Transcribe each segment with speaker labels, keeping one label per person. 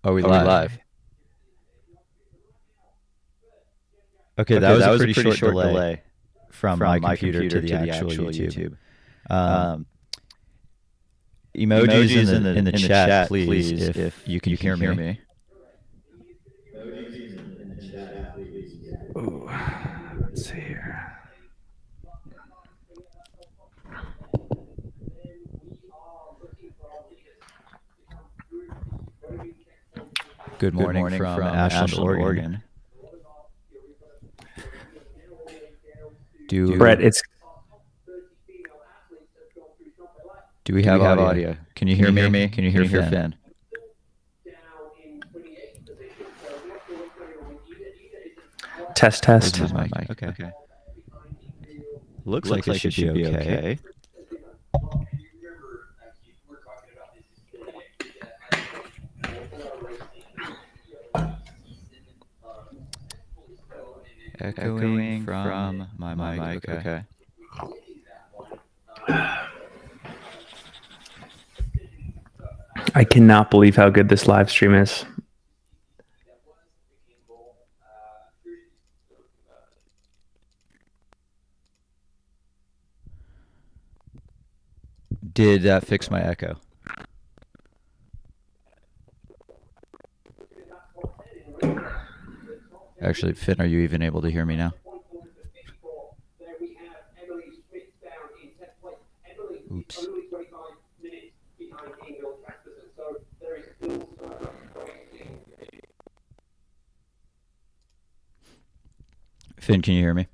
Speaker 1: Are we live? Okay, that was a pretty short delay from my computer to the actual YouTube. Um, emojis in the chat, please, if you can hear me.
Speaker 2: Ooh, let's see here.
Speaker 1: Good morning from Ashland, Oregon.
Speaker 2: Brett,
Speaker 1: Do we have audio? Can you hear me? Can you hear Finn?
Speaker 2: test.
Speaker 1: This is my mic. Okay. Looks like it should be okay. Echoing from my mic. Okay.
Speaker 2: I cannot believe how good this live stream is.
Speaker 1: Did that fix my echo? Actually, Finn, are you even able to hear me now? Oops. Finn, can you hear me?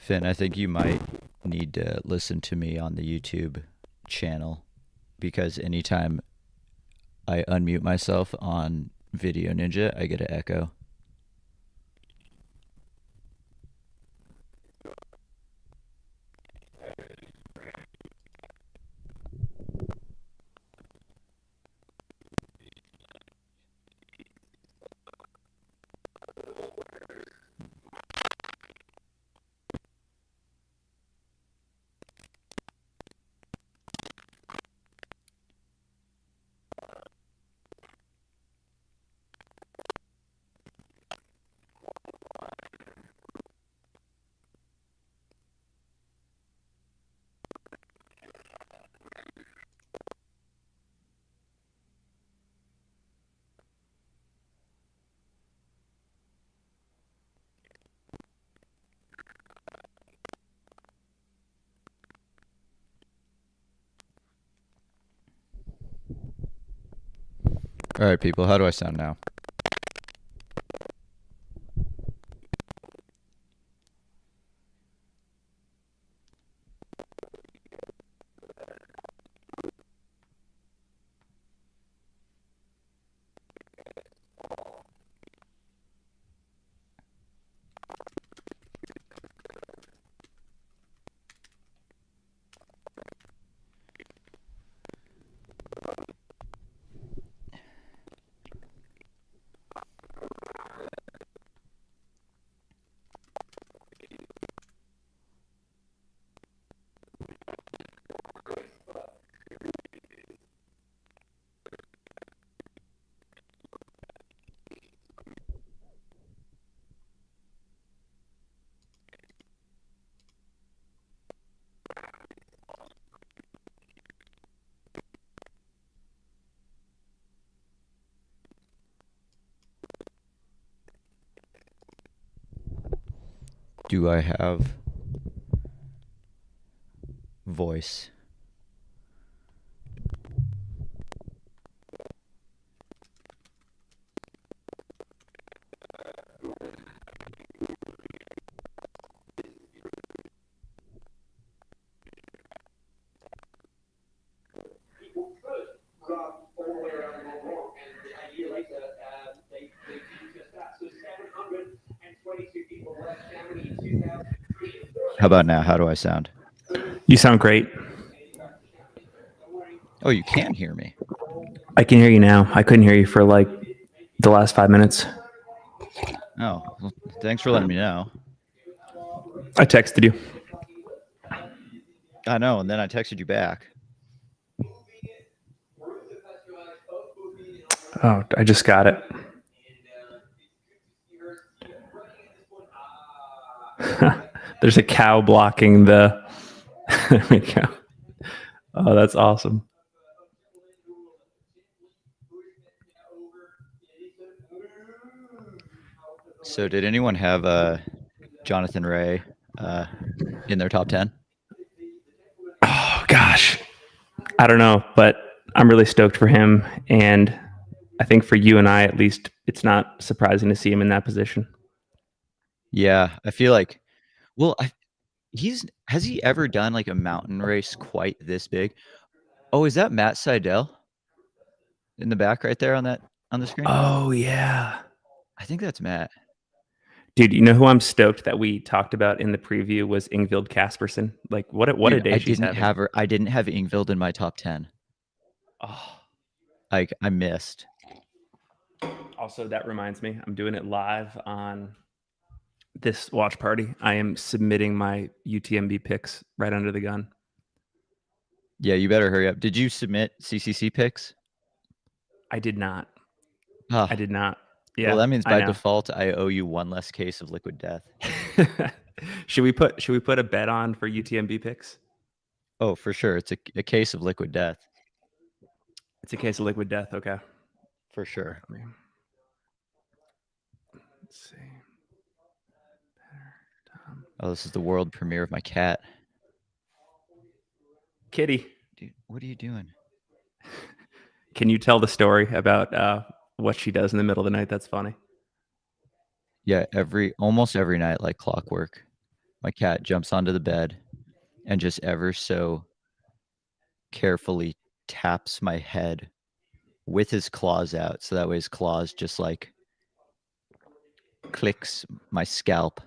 Speaker 1: Finn, I think you might need to listen to me on the YouTube channel, because anytime I unmute myself on Video Ninja, I get an echo. All right, people, how do I sound now? Do I have voice How about now? How do I sound?
Speaker 2: You sound great.
Speaker 1: Oh, you can hear me.
Speaker 2: I can hear you now. I couldn't hear you for like the last 5 minutes.
Speaker 1: Oh, well, thanks for letting me know.
Speaker 2: I texted you.
Speaker 1: I know, and then I texted you back.
Speaker 2: Oh, I just got it. There's a cow blocking the. There we go. Oh, that's awesome.
Speaker 1: So, did anyone have Jonathan Ray in their top 10?
Speaker 2: Oh gosh, I don't know, but I'm really stoked for him, and I think for you and I, at least, it's not surprising to see him in that position.
Speaker 1: Yeah, I feel like, well, has he ever done like a mountain race quite this big? Oh, is that Matt Seidel in the back right there on the screen?
Speaker 2: Oh yeah,
Speaker 1: I think that's Matt.
Speaker 2: dude. You know who I'm stoked that we talked about in the preview was Ingvild Caspersen. Like what a
Speaker 1: Dude,
Speaker 2: day she's having.
Speaker 1: I didn't have Ingvild in my top 10.
Speaker 2: Oh,
Speaker 1: Like I missed.
Speaker 2: also that reminds me, I'm doing it live on this watch party. I am submitting my UTMB picks right under the gun.
Speaker 1: Yeah, you better hurry up. Did you submit CCC picks?
Speaker 2: I did not.
Speaker 1: Oh,
Speaker 2: I did not. Yeah.
Speaker 1: well, that means
Speaker 2: I
Speaker 1: by
Speaker 2: know.
Speaker 1: default I owe you one less case of liquid death.
Speaker 2: should we put a bet on for UTMB picks?
Speaker 1: Oh, for sure. It's a case of liquid death.
Speaker 2: It's a case of liquid death. Okay.
Speaker 1: For sure.
Speaker 2: Let's see.
Speaker 1: Oh, this is the world premiere of my cat.
Speaker 2: Kitty.
Speaker 1: Dude, what are you doing?
Speaker 2: Can you tell the story about what she does in the middle of the night? That's funny.
Speaker 1: Yeah, almost every night, like clockwork, my cat jumps onto the bed and just ever so carefully taps my head with his claws out. So that way his claws just like clicks my scalp.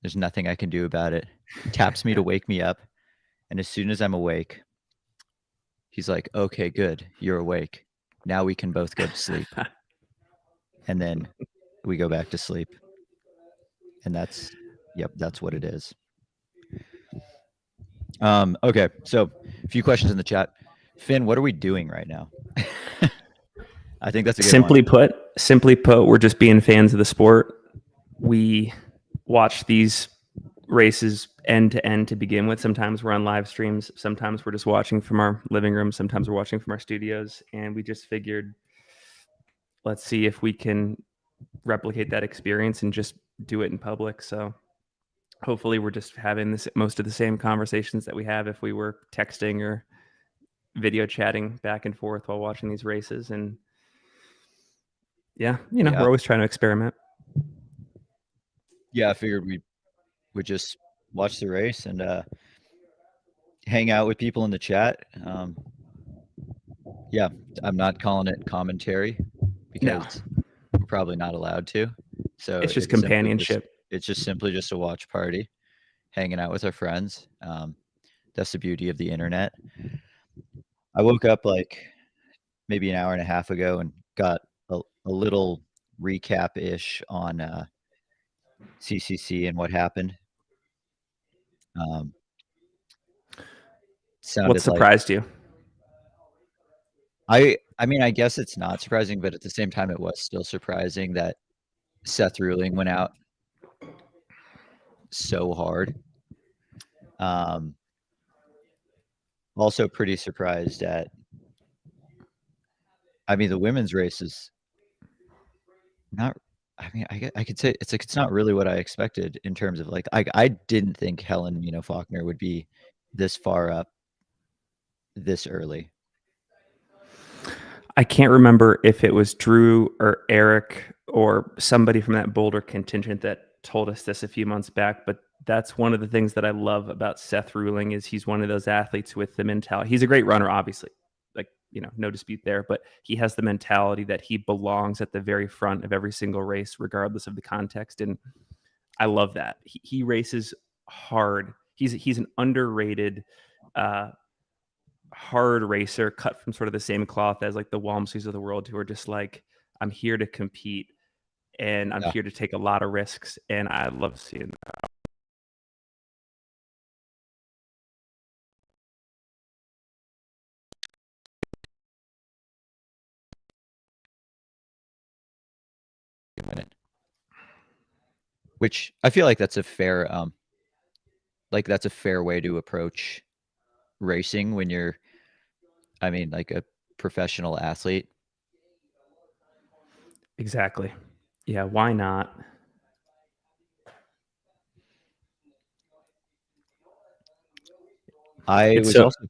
Speaker 1: There's nothing I can do about it. He taps me to wake me up. And as soon as I'm awake, he's like, okay, good. You're awake. Now we can both go to sleep. And then we go back to sleep. And that's what it is. Okay, so a few questions in the chat. Finn, what are we doing right now? I think that's a good one.
Speaker 2: Simply put, we're just being fans of the sport. We watch these races end to end to begin with. Sometimes we're on live streams. Sometimes we're just watching from our living room. Sometimes we're watching from our studios. And we just figured, let's see if we can replicate that experience and just do it in public. So hopefully we're just having most of the same conversations that we have if we were texting or video chatting back and forth while watching these races. And yeah, we're always trying to experiment.
Speaker 1: Yeah, I figured we would just watch the race and hang out with people in the chat. Yeah, I'm not calling it commentary because we're probably not allowed to. So
Speaker 2: it's just companionship.
Speaker 1: It's just simply just a watch party, hanging out with our friends. That's the beauty of the internet. I woke up like maybe an hour and a half ago and got a little recap-ish on CCC and what happened.
Speaker 2: What surprised you?
Speaker 1: I mean, I guess it's not surprising, but at the same time, it was still surprising that Seth Ruling went out so hard. Also pretty surprised at, I mean, the women's race is not, I mean, I could say it's like, it's not really what I expected in terms of like, I didn't think Helen Mino Faulkner would be this far up this early.
Speaker 2: I can't remember if it was Drew or Eric or somebody from that Boulder contingent that told us this a few months back, but that's one of the things that I love about Seth Ruling is he's one of those athletes with the mentality. He's a great runner, obviously, like, no dispute there, but he has the mentality that he belongs at the very front of every single race, regardless of the context. And I love that. He races hard. He's an underrated, hard racer, cut from sort of the same cloth as like the Walmsleys of the world, who are just like, I'm here to compete and I'm
Speaker 1: Yeah.
Speaker 2: here to take a lot of risks, and I love seeing that.
Speaker 1: Which I feel like that's a fair way to approach racing when you're, I mean, like a professional athlete.
Speaker 2: Exactly. Yeah, why not?
Speaker 1: I
Speaker 2: It's
Speaker 1: was
Speaker 2: so
Speaker 1: also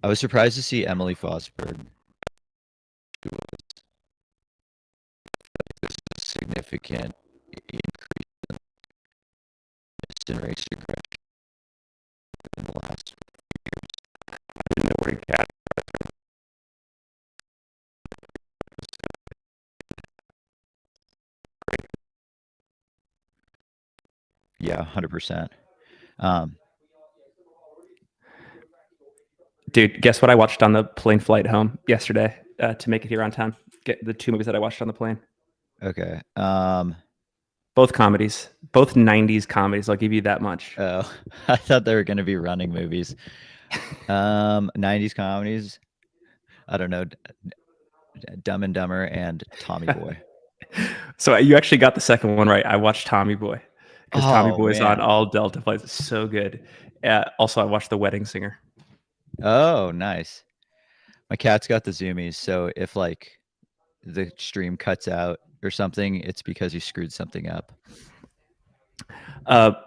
Speaker 1: I was surprised to see Emily Fosberg, who was a significant increase in race aggression in the last.
Speaker 2: I didn't know where he cat.
Speaker 1: Yeah, 100%.
Speaker 2: Dude, guess what I watched on the plane flight home yesterday to make it here on time? Get the 2 movies that I watched on the plane.
Speaker 1: Okay.
Speaker 2: Both comedies, both 90s comedies. I'll give you that much.
Speaker 1: Oh, I thought they were going to be running movies. 90s comedies. I don't know. Dumb and Dumber and Tommy Boy.
Speaker 2: So you actually got the second one right. I watched Tommy Boy because Tommy
Speaker 1: Oh,
Speaker 2: Boy is on
Speaker 1: man.
Speaker 2: all Delta flights. It's so good. Also, I watched The Wedding Singer.
Speaker 1: Oh, nice. My cat's got the zoomies, so if like the stream cuts out or something, it's because you screwed something up.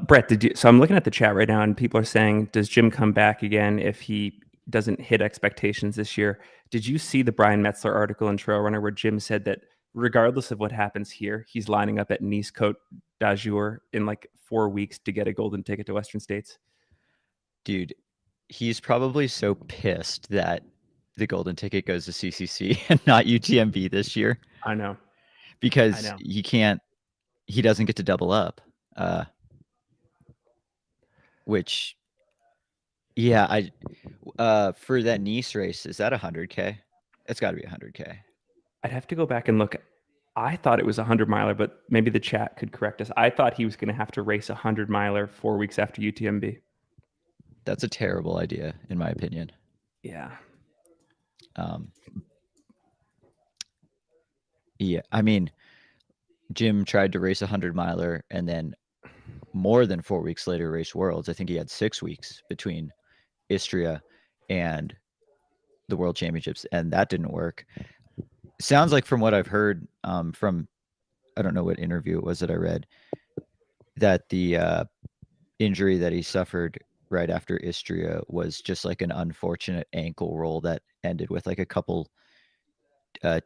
Speaker 2: Brett, so I'm looking at the chat right now, and people are saying, does Jim come back again if he doesn't hit expectations this year? Did you see the Brian Metzler article in Trail Runner where Jim said that regardless of what happens here, he's lining up at Nice Côte d'Azur in like 4 weeks to get a golden ticket to Western States?
Speaker 1: Dude, he's probably so pissed that the golden ticket goes to CCC and not UTMB this year.
Speaker 2: I know.
Speaker 1: Because he doesn't get to double up. Which, yeah, for that Nice race, is that 100K? It's got to be 100K.
Speaker 2: I'd have to go back and look. I thought it was a 100-miler, but maybe the chat could correct us. I thought he was going to have to race a 100-miler 4 weeks after UTMB.
Speaker 1: That's a terrible idea, in my opinion.
Speaker 2: Yeah.
Speaker 1: Yeah, I mean, Jim tried to race a 100-miler and then more than 4 weeks later race Worlds. I think he had 6 weeks between Istria and the World Championships, and that didn't work. Sounds like from what I've heard from, I don't know what interview it was that I read, that the injury that he suffered right after Istria was just like an unfortunate ankle roll that ended with like a couple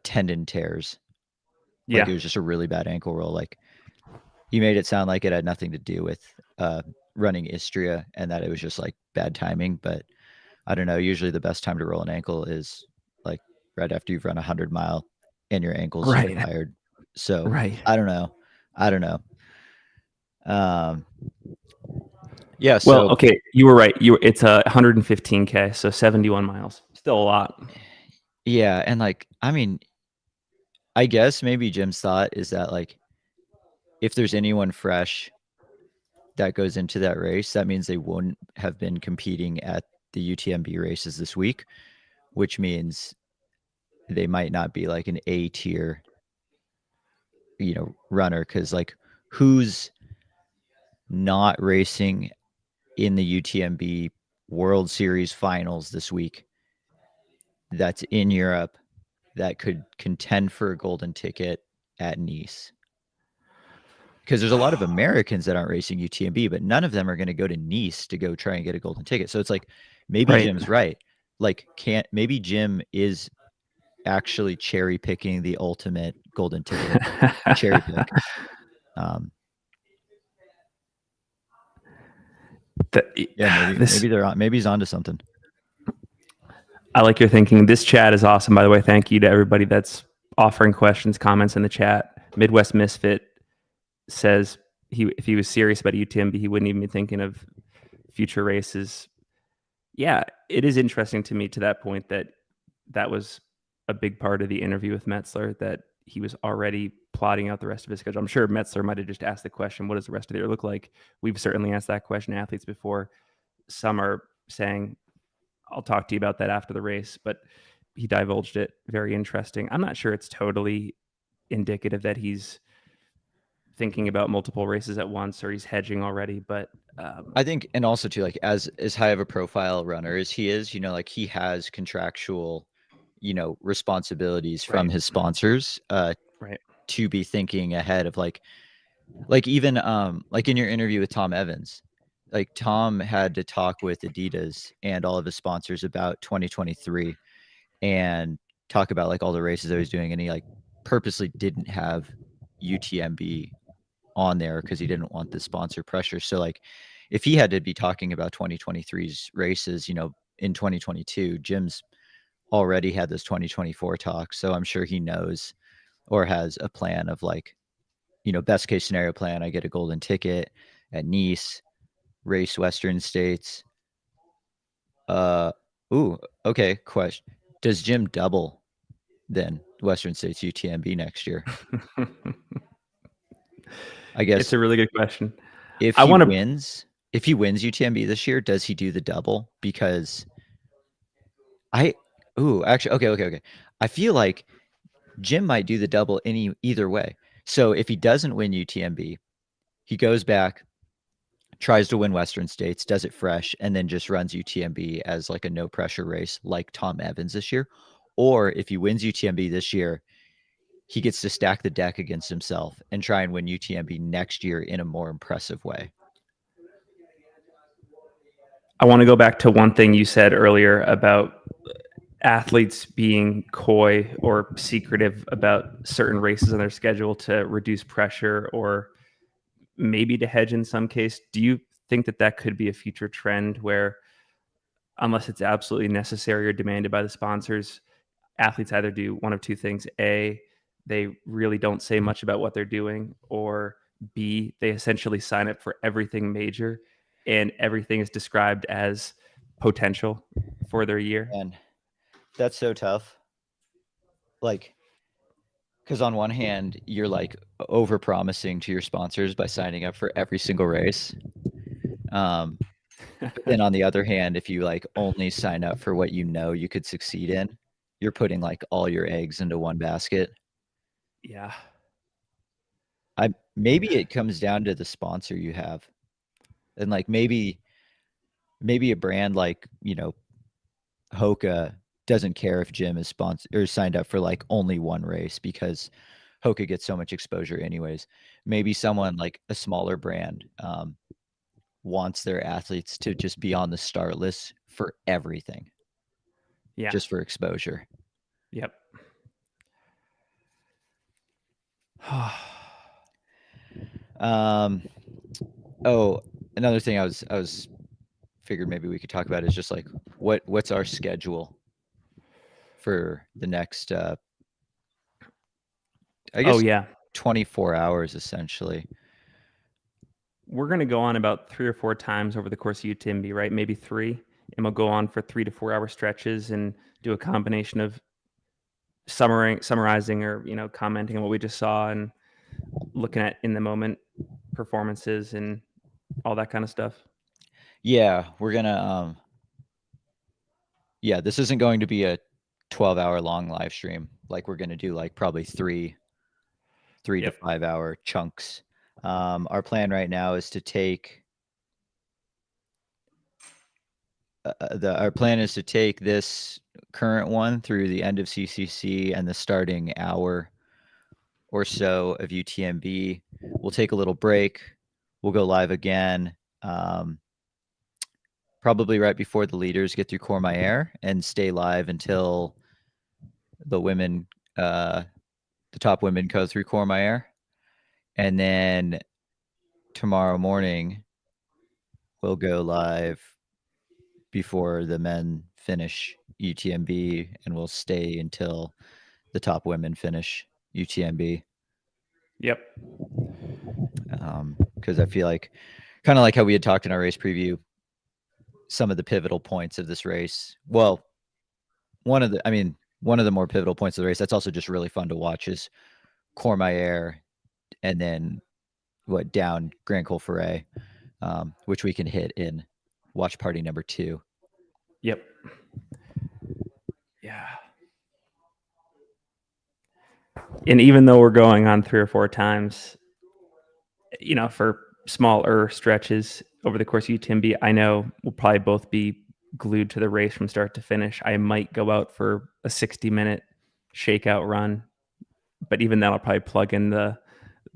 Speaker 1: tendon tears.
Speaker 2: Yeah.
Speaker 1: Like it was just a really bad ankle roll. Like he made it sound like it had nothing to do with running Istria and that it was just like bad timing. But I don't know. Usually the best time to roll an ankle is like right after you've run 100-mile and your ankle's
Speaker 2: Right.
Speaker 1: tired. So
Speaker 2: Right.
Speaker 1: I don't know. Yeah. So,
Speaker 2: well, okay, you were right. It's 115K, so 71 miles. Still a lot.
Speaker 1: Yeah, and like, I mean, I guess maybe Jim's thought is that like, if there's anyone fresh that goes into that race, that means they wouldn't have been competing at the UTMB races this week, which means they might not be like an A tier, runner. Cause like who's not racing in the UTMB World Series finals this week that's in Europe that could contend for a golden ticket at Nice? Because there's a lot of Americans that aren't racing UTMB, but none of them are going to go to Nice to go try and get a golden ticket. So it's like, maybe
Speaker 2: Right.
Speaker 1: Jim's right. Like, maybe Jim is actually cherry picking the ultimate golden ticket cherry pick. Yeah, maybe he's onto something.
Speaker 2: I like your thinking. This chat is awesome, by the way. Thank you to everybody that's offering questions, comments in the chat. Midwest Misfit says, if he was serious about UTMB, he wouldn't even be thinking of future races. Yeah, it is interesting to me to that point that was a big part of the interview with Metzler, that he was already plotting out the rest of his schedule. I'm sure Metzler might have just asked the question, what does the rest of the year look like? We've certainly asked that question to athletes before. Some are saying, I'll talk to you about that after the race, but he divulged it. Very interesting. I'm not sure it's totally indicative that he's thinking about multiple races at once or he's hedging already, but
Speaker 1: I think, and also too, like as high of a profile runner as he is, like he has contractual, responsibilities from
Speaker 2: right,
Speaker 1: his sponsors,
Speaker 2: right.
Speaker 1: to be thinking ahead of like even like in your interview with Tom Evans, like Tom had to talk with Adidas and all of his sponsors about 2023 and talk about like all the races I was doing, and he like purposely didn't have UTMB on there because he didn't want the sponsor pressure. So like if he had to be talking about 2023's races, in 2022, Jim's already had this 2024 talk. So I'm sure he knows or has a plan of like, best case scenario plan. I get a golden ticket at Nice, race Western States. Okay. Question. Does Jim double then Western States UTMB next year? I
Speaker 2: It's
Speaker 1: guess
Speaker 2: a really good question.
Speaker 1: if
Speaker 2: I
Speaker 1: he
Speaker 2: want to.
Speaker 1: wins, UTMB this year, does he do the double? Because actually, okay. I feel like Jim might do the double either way. So if he doesn't win UTMB, he goes back, tries to win Western States, does it fresh, and then just runs UTMB as like a no pressure race like Tom Evans this year. Or if he wins UTMB this year, he gets to stack the deck against himself and try and win UTMB next year in a more impressive way.
Speaker 2: I want to go back to one thing you said earlier about athletes being coy or secretive about certain races on their schedule to reduce pressure or maybe to hedge in some case. Do you think that could be a future trend where, unless it's absolutely necessary or demanded by the sponsors, athletes either do one of two things: A, they really don't say much about what they're doing, or B, they essentially sign up for everything major and everything is described as potential for their year?
Speaker 1: And that's so tough. Like, because on one hand, you're like over promising to your sponsors by signing up for every single race. But then on the other hand, if you like only sign up for what you could succeed in, you're putting like all your eggs into one basket.
Speaker 2: Yeah.
Speaker 1: Maybe it comes down to the sponsor you have. And like maybe a brand like, Hoka doesn't care if Jim is sponsored or signed up for like only one race because Hoka gets so much exposure anyways. Maybe someone like a smaller brand wants their athletes to just be on the start list for everything,
Speaker 2: Yeah.
Speaker 1: just for exposure.
Speaker 2: Yep.
Speaker 1: Oh, another thing I was figured maybe we could talk about is just like what's our schedule for the next I guess
Speaker 2: yeah.
Speaker 1: 24 hours essentially.
Speaker 2: We're going to go on about 3 or 4 times over the course of UTMB, right? Maybe 3. And we'll go on for 3 to 4 hour stretches and do a combination of summarizing or, commenting on what we just saw and looking at in the moment performances and all that kind of stuff.
Speaker 1: Yeah, we're gonna yeah, this isn't going to be a 12-hour long live stream. Like we're gonna do like probably 3 to 5 hour chunks. Our plan right now is to take our plan is to take this current one through the end of CCC and the starting hour or so of UTMB. We'll take a little break. We'll go live again, probably right before the leaders get through Courmayeur, and stay live until the women, the top women, go through Courmayeur. And then tomorrow morning, we'll go live before the men finish UTMB, and we'll stay until the top women finish UTMB.
Speaker 2: Yep.
Speaker 1: because I feel like kind of like how we had talked in our race preview, some of the pivotal points of this race. Well, one of the more pivotal points of the race that's also just really fun to watch is Courmayeur and then down Grand Col Ferret, which we can hit in watch party number 2.
Speaker 2: Yep. Yeah. And even though we're going on 3 or 4 times, for smaller stretches over the course of UTMB, I know we'll probably both be glued to the race from start to finish. I might go out for a 60-minute shakeout run, but even then I'll probably plug in the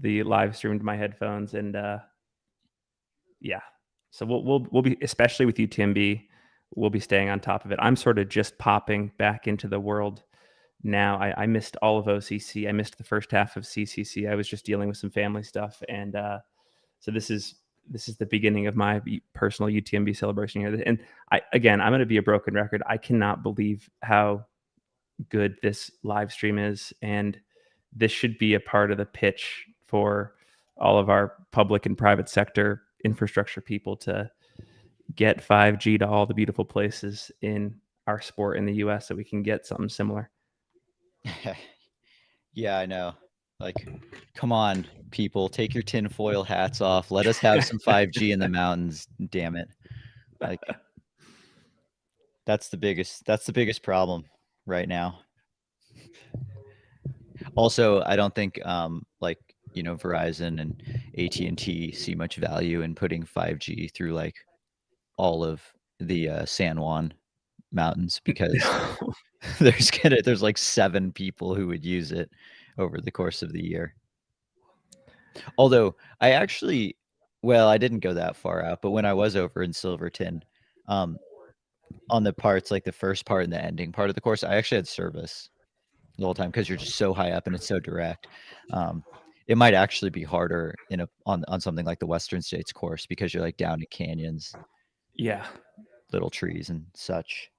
Speaker 2: live stream to my headphones and yeah. So we'll be, especially with UTMB, we'll be staying on top of it. I'm sort of just popping back into the world now. I missed all of OCC. I missed the first half of CCC. I was just dealing with some family stuff, and so this is the beginning of my personal UTMB celebration here. And I'm going to be a broken record. I cannot believe how good this live stream is, and this should be a part of the pitch for all of our public and private sector infrastructure people to get 5G to all the beautiful places in our sport in the US so we can get something similar.
Speaker 1: Yeah, I know. Like, come on, people, take your tinfoil hats off. Let us have some 5G in the mountains. Damn it! Like, that's the biggest problem right now. Also, I don't think Verizon and AT&T see much value in putting 5G through like all of the San Juan mountains because there's like 7 people who would use it over the course of the year. Although I didn't go that far out, but when I was over in Silverton, on the parts like the first part and the ending part of the course, I actually had service the whole time because you're just so high up and it's so direct. It might actually be harder on something like the Western States course because you're like down to canyons,
Speaker 2: Yeah,
Speaker 1: little trees and such.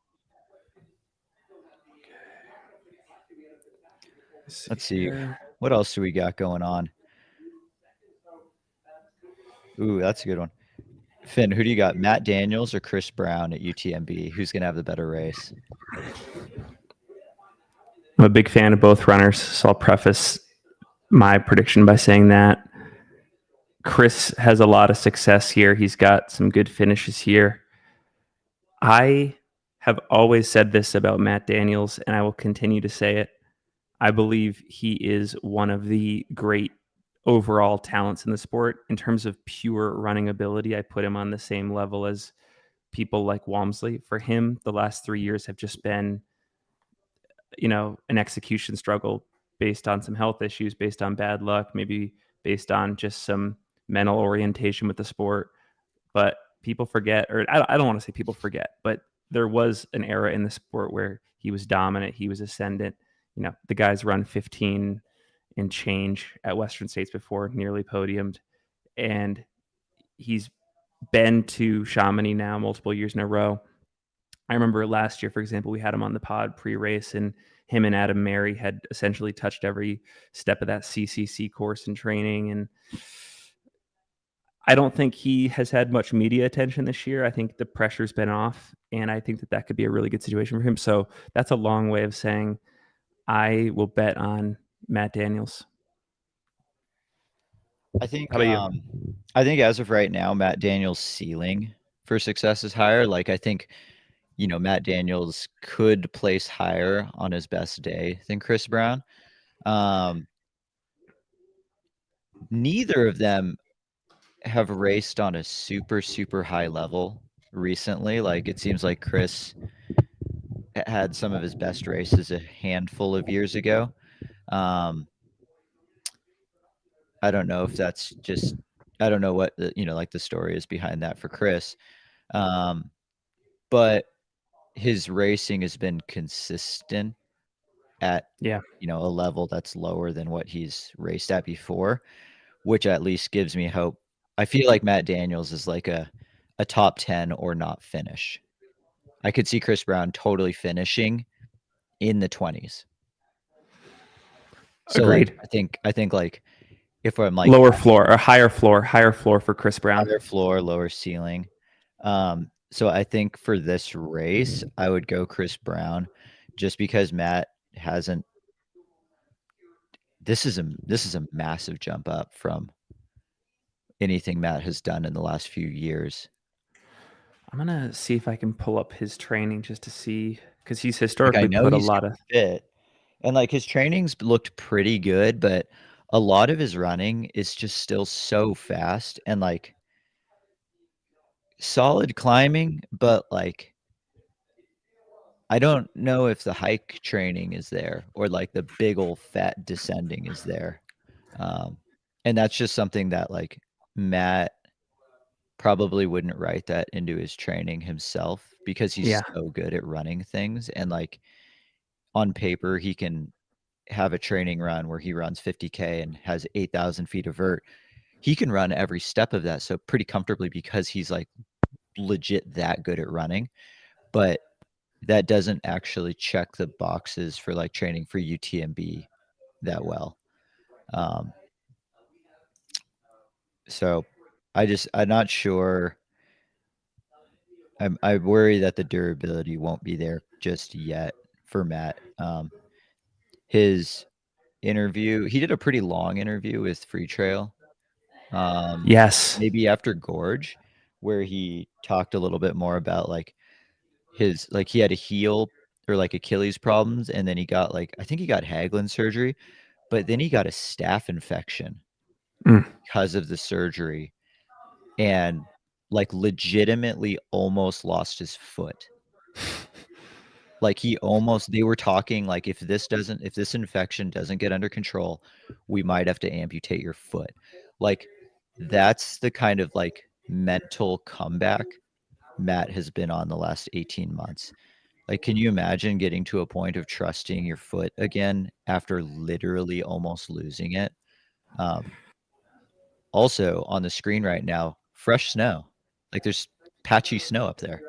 Speaker 1: Let's see. What else do we got going on? Ooh, that's a good one. Finn, who do you got? Matt Daniels or Chris Brown at UTMB? Who's going to have the better race?
Speaker 2: I'm a big fan of both runners, so I'll preface my prediction by saying that Chris has a lot of success here. He's got some good finishes here. I have always said this about Matt Daniels, and I will continue to say it. I believe he is one of the great overall talents in the sport. In terms of pure running ability, I put him on the same level as people like Walmsley. For him, the last 3 years have just been, an execution struggle based on some health issues, based on bad luck, maybe based on just some mental orientation with the sport. But people forget, or I don't want to say people forget, but there was an era in the sport where he was dominant, he was ascendant. The guys run 15 and change at Western States before, nearly podiumed, and he's been to Chamonix now multiple years in a row. I remember last year, for example, we had him on the pod pre-race, and him and Adam Mary had essentially touched every step of that CCC course in training. And I don't think he has had much media attention this year. I think the pressure's been off, and I think that could be a really good situation for him. So that's a long way of saying I will bet on Matt Daniels.
Speaker 1: I think
Speaker 2: How about you?
Speaker 1: I think as of right now, Matt Daniels' ceiling for success is higher. Like I think, Matt Daniels could place higher on his best day than Chris Brown. Neither of them have raced on a super, super high level recently. Like it seems like Chris had some of his best races a handful of years ago. I don't know if that's just I don't know what the story is behind that for Chris. But his racing has been consistent at a level that's lower than what he's raced at before, which at least gives me hope. I feel like Matt Daniels is like a top 10 or not finish. I could see Chris Brown totally finishing in the 20s. So
Speaker 2: Agreed.
Speaker 1: like I think like if I'm like
Speaker 2: Lower floor or higher floor for Chris Brown.
Speaker 1: higher floor, lower ceiling. So I think for this race, I would go Chris Brown, just because Matt hasn't. This is a massive jump up from anything Matt has done in the last few years.
Speaker 2: I'm gonna see if I can pull up his training just to see, because he's
Speaker 1: Like, I
Speaker 2: historically
Speaker 1: know
Speaker 2: put a
Speaker 1: he's
Speaker 2: lot of.
Speaker 1: fit, and like his trainings looked pretty good, but a lot of his running is just still so fast and like solid climbing, but like I don't know if the hike training is there or like the big old fat descending is there. Um, and that's just something that like Matt probably wouldn't write that into his training himself because he's
Speaker 2: Yeah.
Speaker 1: so good at running things. And like on paper, he can have a training run where he runs 50K and has 8,000 feet of vert. He can run every step of that so pretty comfortably because he's like legit that good at running. But that doesn't actually check the boxes for like training for UTMB that well. So I'm not sure. I worry that the durability won't be there just yet for Matt. His interview, he did a pretty long interview with Free Trail.
Speaker 2: Yes.
Speaker 1: Maybe after Gorge, where he talked a little bit more about like his like he had a heel or like Achilles problems, and then he got like I think he got Haglund surgery, but then he got a staph infection
Speaker 2: Mm.
Speaker 1: because of the surgery, and like legitimately almost lost his foot. Like they were talking like if this infection doesn't get under control, we might have to amputate your foot. Like that's the kind of like mental comeback Matt has been on the last 18 months. Like, can you imagine getting to a point of trusting your foot again after literally almost losing it? Also on the screen right now, fresh snow. Like there's patchy snow up there.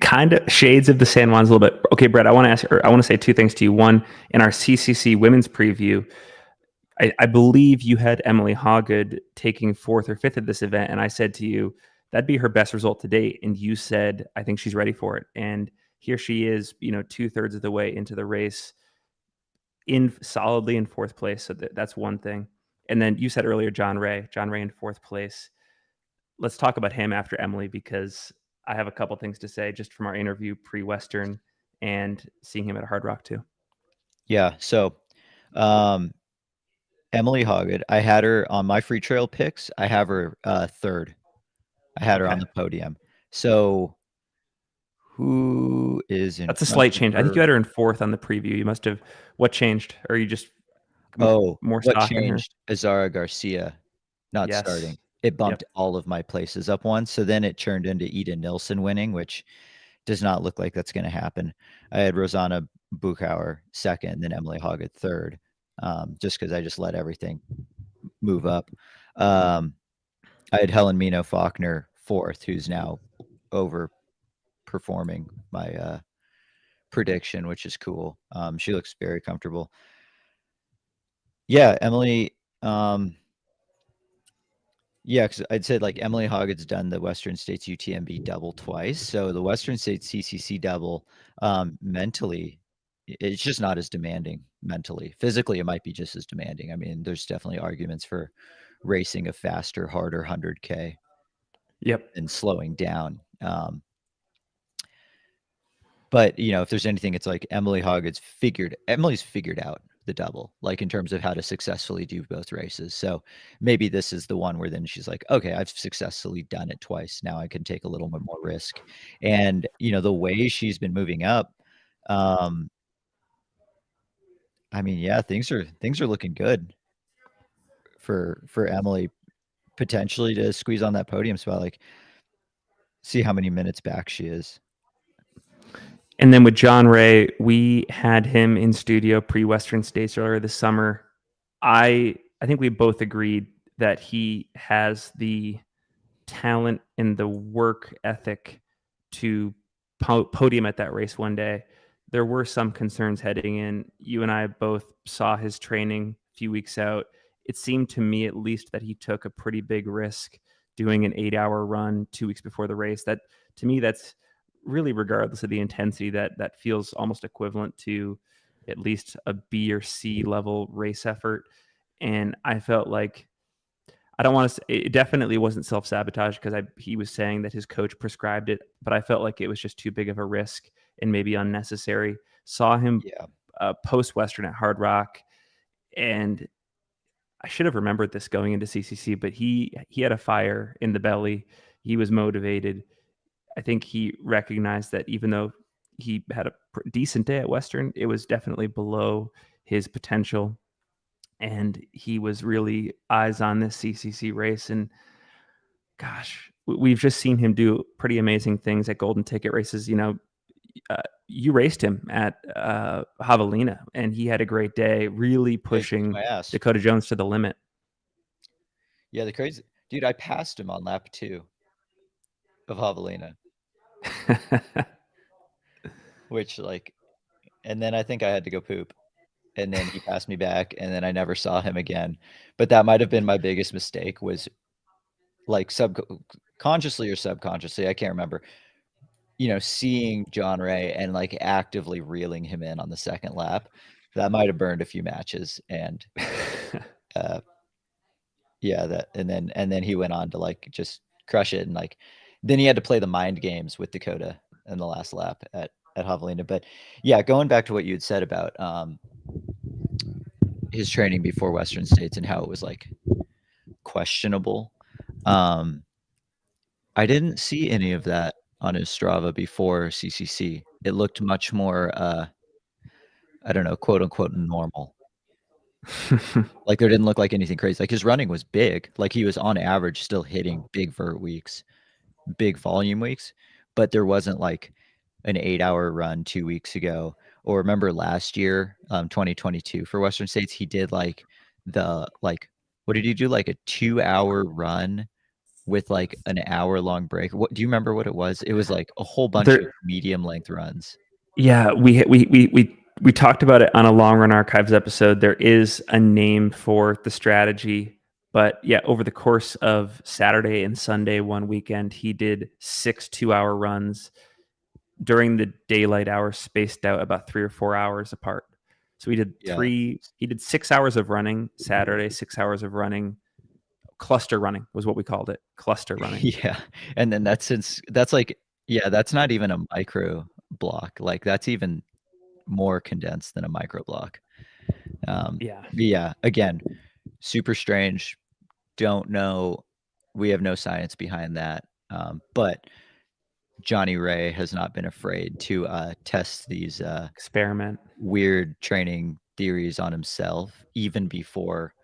Speaker 2: Kind of shades of the San Juans a little bit. Okay, Brett, I want to ask, or I want to say two things to you. One, in our CCC women's preview, I believe you had Emily Hoggood taking fourth or fifth at this event, and I said to you that'd be her best result to date, and you said I think she's ready for it. And here she is, 2/3 of the way into the race, in solidly in fourth place. So that's one thing. And then you said earlier, John Ray in fourth place. Let's talk about him after Emily, because I have a couple things to say just from our interview pre-Western and seeing him at Hard Rock too.
Speaker 1: Yeah. So, Emily Hoggood, I had her on my free trail picks. I have her third. I had her on the podium. So, who is in
Speaker 2: That's a
Speaker 1: front
Speaker 2: slight
Speaker 1: of
Speaker 2: change. I think you
Speaker 1: her?
Speaker 2: had her in fourth on the preview. You must have. What changed? Or you just
Speaker 1: Oh,
Speaker 2: more
Speaker 1: what
Speaker 2: stock in her?
Speaker 1: changed? Azara Garcia not
Speaker 2: Yes.
Speaker 1: starting. It
Speaker 2: Yep.
Speaker 1: bumped all of my places up one. So then it turned into Eden Nilsson winning, which does not look like that's going to happen. I had Rosanna Buchauer second, then Emily Hoggett third, just because I just let everything move up. I had Helen Mino Faulkner fourth, who's now overperforming my prediction, which is cool. She looks very comfortable. Yeah, Emily. Yeah, because I'd say like Emily Hoggood's done the Western States UTMB double twice. So the Western States CCC double, mentally, it's just not as demanding mentally. Physically, it might be just as demanding. I mean, there's definitely arguments for racing a faster, harder 100K
Speaker 2: Yep.
Speaker 1: and slowing down. But if there's anything, it's like Emily's figured out the double, like in terms of how to successfully do both races. So maybe this is the one where then she's like, okay, I've successfully done it twice. Now I can take a little bit more risk. And the way she's been moving up, I mean, yeah, things are looking good for Emily potentially to squeeze on that podium spot. Like, see how many minutes back she is.
Speaker 2: And then with John Ray, we had him in studio pre-Western States earlier this summer. I think we both agreed that he has the talent and the work ethic to podium at that race one day. There were some concerns heading in. You and I both saw his training a few weeks out. it seemed to me at least that he took a pretty big risk doing an 8-hour run 2 weeks before the race. That to me, that's really regardless of the intensity, that feels almost equivalent to at least a B or C level race effort. And I felt like I don't want to say it definitely wasn't self-sabotage because he was saying that his coach prescribed it, but I felt like it was just too big of a risk and maybe unnecessary. Saw him
Speaker 1: Yeah.
Speaker 2: post Western at Hard Rock, and I should have remembered this going into CCC, but he had a fire in the belly. He was motivated. I think he recognized that even though he had a decent day at Western, it was definitely below his potential. And he was really eyes on this CCC race. And gosh, we've just seen him do pretty amazing things at golden ticket races. You raced him at Javelina, and he had a great day, really
Speaker 1: Yeah, he kicked
Speaker 2: pushing
Speaker 1: my ass.
Speaker 2: Dakota Jones to the limit.
Speaker 1: Yeah, the crazy dude. I passed him on lap 2 of Javelina, which like, and then I think I had to go poop, and then he passed me back, and then I never saw him again. But that might have been my biggest mistake, was like consciously or subconsciously, I can't remember, seeing John Ray and like actively reeling him in on the second lap. That might have burned a few matches. And yeah, and then he went on to like just crush it, and like then he had to play the mind games with Dakota in the last lap at Javelina. But yeah, going back to what you had said about his training before Western States and how it was like questionable. I didn't see any of that on his Strava before CCC. It looked much more, I don't know, quote unquote normal. Like there didn't look like anything crazy. Like his running was big. Like he was on average still hitting big vert weeks, big volume weeks, but there wasn't like an 8-hour run 2 weeks ago. Or remember last year, 2022 for Western States, he did like what did he do? Like a 2-hour run with like an hour-long break. What do you remember what it was? It was like a whole bunch of medium length runs.
Speaker 2: Yeah, we talked about it on a Long Run Archives episode. There is a name for the strategy, but yeah, over the course of Saturday and Sunday one weekend, he did 6 2-hour runs during the daylight hours, spaced out about 3 or 4 hours apart. So he did he did 6 hours of running Saturday, 6 hours of running. Cluster running was what we called it. Cluster running.
Speaker 1: Yeah. And then that's like, yeah, that's not even a micro block. Like that's even more condensed than a micro block. Yeah. Again, super strange. Don't know. We have no science behind that. But Johnny Ray has not been afraid to test these
Speaker 2: experiment
Speaker 1: weird training theories on himself, even before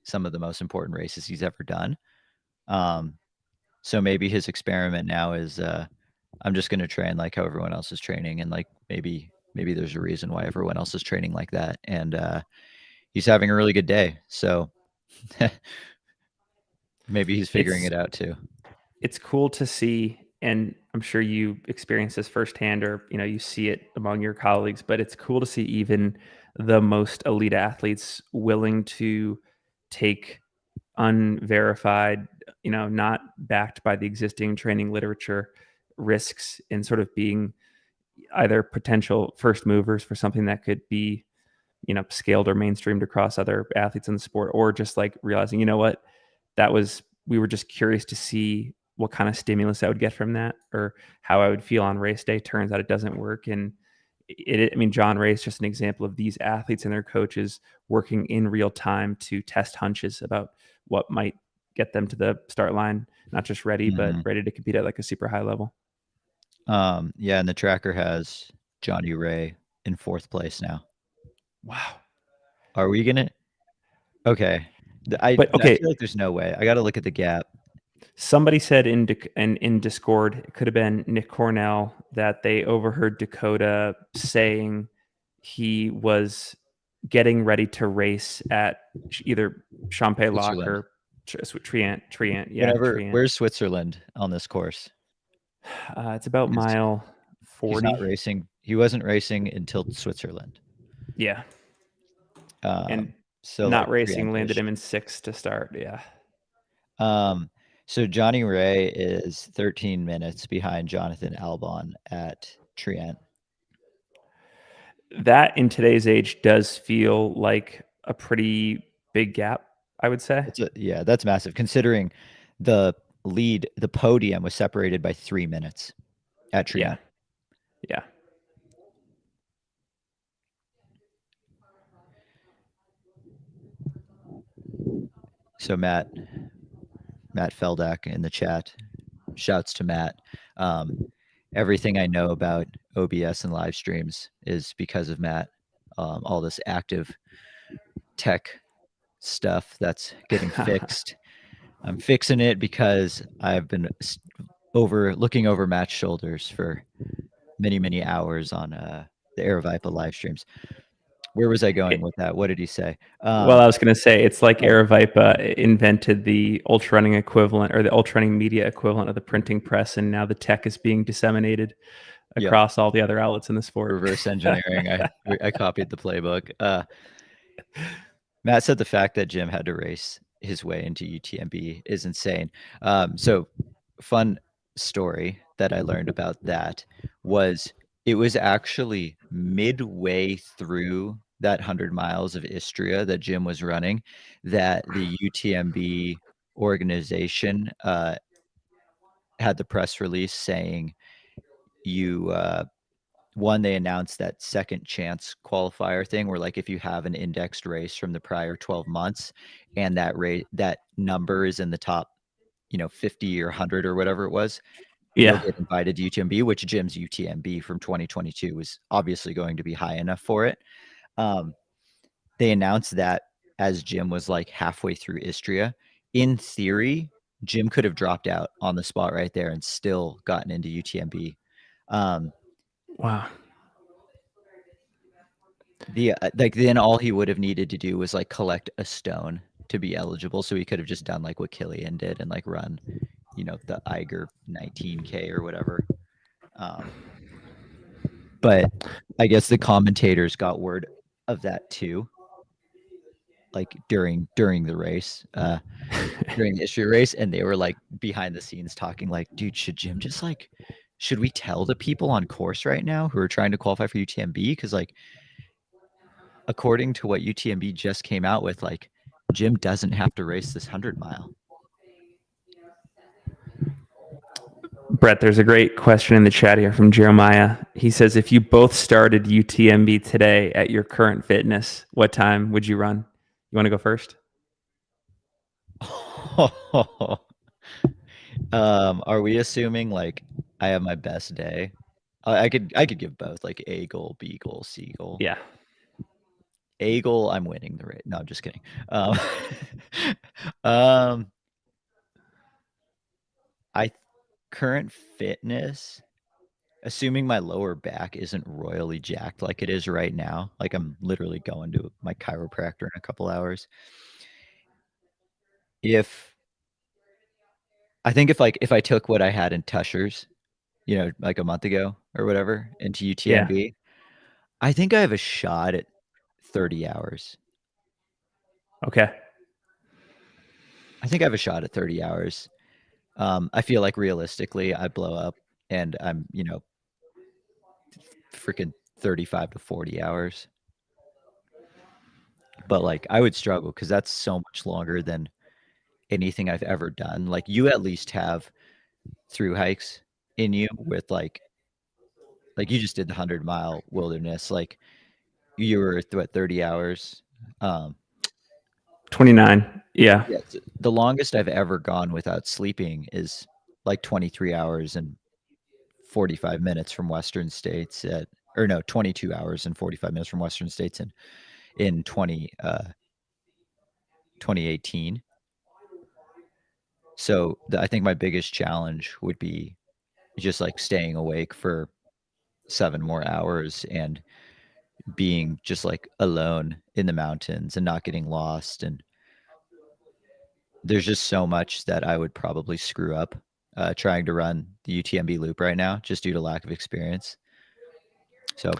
Speaker 1: some of the most important races he's ever done. So maybe his experiment now is I'm just going to train like how everyone else is training, and like maybe there's a reason why everyone else is training like that, and he's having a really good day. So maybe he's figuring it out too.
Speaker 2: It's cool to see, and I'm sure you experience this firsthand, or you see it among your colleagues, but it's cool to see even the most elite athletes willing to take unverified, not backed by the existing training literature, risks in sort of being either potential first movers for something that could be, scaled or mainstreamed across other athletes in the sport, or just like realizing, we were just curious to see what kind of stimulus I would get from that, or how I would feel on race day. Turns out it doesn't work. And John Ray is just an example of these athletes and their coaches working in real time to test hunches about what might get them to the start line, not just ready, but ready to compete at like a super high level.
Speaker 1: Yeah, and the tracker has Johnny Ray in 4th place now.
Speaker 2: Wow.
Speaker 1: Are we gonna? Okay. I feel like there's no way. I got to look at the gap.
Speaker 2: Somebody said in Discord, it could have been Nick Cornell, that they overheard Dakota saying he was getting ready to race at either Champex-Lac or Triant. Yeah, Triant.
Speaker 1: Where's Switzerland on this course?
Speaker 2: It's about mile 40.
Speaker 1: He's not racing. He wasn't racing until Switzerland.
Speaker 2: Yeah.
Speaker 1: And So
Speaker 2: Not
Speaker 1: like
Speaker 2: racing landed
Speaker 1: Trient-ish.
Speaker 2: him in 6th to start. Yeah.
Speaker 1: So Johnny Ray is 13 minutes behind Jonathan Albon at Trient.
Speaker 2: That in today's age does feel like a pretty big gap, I would say.
Speaker 1: Yeah, that's massive considering the the podium was separated by 3 minutes at
Speaker 2: Yeah.
Speaker 1: Trient.
Speaker 2: Yeah.
Speaker 1: So Matt Feldak in the chat, shouts to Matt. Everything I know about OBS and live streams is because of Matt. All this active tech stuff that's getting fixed. I'm fixing it because I've been looking over Matt's shoulders for many hours on the Aerovipa live streams. Where was I going with that? What did he say?
Speaker 2: Well, I was going to say it's like Aerovipa invented the ultra running equivalent or the ultra running media equivalent of the printing press, and now the tech is being disseminated across all the other outlets in the sport.
Speaker 1: Reverse engineering. I copied the playbook. Matt said the fact that Jim had to race his way into UTMB is insane. So fun story that I learned about that was it was actually midway through that 100 miles of Istria that Jim was running that the UTMB organization had the press release saying one, they announced that second chance qualifier thing where like if you have an indexed race from the prior 12 months and that number is in the top 50 or 100 or whatever it was, you'll get invited to UTMB, which Jim's UTMB from 2022 was obviously going to be high enough for it. They announced that as Jim was like halfway through Istria. In theory, Jim could have dropped out on the spot right there and still gotten into UTMB.
Speaker 2: Wow.
Speaker 1: Then all he would have needed to do was like collect a stone to be eligible. So he could have just done like what Killian did and like run, the Eiger 19K or whatever. But I guess the commentators got word of that too, like during the race, during the issue race, and they were like behind the scenes talking like, dude, should we tell the people on course right now who are trying to qualify for UTMB? Because like, according to what UTMB just came out with, like Jim doesn't have to race this 100-mile.
Speaker 2: Brett, there's a great question in the chat here from Jeremiah. He says, if you both started UTMB today at your current fitness, what time would you run? You want to go first?
Speaker 1: Are we assuming like I have my best day? I could give both, like A goal, B goal, C goal.
Speaker 2: Yeah.
Speaker 1: A goal, I'm winning the race. No, I'm just kidding. Current fitness, assuming my lower back isn't royally jacked like it is right now, like I'm literally going to my chiropractor in a couple hours. I think if I took what I had in Tushers, like a month ago or whatever, into UTMB, I think I have a shot at 30 hours.
Speaker 2: Okay.
Speaker 1: I think I have a shot at 30 hours. I feel like realistically, I blow up and I'm, freaking 35 to 40 hours. But like, I would struggle because that's so much longer than anything I've ever done. Like, you at least have through hikes in you with like you just did the 100-mile wilderness. Like, you were what, 30 hours?
Speaker 2: 29. Yeah.
Speaker 1: The longest I've ever gone without sleeping is like 23 hours and 45 minutes from Western States 22 hours and 45 minutes from Western States in 2018. So I think my biggest challenge would be just like staying awake for 7 more hours and being just like alone in the mountains and not getting lost. And there's just so much that I would probably screw up trying to run the UTMB loop right now, just due to lack of experience. So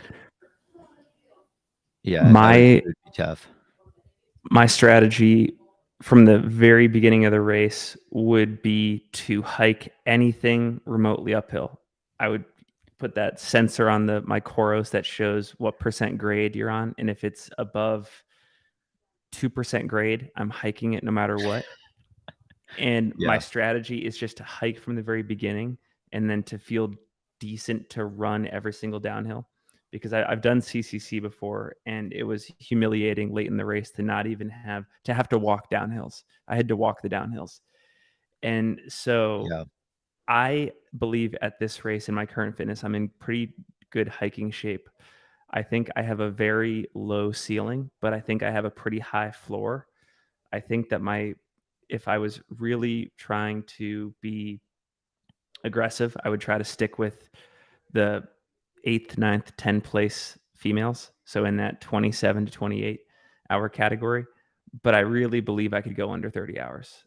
Speaker 1: yeah, that would be tough.
Speaker 2: My strategy from the very beginning of the race would be to hike anything remotely uphill. I would put that sensor on my Coros that shows what percent grade you're on, and if it's above 2% grade, I'm hiking it no matter what. And my
Speaker 1: Yeah.
Speaker 2: strategy is just to hike from the very beginning and then to feel decent to run every single downhill, because I've done CCC before and it was humiliating late in the race to not even have to walk downhills. I had to walk the downhills. And so
Speaker 1: Yeah.
Speaker 2: I believe at this race in my current fitness, I'm in pretty good hiking shape. I think I have a very low ceiling, but I think I have a pretty high floor. I think that if I was really trying to be aggressive, I would try to stick with the 8th, 9th, 10th place females. So in that 27 to 28 hour category. But I really believe I could go under 30 hours. I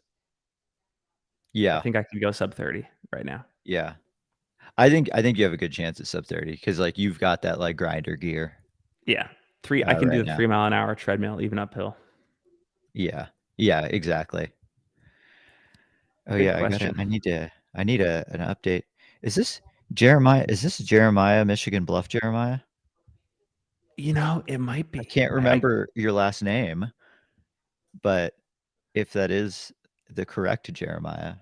Speaker 1: Yeah.
Speaker 2: think I could go sub 30 right now.
Speaker 1: Yeah. I think you have a good chance at sub 30 because like you've got that like grinder gear
Speaker 2: Yeah. I can do
Speaker 1: right
Speaker 2: the
Speaker 1: now.
Speaker 2: 3 mile an hour treadmill even uphill.
Speaker 1: Yeah. Yeah, exactly. Oh
Speaker 2: Good
Speaker 1: yeah,
Speaker 2: question.
Speaker 1: I need an update. Is this Jeremiah? Is this Jeremiah, Michigan Bluff Jeremiah?
Speaker 2: It might
Speaker 1: I
Speaker 2: be.
Speaker 1: can't remember your last name, but if that is the correct Jeremiah,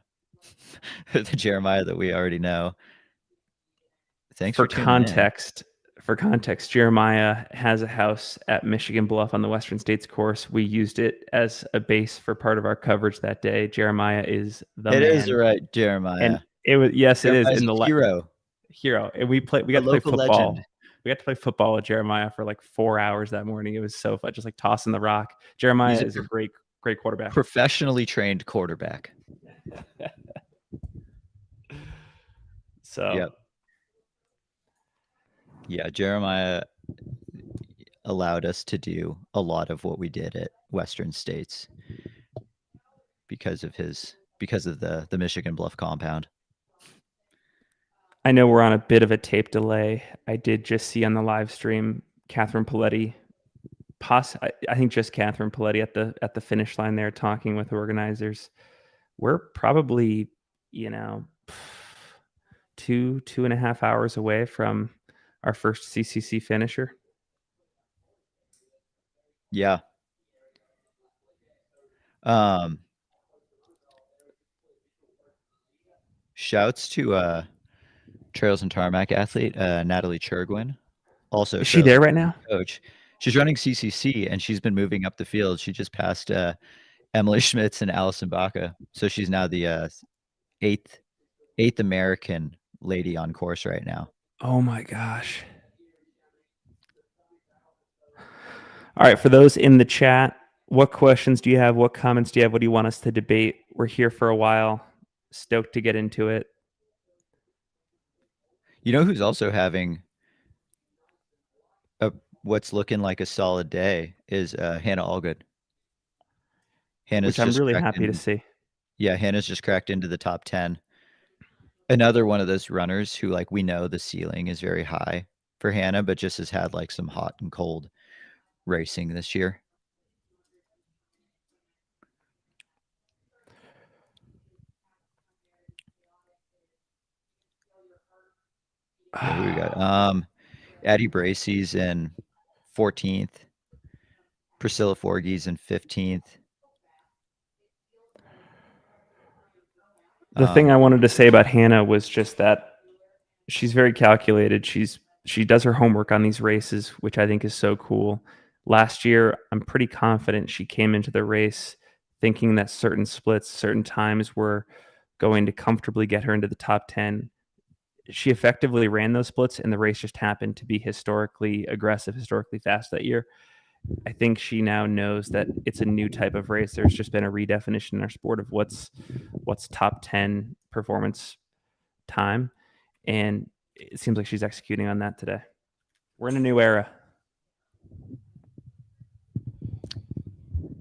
Speaker 1: the Jeremiah that we already know, thanks
Speaker 2: for
Speaker 1: for tuning in.
Speaker 2: context, for context, Jeremiah has a house at Michigan Bluff on the Western States course. We used it as a base for part of our coverage that day. Jeremiah is the
Speaker 1: It is the
Speaker 2: man,
Speaker 1: right
Speaker 2: and
Speaker 1: Jeremiah.
Speaker 2: it was yes, it is
Speaker 1: Jeremiah's
Speaker 2: in
Speaker 1: a
Speaker 2: the
Speaker 1: hero,
Speaker 2: hero. And we
Speaker 1: a
Speaker 2: got to play
Speaker 1: local legend.
Speaker 2: football. We got to play football with Jeremiah for like 4 hours that morning. It was so fun, just like tossing the rock. Jeremiah
Speaker 1: He's a
Speaker 2: is a great quarterback.
Speaker 1: professionally trained quarterback.
Speaker 2: So
Speaker 1: Yep. Yeah, Jeremiah allowed us to do a lot of what we did at Western States because of the Michigan Bluff compound.
Speaker 2: I know we're on a bit of a tape delay. I did just see on the live stream Catherine Paletti, I think just Catherine Paletti at the finish line there talking with organizers. We're probably, you know, 2.5 hours away from our first CCC finisher.
Speaker 1: Yeah. Um, Shouts to Trails and Tarmac athlete Natalie Churgwin, also
Speaker 2: Is she
Speaker 1: Trails
Speaker 2: there
Speaker 1: and
Speaker 2: right
Speaker 1: Tarmac
Speaker 2: now?
Speaker 1: coach. She's running CCC and she's been moving up the field. She just passed Emily Schmitz and Allison Baca, so she's now the eighth eighth American lady on course right now.
Speaker 2: Oh my gosh. All right, for those in the chat, what questions do you have? What comments do you have? What do you want us to debate? We're here for a while. Stoked to get into it.
Speaker 1: You know who's also having a what's looking like a solid day is Hannah Allgood. Hannah's
Speaker 2: Which I'm
Speaker 1: just
Speaker 2: really
Speaker 1: cracked
Speaker 2: happy to
Speaker 1: in.
Speaker 2: see.
Speaker 1: Yeah, Hannah's just cracked into the top 10. Another one of those runners who like we know the ceiling is very high for Hannah, but just has had like some hot and cold racing this year. Yeah, who we got? Addie Bracey's in 14th. Priscilla Forgey's in 15th.
Speaker 2: The thing I wanted to say about Hannah was just that she's very calculated. She does her homework on these races, which I think is so cool. Last year, I'm pretty confident she came into the race thinking that certain splits, certain times were going to comfortably get her into the top 10. She effectively ran those splits, and the race just happened to be historically aggressive, historically fast that year. I think she now knows that it's a new type of race. There's just been a redefinition in our sport of what's top 10 performance time, and it seems like she's executing on that today. We're in a new era.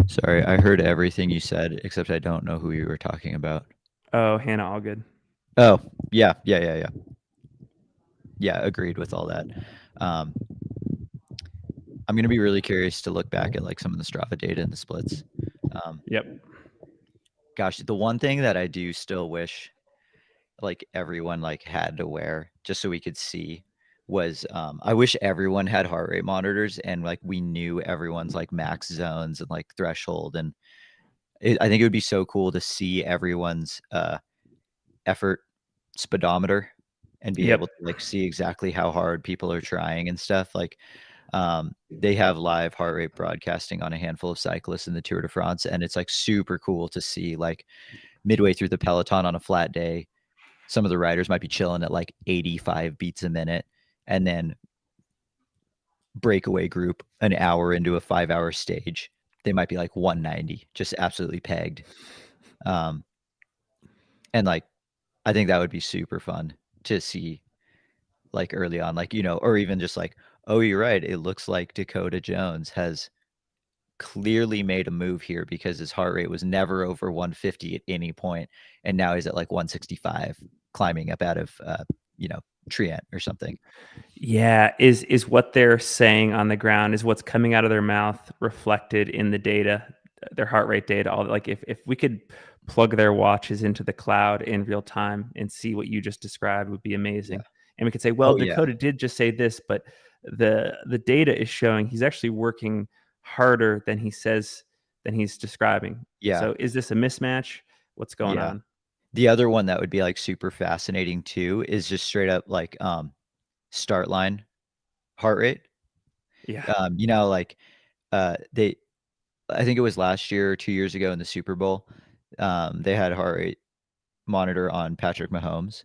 Speaker 1: Sorry, I heard everything you said, except I don't know who you were talking about.
Speaker 2: Oh, Hannah Allgood.
Speaker 1: Oh, yeah. Yeah, agreed with all that. I'm gonna be really curious to look back at like some of the Strava data and the splits.
Speaker 2: Yep.
Speaker 1: Gosh, the one thing that I do still wish like everyone like had to wear just so we could see was I wish everyone had heart rate monitors and like we knew everyone's like max zones and like threshold, and I think it would be so cool to see everyone's effort speedometer and be able
Speaker 2: Yep.
Speaker 1: to like see exactly how hard people are trying and stuff. Like they have live heart rate broadcasting on a handful of cyclists in the Tour de France, and it's like super cool to see like midway through the peloton on a flat day, some of the riders might be chilling at like 85 beats a minute, and then breakaway group an hour into a 5-hour stage, they might be like 190, just absolutely pegged. And like I think that would be super fun to see like early on, like, or even just like, oh, you're right, it looks like Dakota Jones has clearly made a move here because his heart rate was never over 150 at any point, and now he's at like 165 climbing up out of Trient or something.
Speaker 2: Yeah, is what they're saying on the ground, is what's coming out of their mouth reflected in the data, their heart rate data. All like if we could plug their watches into the cloud in real time and see what you just described would be
Speaker 1: Yeah.
Speaker 2: amazing. And we could say, well,
Speaker 1: Oh yeah.
Speaker 2: Dakota did just say this, but the data is showing he's actually working harder than he says than he's describing.
Speaker 1: Yeah.
Speaker 2: So is this a mismatch? What's going
Speaker 1: Yeah.
Speaker 2: on?
Speaker 1: The other one that would be like super fascinating too is just straight up like start line heart rate.
Speaker 2: Yeah.
Speaker 1: Like they I think it was last year or 2 years ago in the Super Bowl, they had a heart rate monitor on Patrick Mahomes,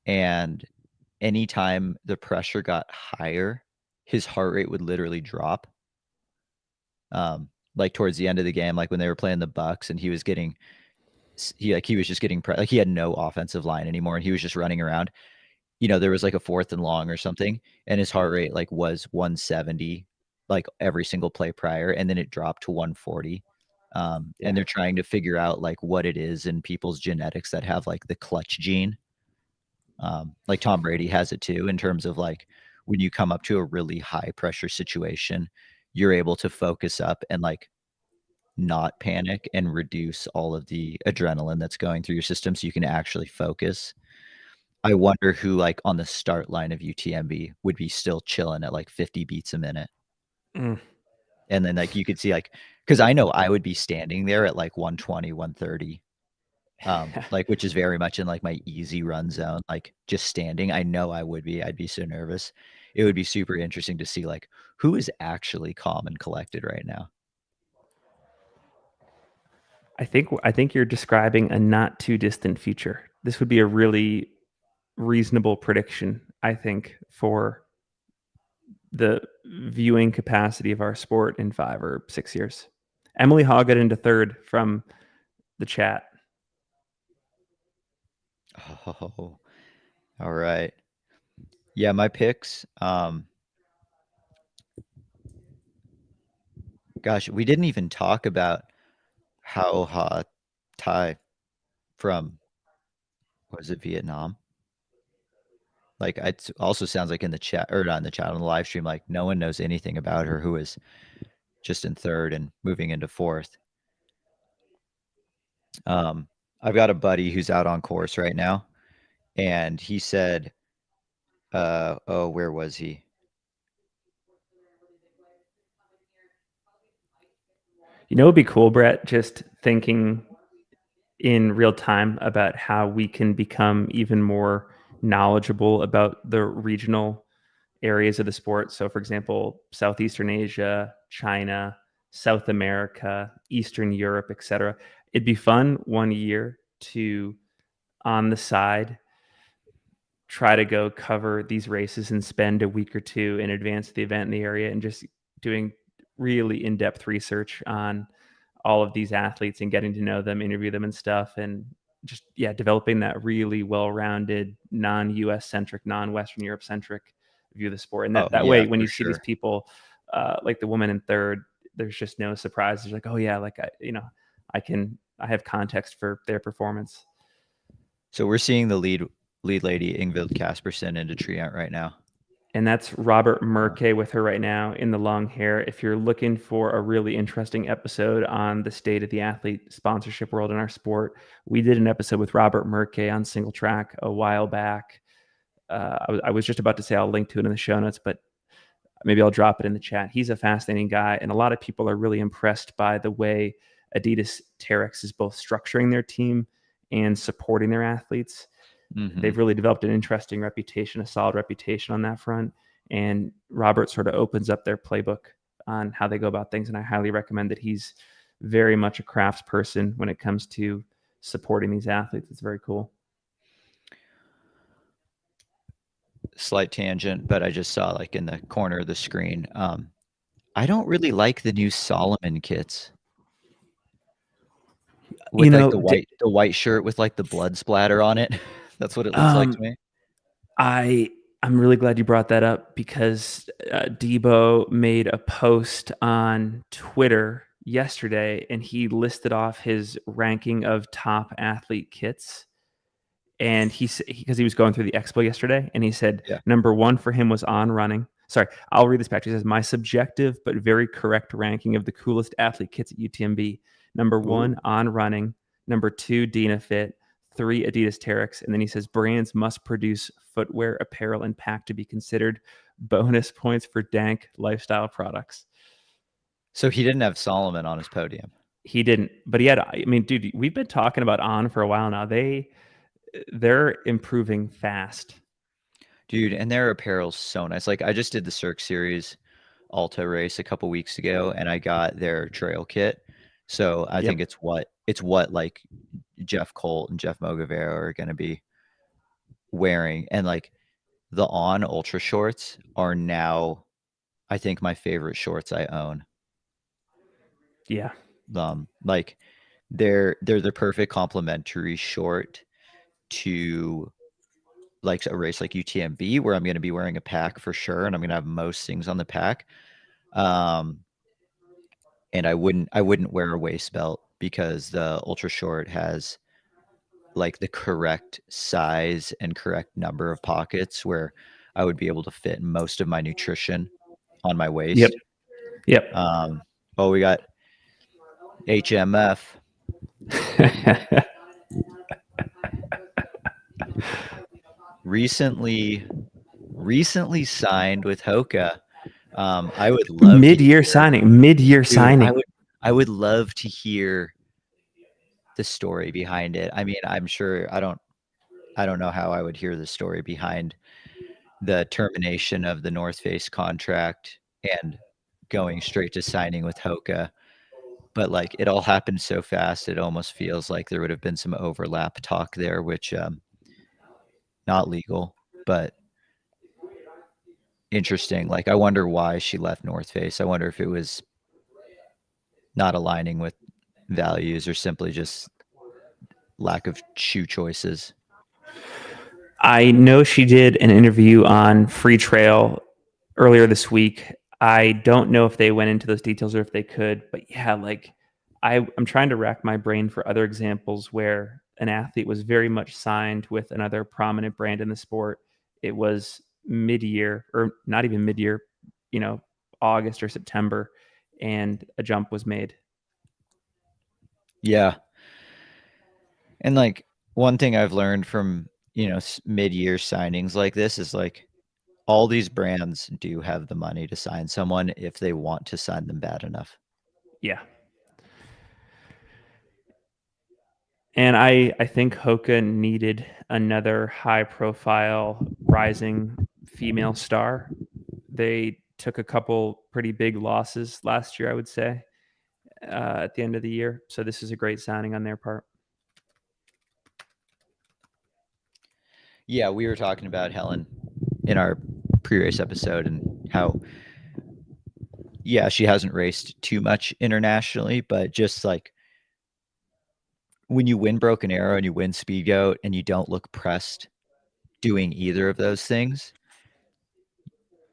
Speaker 1: and anytime the pressure got higher, his heart rate would literally drop. Like towards the end of the game, like when they were playing the Bucks and he was just getting like he had no offensive line anymore and he was just running around. There was like a 4th and long or something, and his heart rate like was 170 like every single play prior, and then it dropped to 140. And
Speaker 2: Yeah.
Speaker 1: they're trying to figure out like what it is in people's genetics that have like the clutch gene. Like Tom Brady has it too, in terms of like when you come up to a really high pressure situation, you're able to focus up and like not panic and reduce all of the adrenaline that's going through your system so you can actually focus. I wonder who, like, on the start line of UTMB would be still chilling at, like, 50 beats a minute.
Speaker 2: Mm.
Speaker 1: And then, like, you could see, like, because I know I would be standing there at, like, 120, 130, like, which is very much in, like, my easy run zone, like, just standing. I know I would be. I'd be so nervous. It would be super interesting to see, like, who is actually calm and collected right now.
Speaker 2: I think you're describing a not too distant future. This would be a really reasonable prediction, I think, for the viewing capacity of our sport in 5 or 6 years. Emily Hall got into third from the chat.
Speaker 1: Oh, all right. Yeah, my picks, gosh, we didn't even talk about how Thai from, was it Vietnam? Like, it also sounds like in the chat, or not in the chat, on the live stream, like no one knows anything about her, who is just in third and moving into fourth. Um, I've got a buddy who's out on course right now, and he said, oh, where was he?
Speaker 2: It'd be cool, Brett, just thinking in real time about how we can become even more knowledgeable about the regional areas of the sport. So, for example, Southeastern Asia, China, South America, Eastern Europe, etc. It'd be fun one year to, on the side, try to go cover these races and spend a week or two in advance of the event in the area and just doing really in-depth research on all of these athletes and getting to know them, interview them and stuff, and just developing that really well-rounded, non-US centric, non-Western Europe centric view of the sport. And
Speaker 1: Oh,
Speaker 2: that
Speaker 1: yeah,
Speaker 2: way, when
Speaker 1: for
Speaker 2: you see these
Speaker 1: sure.
Speaker 2: people, like the woman in third, there's just no surprise. There's like, oh yeah, like I have context for their performance.
Speaker 1: So we're seeing the lead lady Ingvild Caspersen into Trient right now.
Speaker 2: And that's Robert Murkay with her right now in the long hair. If you're looking for a really interesting episode on the state of the athlete sponsorship world in our sport, we did an episode with Robert Murkay on Single Track a while back. I was just about to say I'll link to it in the show notes, but maybe I'll drop it in the chat. He's a fascinating guy, and a lot of people are really impressed by the way Adidas Terex is both structuring their team and supporting their athletes. They've really developed an interesting reputation, a solid reputation on that front. And Robert sort of opens up their playbook on how they go about things. And I highly recommend that. He's very much a crafts person when it comes to supporting these athletes. It's very cool.
Speaker 1: Slight tangent, but I just saw like in the corner of the screen. I don't really like the new Solomon kits with like the white shirt with like the blood splatter on it. That's what it looks like to me.
Speaker 2: I'm really glad you brought that up because Debo made a post on Twitter yesterday and he listed off his ranking of top athlete kits. And because he was going through the expo yesterday, and he said number 1 for him was On Running. Sorry, I'll read this back. He says, my subjective but very correct ranking of the coolest athlete kits at UTMB. Number 1, On Running. Number 2, DynaFit. 3, Adidas Terex. And then he says, brands must produce footwear, apparel, and pack to be considered bonus points for dank lifestyle products.
Speaker 1: So he didn't have Solomon on his podium.
Speaker 2: He didn't, but he had, I mean, dude, we've been talking about On for a while now. They're improving fast.
Speaker 1: Dude, and their apparel's so nice. Like I just did the Cirque Series Alta race a couple weeks ago and I got their trail kit. So I think it's what like Jeff Colt and Jeff Mogavero are going to be wearing. And like the On Ultra shorts are now, I think, my favorite shorts I own.
Speaker 2: Yeah.
Speaker 1: Like they're the perfect complementary short to like a race like UTMB where I'm going to be wearing a pack for sure. And I'm going to have most things on the pack. And I wouldn't wear a waist belt because the ultra short has like the correct size and correct number of pockets where I would be able to fit most of my nutrition on my waist.
Speaker 2: Yep.
Speaker 1: Oh, we got HMF. recently signed with Hoka. I would love
Speaker 2: mid-year signing.
Speaker 1: I would love to hear the story behind it. I mean, I'm sure I don't know how I would hear the story behind the termination of the North Face contract and going straight to signing with Hoka. But like it all happened so fast, it almost feels like there would have been some overlap talk there, which not legal, but interesting. Like I wonder why she left North Face. I wonder if it was not aligning with values or simply just lack of shoe choices.
Speaker 2: I know she did an interview on Free Trail earlier this week. I don't know if they went into those details or if they could, but yeah, like I'm trying to rack my brain for other examples where an athlete was very much signed with another prominent brand in the sport. It was mid-year or not even mid-year, August or September, and a jump was made.
Speaker 1: Yeah. And like one thing I've learned from, mid-year signings like this is like all these brands do have the money to sign someone if they want to sign them bad enough.
Speaker 2: Yeah. And I think Hoka needed another high-profile rising female star. They took a couple pretty big losses last year, I would say, at the end of the year. So this is a great signing on their part.
Speaker 1: Yeah, we were talking about Helen in our pre-race episode and how, yeah, she hasn't raced too much internationally, but just like when you win Broken Arrow and you win Speed Goat and you don't look pressed doing either of those things,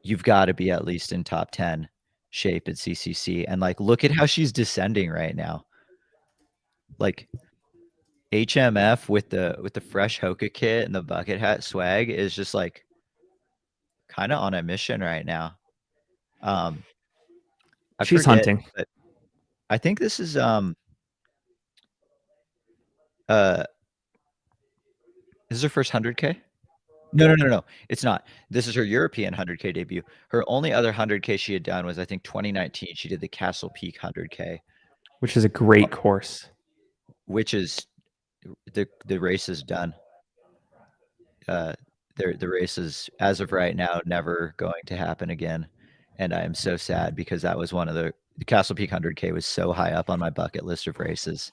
Speaker 1: you've got to be at least in top 10 shape at CCC. And like, look at how she's descending right now. Like HMF with the fresh Hoka kit and the bucket hat swag is just like kind of on a mission right now. Um, I
Speaker 2: She's
Speaker 1: forget,
Speaker 2: hunting.
Speaker 1: but I think this is uh this is her first 100K. No. It's not. This is her European 100K debut. Her only other 100K she had done was, I think, 2019. She did the Castle Peak 100K,
Speaker 2: Which is a great course.
Speaker 1: which is the race is done. The race is, as of right now, never going to happen again, and I am so sad because that was one of the Castle Peak 100K was so high up on my bucket list of races.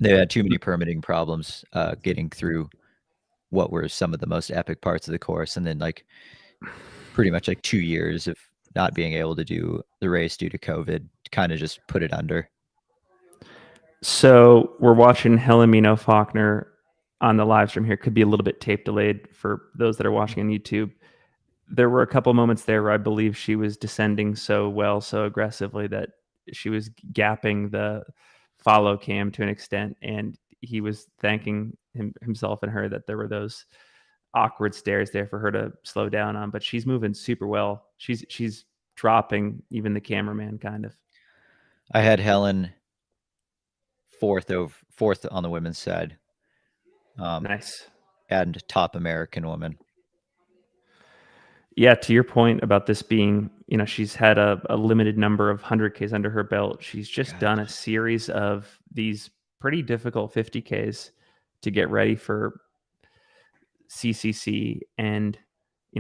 Speaker 1: They had too many permitting problems getting through what were some of the most epic parts of the course, and then like pretty much like 2 years of not being able to do the race due to COVID kind of just put it under.
Speaker 2: So we're watching Helen Mino Faulkner on the live stream here. Could be a little bit tape delayed for those that are watching on YouTube. There were a couple moments there where I believe she was descending so well, so aggressively that she was gapping the follow cam to an extent, and he was thanking himself and her that there were those awkward stairs there for her to slow down on. But she's moving super well. She's dropping even the cameraman kind of.
Speaker 1: I had Helen fourth on the women's side.
Speaker 2: Nice.
Speaker 1: And top American woman.
Speaker 2: Yeah, to your point about this being, she's had a limited number of 100Ks under her belt. She's just done a series of these pretty difficult 50Ks to get ready for CCC, and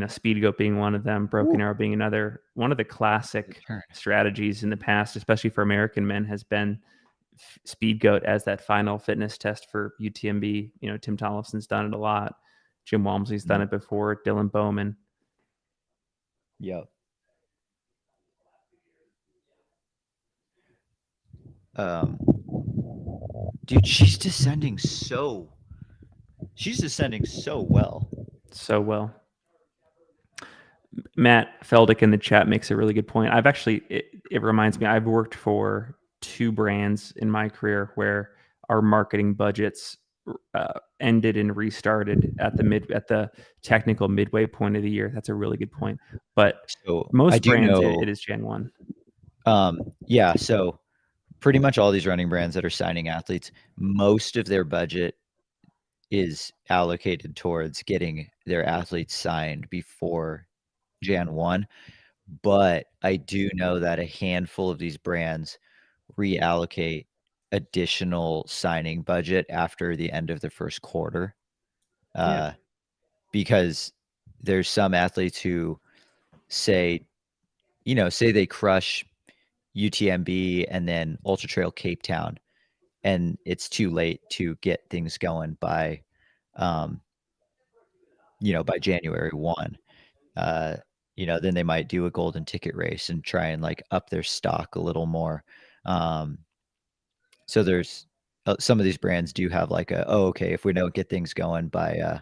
Speaker 2: speed goat being one of them, broken arrow being another. One of the classic strategies in the past, especially for American men, has been speed goat as that final fitness test for UTMB. Tim Tollefson's done it a lot. Jim Walmsley's done it before. Dylan Bowman.
Speaker 1: Yep. Dude, she's descending so well.
Speaker 2: So well. Matt Feldick in the chat makes a really good point. I've actually, it reminds me, I've worked for 2 brands in my career where our marketing budgets ended and restarted at the technical midway point of the year. That's a really good point. But
Speaker 1: so
Speaker 2: most brands, it is Gen 1.
Speaker 1: Yeah. So pretty much all these running brands that are signing athletes, most of their budget is allocated towards getting their athletes signed before Jan 1. But I do know that a handful of these brands reallocate additional signing budget after the end of the first quarter. Because there's some athletes who say they crush UTMB and then Ultra Trail Cape Town, and it's too late to get things going by January 1. Then they might do a golden ticket race and try and like up their stock a little more. So there's some of these brands do have like okay, if we don't get things going by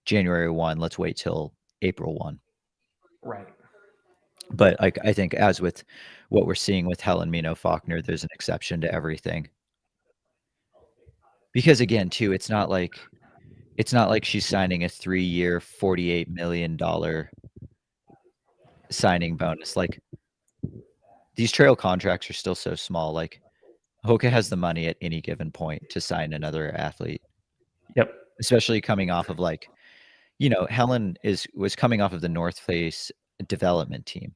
Speaker 1: January 1, let's wait till April 1.
Speaker 2: Right.
Speaker 1: But I think as with what we're seeing with Helen Mino Faulkner, there's an exception to everything. Because again, too, it's not like she's signing a 3-year, $48 million signing bonus. Like, these trail contracts are still so small. Like, Hoka has the money at any given point to sign another athlete.
Speaker 2: Yep.
Speaker 1: Especially coming off of Helen was coming off of the North Face development team,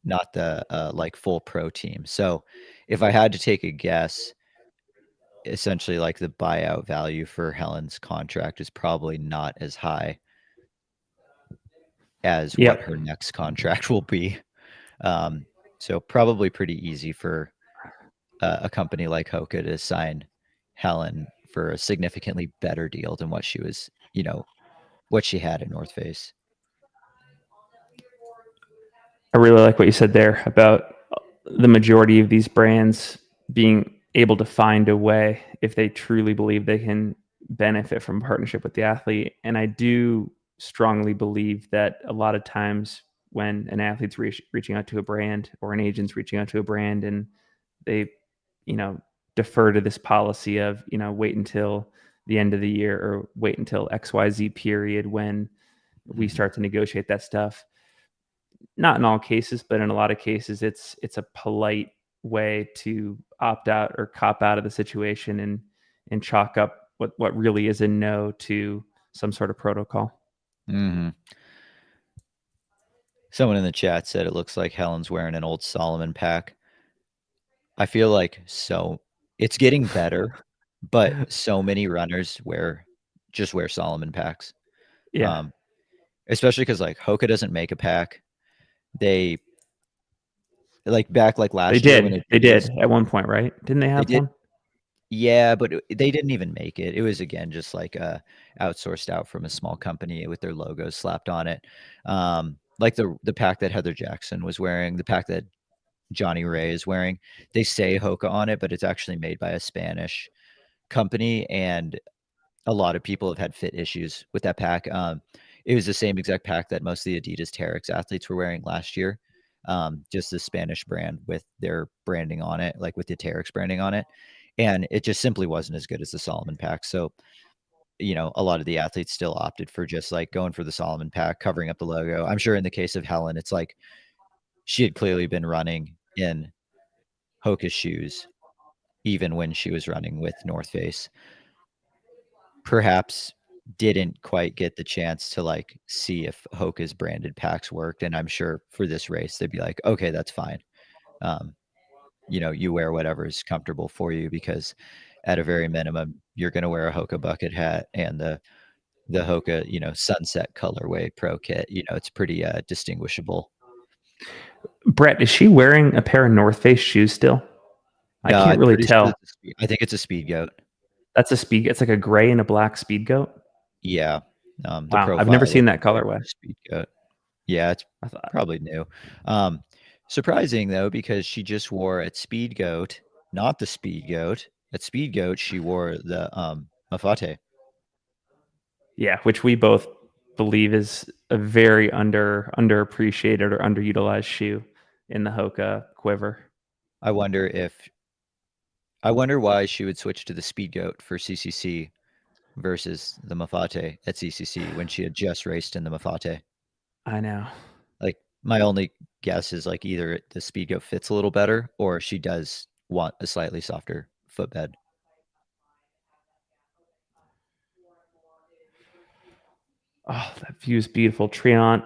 Speaker 1: not the full pro team. So if I had to take a guess, essentially like the buyout value for Helen's contract is probably not as high as what her next contract will be. So probably pretty easy for a company like Hoka to sign Helen for a significantly better deal than what she was, what she had at North Face.
Speaker 2: I really like what you said there about the majority of these brands being able to find a way if they truly believe they can benefit from partnership with the athlete. And I do strongly believe that a lot of times when an athlete's reaching out to a brand or an agent's reaching out to a brand and they, defer to this policy of, wait until the end of the year or wait until XYZ period when we start to negotiate that stuff. Not in all cases, but in a lot of cases, it's a polite way to opt out or cop out of the situation and chalk up what really is a no to some sort of protocol.
Speaker 1: Mm-hmm. Someone in the chat said it looks like Helen's wearing an old Solomon pack. I feel like it's getting better, but so many runners wear Solomon packs.
Speaker 2: Yeah.
Speaker 1: Especially because like Hoka doesn't make a pack. They like back like
Speaker 2: They
Speaker 1: last year when
Speaker 2: did. They did
Speaker 1: Adidas,
Speaker 2: at one point, right? Didn't they
Speaker 1: they
Speaker 2: have
Speaker 1: did.
Speaker 2: one?
Speaker 1: Yeah, but they didn't even make it. It was again just like outsourced out from a small company with their logos slapped on it. Like the pack that Heather Jackson was wearing, the pack that Johnny Ray is wearing, they say Hoka on it, but it's actually made by a Spanish company, and a lot of people have had fit issues with that pack. It was the same exact pack that most of the Adidas Terex athletes were wearing last year. Just the Spanish brand with their branding on it, like with the Terex branding on it. And it just simply wasn't as good as the Solomon pack. So, a lot of the athletes still opted for just like going for the Solomon pack, covering up the logo. I'm sure in the case of Helen, it's like she had clearly been running in Hoka shoes, even when she was running with North Face. Perhaps didn't quite get the chance to like see if Hoka's branded packs worked. And I'm sure for this race, they'd be like, okay, that's fine. You wear whatever is comfortable for you, because at a very minimum, you're going to wear a Hoka bucket hat and the Hoka, sunset colorway pro kit. It's pretty distinguishable.
Speaker 2: Brett, is she wearing a pair of North Face shoes still? I can't
Speaker 1: I'm
Speaker 2: really
Speaker 1: pretty sure
Speaker 2: tell.
Speaker 1: I think it's a speed goat.
Speaker 2: That's a speed. It's like a gray and a black speed goat.
Speaker 1: Yeah. The
Speaker 2: Wow, I've never
Speaker 1: profile
Speaker 2: seen
Speaker 1: looks
Speaker 2: that colorway.
Speaker 1: like speed goat. Yeah, it's
Speaker 2: I thought,
Speaker 1: probably new. Surprising though, because she just wore at Speed Goat, not the Speed Goat. At Speed Goat, she wore the Mafate.
Speaker 2: yeah, which we both believe is a very underappreciated or underutilized shoe in the Hoka quiver.
Speaker 1: I wonder why she would switch to the Speed Goat for CCC versus the Mafate at CCC when she had just raced in the Mafate.
Speaker 2: I know.
Speaker 1: Like, my only guess is like either the Speed Goat fits a little better, or she does want a slightly softer footbed.
Speaker 2: Oh, that view is beautiful. Triant,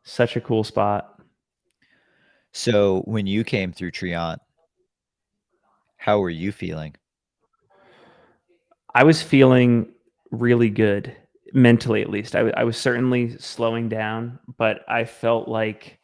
Speaker 2: such a cool spot.
Speaker 1: So when you came through Triant, how were you feeling?
Speaker 2: I was feeling really good, mentally at least. I was certainly slowing down, but I felt like,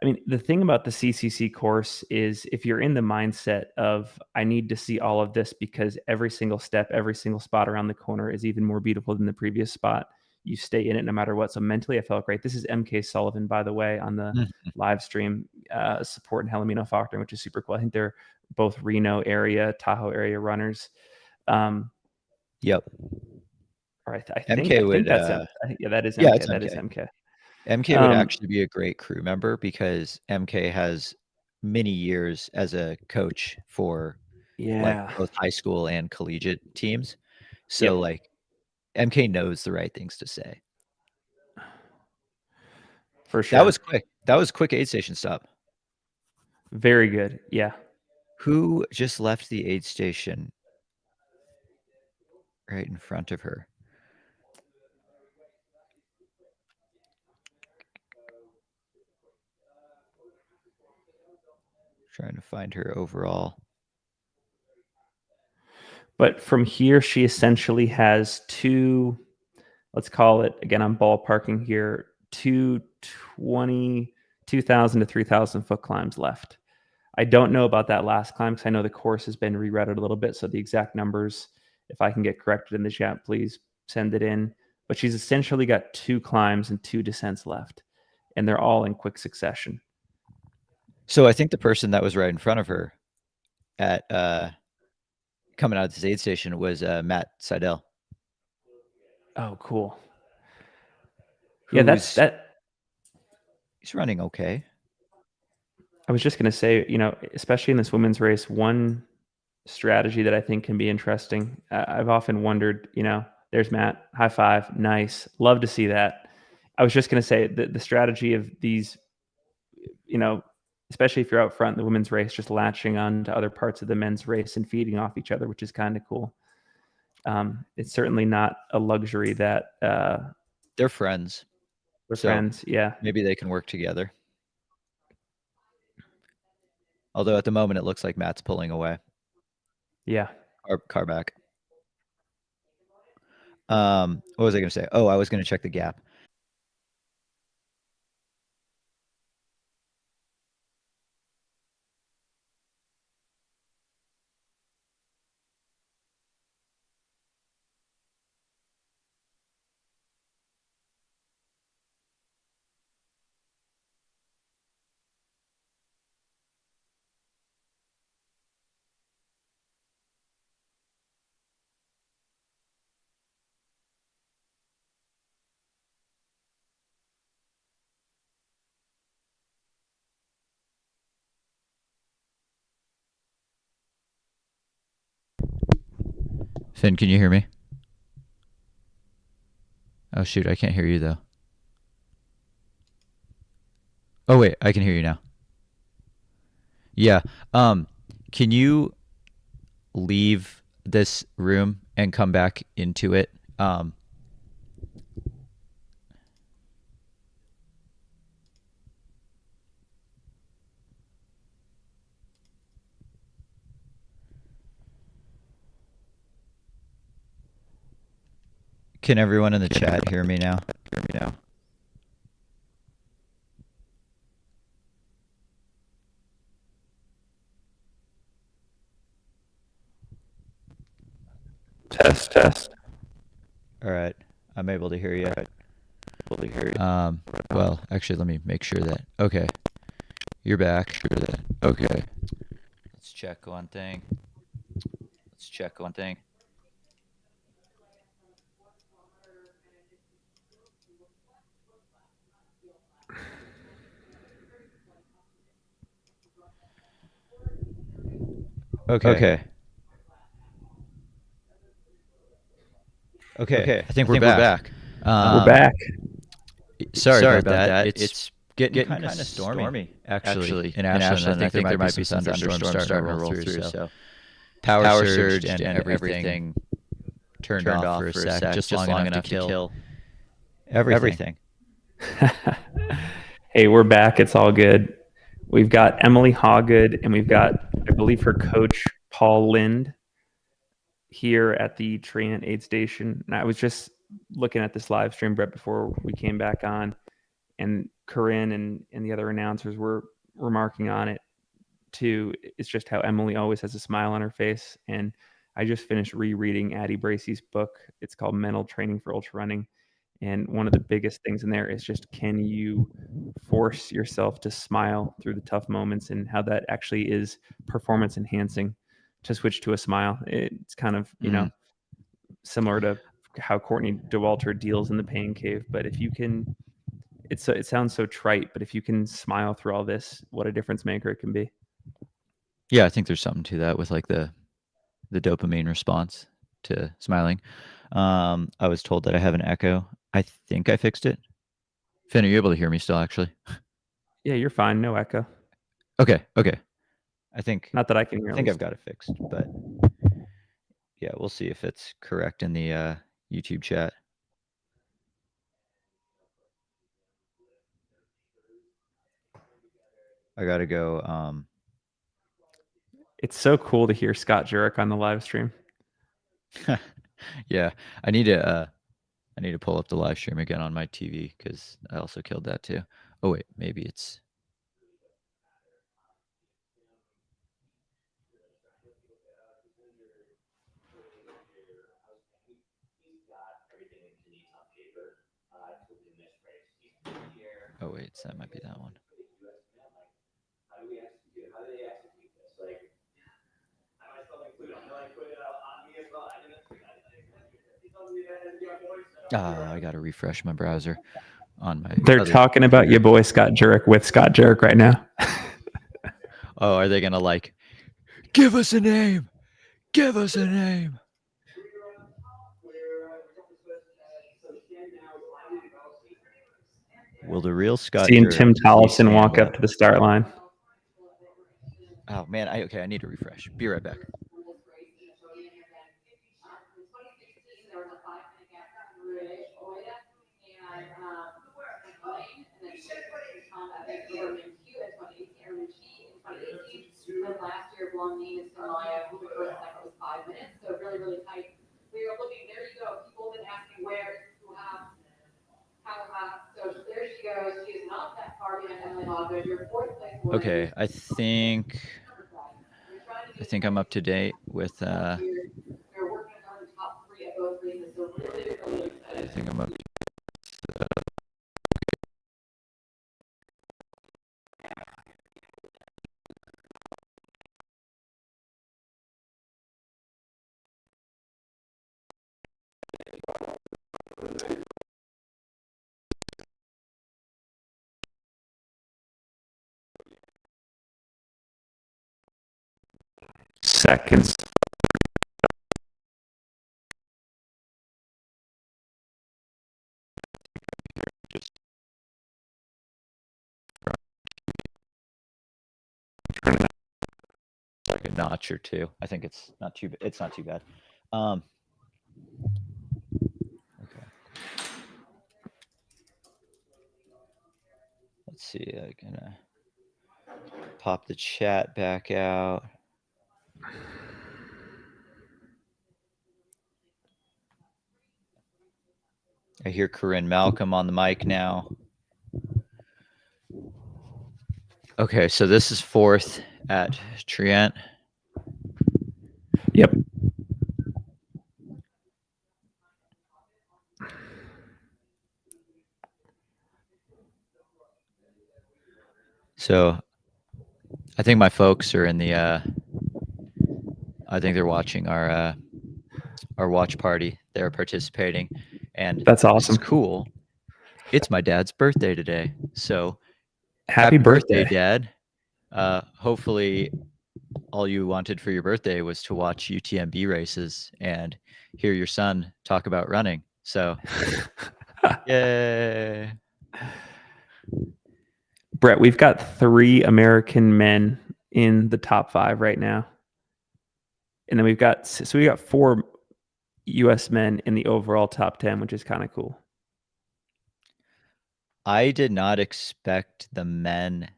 Speaker 2: I mean, the thing about the CCC course is if you're in the mindset of, I need to see all of this because every single step, every single spot around the corner is even more beautiful than the previous spot, you stay in it no matter what. So mentally, I felt great. This is MK Sullivan, by the way, on the live stream, supporting Helena Faulkner, which is super cool. I think they're both Reno area, Tahoe area runners.
Speaker 1: Yep.
Speaker 2: Or I
Speaker 1: MK
Speaker 2: think
Speaker 1: would,
Speaker 2: that's yeah, that is
Speaker 1: yeah,
Speaker 2: MK.
Speaker 1: it's
Speaker 2: That is
Speaker 1: MK.
Speaker 2: MK.
Speaker 1: MK would actually be a great crew member because MK has many years as a coach for like
Speaker 2: Yeah.
Speaker 1: both high school and collegiate teams. So
Speaker 2: Yep.
Speaker 1: like MK knows the right things to say.
Speaker 2: For
Speaker 1: That
Speaker 2: sure.
Speaker 1: was quick. That was quick aid station stop.
Speaker 2: Very good. Yeah.
Speaker 1: Who just left the aid station right in front of her? Trying to find her overall.
Speaker 2: But from here, she essentially has two, let's call it, again, I'm ballparking here, 2,000 to 3,000 foot climbs left. I don't know about that last climb because I know the course has been rerouted a little bit. So the exact numbers, if I can get corrected in the chat, please send it in. But she's essentially got 2 climbs and 2 descents left, and they're all in quick succession.
Speaker 1: So I think the person that was right in front of her at coming out of this aid station was Matt Seidel.
Speaker 2: Oh, cool. Yeah, that's that.
Speaker 1: He's running okay.
Speaker 2: I was just going to say, especially in this women's race, one strategy that I think can be interesting. I've often wondered, there's Matt, high five, nice, love to see that. I was just going to say that the strategy of these, especially if you're out front in the women's race, just latching on to other parts of the men's race and feeding off each other, which is kind of cool. It's certainly not a luxury that
Speaker 1: they're friends.
Speaker 2: We're friends, yeah.
Speaker 1: Maybe they can work together. Although at the moment it looks like Matt's pulling away.
Speaker 2: Yeah.
Speaker 1: Car back. What was I going to say? Oh, I was going to check the gap. Finn, can you hear me? Oh, shoot. I can't hear you, though. Oh, wait. I can hear you now. Yeah. Can you leave this room and come back into it? Can everyone in the chat hear me now?
Speaker 2: Test.
Speaker 1: All right. I'm able to hear you. Well, actually, let me make sure that. Okay. You're back. Okay. Let's check one thing. Okay. I think we're back.
Speaker 2: We're back.
Speaker 1: Sorry about that. It's getting kind of stormy, actually. In Ashland, I think there might be some thunderstorms starting to roll through. So power surged and everything turned off for a sec, just long enough to kill everything.
Speaker 2: Hey, we're back. It's all good. We've got Emily Hawgood, and we've got, I believe, her coach, Paul Lind, here at the Train Aid Station. And I was just looking at this live stream right before we came back on, and Corinne and the other announcers were remarking on it too. It's just how Emily always has a smile on her face. And I just finished rereading Addie Bracey's book. It's called Mental Training for Ultra Running. And one of the biggest things in there is just, can you force yourself to smile through the tough moments, and how that actually is performance enhancing to switch to a smile. It's kind of, similar to how Courtney Dauwalter deals in the pain cave. But if you can, it sounds so trite, but if you can smile through all this, what a difference maker it can be.
Speaker 1: Yeah, I think there's something to that with like the dopamine response to smiling. I was told that I have an echo. I think I fixed it. Finn, are you able to hear me still, actually?
Speaker 2: Yeah, you're fine. No echo.
Speaker 1: Okay. I think
Speaker 2: not that I can hear.
Speaker 1: I think I've got it fixed, but yeah, we'll see if it's correct in the YouTube chat. I gotta go.
Speaker 2: It's so cool to hear Scott Jurek on the live stream.
Speaker 1: Yeah, I need to pull up the live stream again on my TV, because I also killed that too. Oh wait, maybe it's. Oh wait, that might be that one. I gotta refresh my browser on my.
Speaker 2: They're talking about your boy Scott Jurek with Scott Jurek right now.
Speaker 1: Oh, are they gonna give us a name? Give us a name. Will the real Scott
Speaker 2: Seeing
Speaker 1: Jurek
Speaker 2: Tim
Speaker 1: please
Speaker 2: Tollefson
Speaker 1: stand
Speaker 2: walk up to the start line.
Speaker 1: Oh man, I need to refresh. Be right back. Okay, I think I'm up to date with I think I'm up to
Speaker 2: Seconds.
Speaker 1: like a notch or two. I think it's not too bad. Okay. Let's see. I'm gonna pop the chat back out. I hear Corinne Malcolm on the mic now. Okay, so this is 4th at Trient.
Speaker 2: Yep.
Speaker 1: So I think my folks are in the I think they're watching our watch party. They're participating, and
Speaker 2: That's
Speaker 1: this
Speaker 2: awesome.
Speaker 1: is cool. It's my dad's birthday today, so
Speaker 2: Happy birthday,
Speaker 1: Dad. Hopefully all you wanted for your birthday was to watch UTMB races and hear your son talk about running. So yay.
Speaker 2: Brett, we've got 3 American men in the top 5 right now. And then we got 4 US men in the overall top 10, which is kind of cool.
Speaker 1: I did not expect the men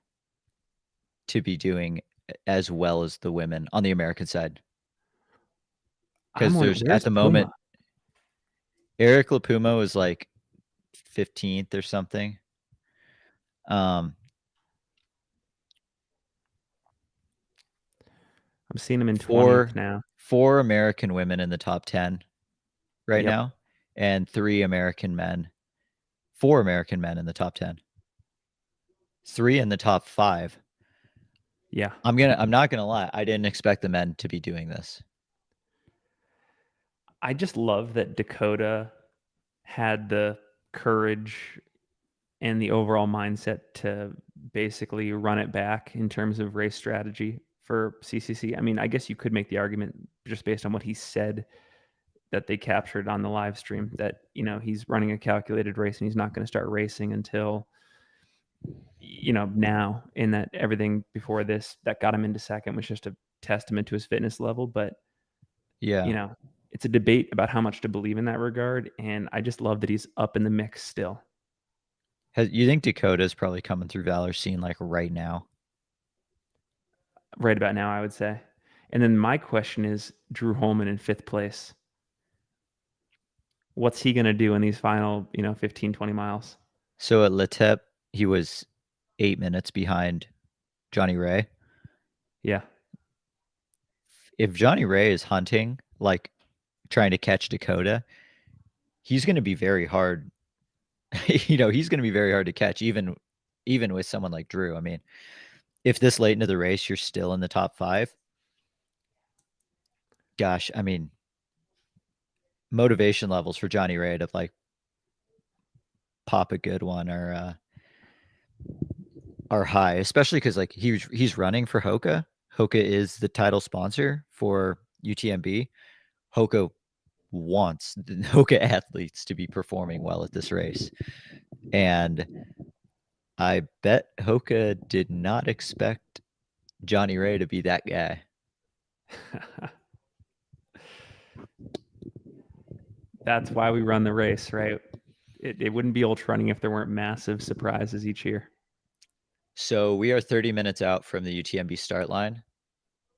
Speaker 1: to be doing as well as the women on the American side. Because there's at the moment, Eric Lapumo is like 15th or something.
Speaker 2: I'm seeing him in 20th now.
Speaker 1: 4 American women in the top 10 right now, and 3 American men. 4 American men in the top 10. 3 in the top 5.
Speaker 2: Yeah.
Speaker 1: I'm not gonna lie. I didn't expect the men to be doing this.
Speaker 2: I just love that Dakota had the courage and the overall mindset to basically run it back in terms of race strategy for CCC. I mean, I guess you could make the argument just based on what he said that they captured on the live stream that, you know, he's running a calculated race and he's not going to start racing until, you know, now, in that everything before this that got him into second was just a testament to his fitness level. But
Speaker 1: Yeah.
Speaker 2: you know, it's a debate about how much to believe in that regard. And I just love that he's up in the mix still.
Speaker 1: You think Dakota's probably coming through Valor scene like right now?
Speaker 2: Right about now, I would say. And then my question is Drew Holman in 5th place. What's he going to do in these final, 15, 20 miles?
Speaker 1: So at Letep, he was 8 minutes behind Johnny Ray.
Speaker 2: Yeah.
Speaker 1: If Johnny Ray is hunting, like trying to catch Dakota, he's going to be very hard. He's going to be very hard to catch, even with someone like Drew. I mean, if this late into the race, you're still in the top 5, gosh, I mean, motivation levels for Johnny Ray to like pop a good one are high, especially because like he's running for Hoka. Hoka is the title sponsor for UTMB, Hoka wants the Hoka athletes to be performing well at this race. And I bet Hoka did not expect Johnny Ray to be that guy.
Speaker 2: That's why we run the race, right? It wouldn't be ultra running if there weren't massive surprises each year.
Speaker 1: So we are 30 minutes out from the UTMB start line,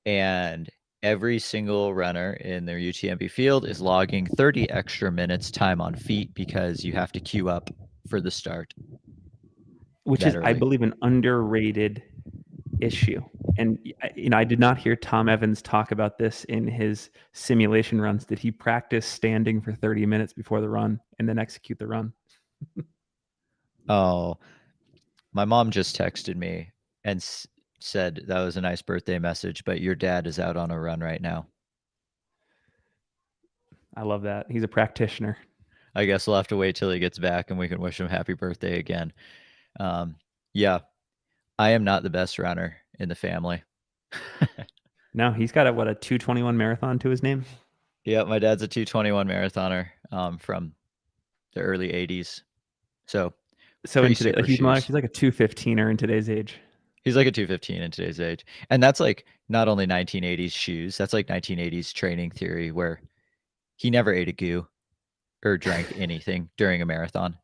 Speaker 1: and every single runner in their UTMB field is logging 30 extra minutes time on feet because you have to queue up for the start.
Speaker 2: Which is, I believe, an underrated issue. And I did not hear Tom Evans talk about this in his simulation runs. Did he practice standing for 30 minutes before the run and then execute the run?
Speaker 1: Oh, my mom just texted me and said that was a nice birthday message, but your dad is out on a run right now.
Speaker 2: I love that. He's a practitioner.
Speaker 1: I guess we'll have to wait till he gets back and we can wish him happy birthday again. Yeah, I am not the best runner in the family.
Speaker 2: No, he's got a 2:21 marathon to his name.
Speaker 1: Yeah, my dad's a 2:21 marathoner from the early 80s. So
Speaker 2: in today, he's like a 2:15er in today's age.
Speaker 1: He's like a 2:15 in today's age. And that's like not only 1980s shoes, that's like 1980s training theory where he never ate a goo or drank anything during a marathon.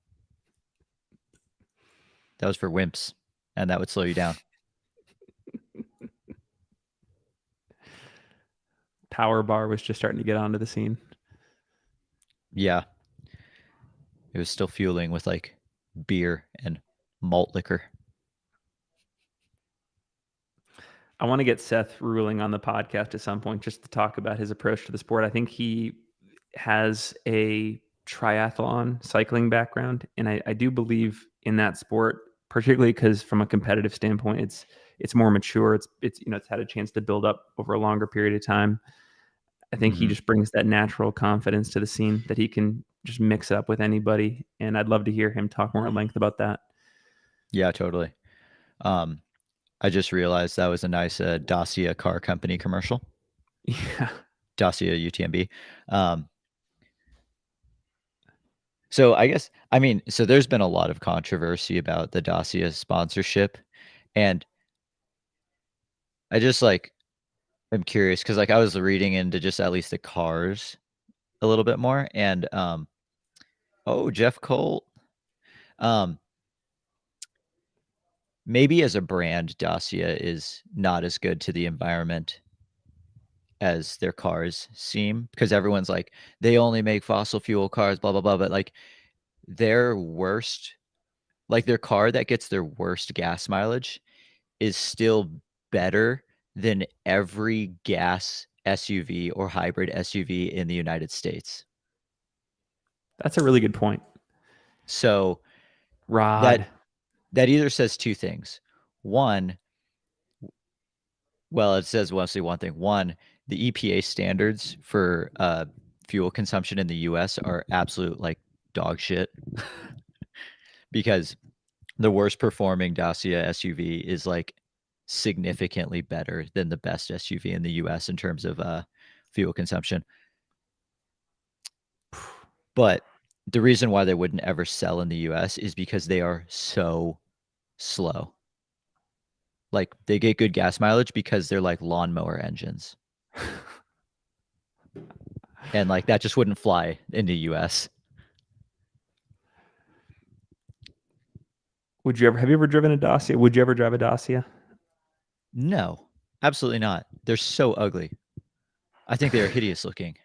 Speaker 1: That was for wimps, and that would slow you down.
Speaker 2: Power bar was just starting to get onto the scene.
Speaker 1: Yeah. It was still fueling with like beer and malt liquor.
Speaker 2: I want to get Seth Ruling on the podcast at some point just to talk about his approach to the sport. I think he has a triathlon cycling background, and I do believe in that sport, particularly because from a competitive standpoint, it's more mature. It's had a chance to build up over a longer period of time. I think he just brings that natural confidence to the scene that he can just mix it up with anybody, and I'd love to hear him talk more at length about that.
Speaker 1: Yeah, totally. I just realized that was a nice Dacia car company commercial.
Speaker 2: Yeah.
Speaker 1: Dacia UTMB. So I guess, so there's been a lot of controversy about the Dacia sponsorship, and I just I'm curious because I was reading into just at least the cars a little bit more, and Jeff Colt. Maybe as a brand, Dacia is not as good to the environment as their cars seem, because everyone's like, they only make fossil fuel cars, blah, blah, blah. But their car that gets their worst gas mileage is still better than every gas SUV or hybrid SUV in the United States.
Speaker 2: That's a really good point.
Speaker 1: So
Speaker 2: Rod.
Speaker 1: That either says two things. One, well, it says mostly one thing. One, the EPA standards for fuel consumption in the US are absolute dog shit because the worst performing Dacia SUV is significantly better than the best SUV in the US in terms of fuel consumption. But the reason why they wouldn't ever sell in the US is because they are so slow. They get good gas mileage because they're like lawnmower engines. And that just wouldn't fly in the US.
Speaker 2: Have you ever driven a Dacia? Would you ever drive a Dacia?
Speaker 1: No, absolutely not. They're so ugly. I think they are hideous looking.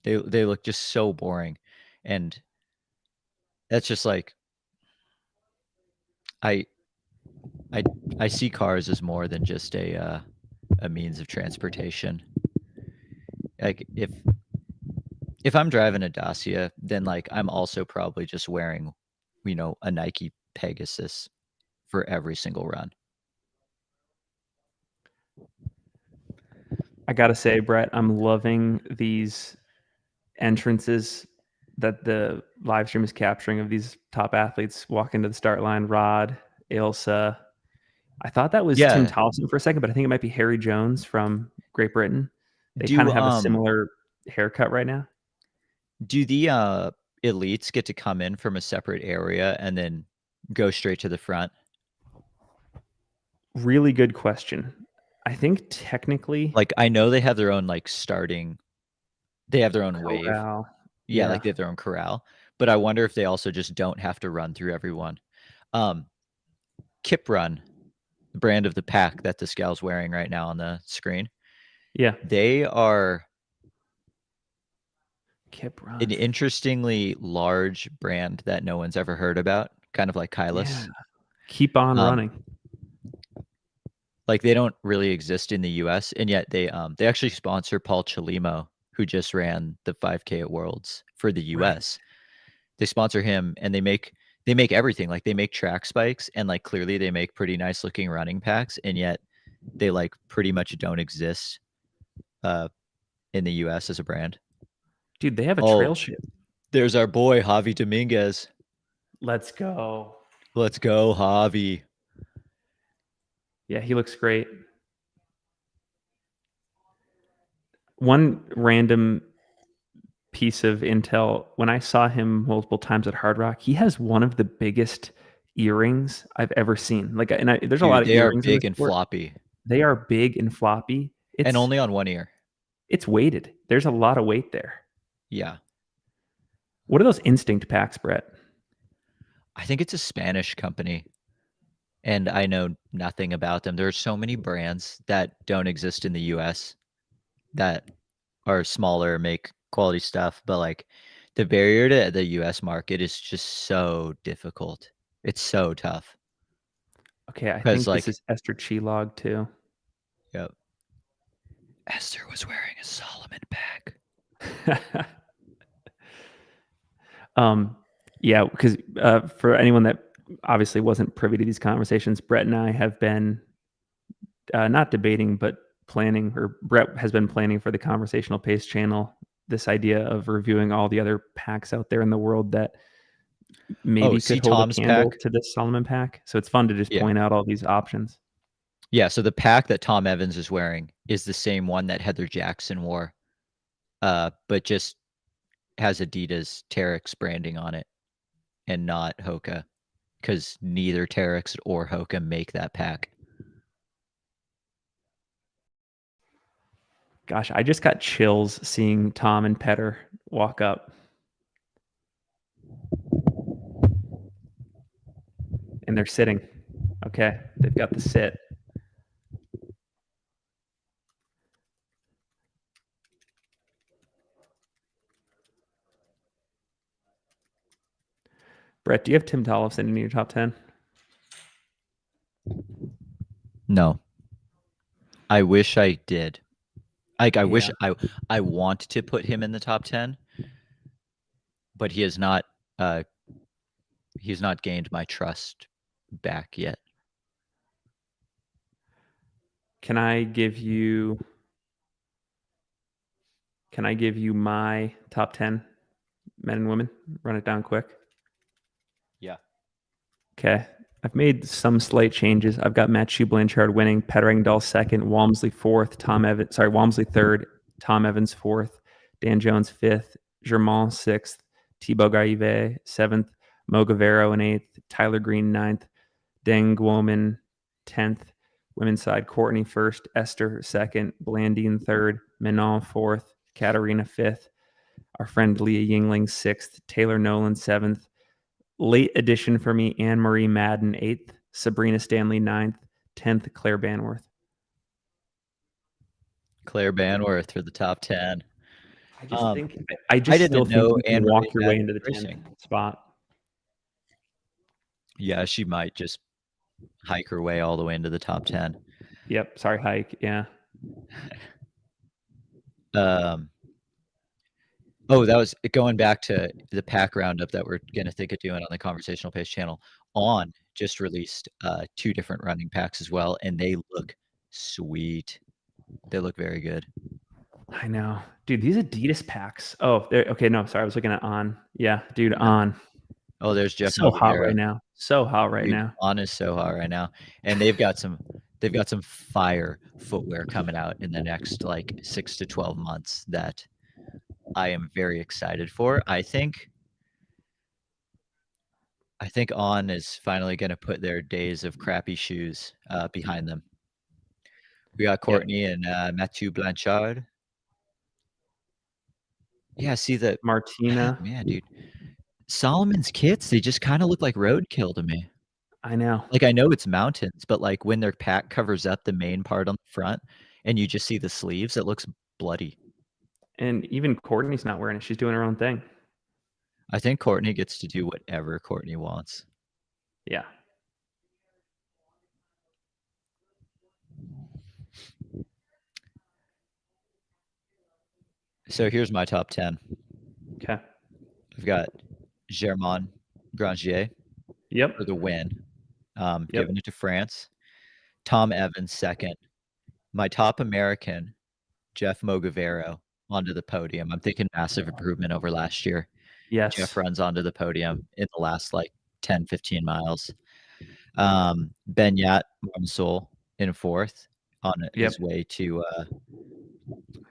Speaker 1: They look just so boring, and that's just I see cars as more than just a means of transportation. If I'm driving a Dacia, then I'm also probably just wearing, a Nike Pegasus for every single run.
Speaker 2: I gotta say, Brett, I'm loving these entrances that the live stream is capturing of these top athletes walking to the start line. Rod, Ilsa. I thought that was Tim Towson for a second, but I think it might be Harry Jones from Great Britain. They kind
Speaker 1: Do
Speaker 2: of have a similar haircut right now.
Speaker 1: do the elites get to come in from a separate area and then go straight to the front?
Speaker 2: Really good question. I think technically
Speaker 1: Like I know they have their own like starting, they have their own wave.
Speaker 2: corral.
Speaker 1: Yeah,
Speaker 2: Yeah.
Speaker 1: like they have their own corral. But I wonder if they also just don't have to run through everyone. Um, Kip Run, the brand of the pack that the Scal's wearing right now on the screen,
Speaker 2: Yeah.
Speaker 1: they are
Speaker 2: Kip
Speaker 1: an
Speaker 2: Run.
Speaker 1: interestingly large brand that no one's ever heard about, kind of like
Speaker 2: Yeah.
Speaker 1: Kylus.
Speaker 2: Keep on running.
Speaker 1: Like they don't really exist in the US, and yet they actually sponsor Paul Chelimo, who just ran the 5K at Worlds for the
Speaker 2: Right.
Speaker 1: US. They sponsor him and they make everything. Like they make track spikes and like clearly they make pretty nice looking running packs, and yet they like pretty much don't exist in the US as a brand.
Speaker 2: Dude, they have a
Speaker 1: Oh,
Speaker 2: trail shoe.
Speaker 1: there's our boy Javi Dominguez.
Speaker 2: Let's go.
Speaker 1: Let's go, Javi.
Speaker 2: Yeah, he looks great. One random piece of intel, when I saw him multiple times at Hard Rock, he has one of the biggest earrings I've ever seen. Like, there's a lot
Speaker 1: Dude,
Speaker 2: of
Speaker 1: they are
Speaker 2: earrings in the
Speaker 1: big and
Speaker 2: sport.
Speaker 1: floppy.
Speaker 2: They are big and floppy.
Speaker 1: And only on one ear.
Speaker 2: It's weighted. There's a lot of weight there.
Speaker 1: Yeah.
Speaker 2: What are those Instinct packs, Brett?
Speaker 1: I think it's a Spanish company, and I know nothing about them. There are so many brands that don't exist in the US that are smaller, make quality stuff, but like the barrier to the US market is just so difficult. It's so tough.
Speaker 2: Okay, I
Speaker 1: Because
Speaker 2: think this
Speaker 1: like,
Speaker 2: is Esther Chilog too.
Speaker 1: yep. Esther was wearing a Solomon pack.
Speaker 2: Yeah, because for anyone that obviously wasn't privy to these conversations, Brett and I have been not debating, but planning, or Brett has been planning for the Conversational Pace channel, this idea of reviewing all the other packs out there in the world that maybe
Speaker 1: see
Speaker 2: could hold
Speaker 1: Tom's
Speaker 2: a candle
Speaker 1: pack?
Speaker 2: to this Solomon pack. So it's fun to just
Speaker 1: Yeah.
Speaker 2: point out all these options.
Speaker 1: Yeah, so the pack that Tom Evans is wearing is the same one that Heather Jackson wore, but just has Adidas Terex branding on it and not Hoka, because neither Terex or Hoka make that pack.
Speaker 2: Gosh, I just got chills seeing Tom and Petter walk up. And they're sitting. Okay, they've got the sit. Brett, do you have Tim Tollefson in your top 10?
Speaker 1: No. I wish I did. Like I wish
Speaker 2: Yeah.
Speaker 1: I want to put him in the top 10, but he has not he's not gained my trust back yet.
Speaker 2: Can I give you my top 10 men and women? Run it down quick.
Speaker 1: Yeah.
Speaker 2: Okay. I've made some slight changes. I've got Mathieu Blanchard winning, Petter Engdahl second, Walmsley fourth, Walmsley third, Tom Evans fourth, Dan Jones fifth, Germain sixth, Thibaut Garive seventh, Mo Guevara in eighth, Tyler Green ninth, Deng Guomin 10th, women's side, Courtney first, Esther second, Blandine third, Menon fourth, Katarina fifth, our friend Leah Yingling sixth, Taylor Nolan seventh, late addition for me, Anne-Marie Madden 8th, Sabrina Stanley 9th, 10th, Claire Banworth.
Speaker 1: Claire Banworth for the top 10.
Speaker 2: I just still
Speaker 1: didn't
Speaker 2: think
Speaker 1: know
Speaker 2: you can
Speaker 1: Anne-Marie
Speaker 2: walk your way
Speaker 1: Madden
Speaker 2: into the
Speaker 1: was
Speaker 2: 10th
Speaker 1: racing.
Speaker 2: spot.
Speaker 1: Yeah, she might just hike her way all the way into the top 10.
Speaker 2: Yep. Sorry, hike. Yeah.
Speaker 1: That was going back to the pack roundup that we're going to think of doing on the Conversational Pace channel. On just released 2 different running packs as well, and they look sweet. They look very good.
Speaker 2: I know. Dude, these Adidas packs. Oh, they're okay. No, sorry. I was looking at On. Yeah, dude, On.
Speaker 1: Oh, there's Jeff
Speaker 2: So hot
Speaker 1: Nogueira.
Speaker 2: right now. So hot right
Speaker 1: Dude,
Speaker 2: now.
Speaker 1: On is so hot right now. And they've got some they've got some fire footwear coming out in the next like 6 to 12 months that I am very excited for. I think On is finally going to put their days of crappy shoes behind them. We got Courtney and Mathieu Blanchard. Yeah, see the
Speaker 2: Martina.
Speaker 1: man, dude. Solomon's kits, they just kind of look like roadkill to me.
Speaker 2: I know.
Speaker 1: Like, I know it's mountains, but like when their pack covers up the main part on the front and you just see the sleeves, it looks bloody.
Speaker 2: And even Courtney's not wearing it. She's doing her own thing.
Speaker 1: I think Courtney gets to do whatever Courtney wants.
Speaker 2: Yeah.
Speaker 1: So here's my top 10.
Speaker 2: Okay.
Speaker 1: I've got Germain Grangier
Speaker 2: Yep.
Speaker 1: for the win, giving it to France. Tom Evans second. My top American, Jeff Mogavero, onto the podium. I'm thinking massive improvement over last year.
Speaker 2: Yes.
Speaker 1: Jeff runs onto the podium in the last like 10, 15 miles. Benyat Marmsol in fourth on his way to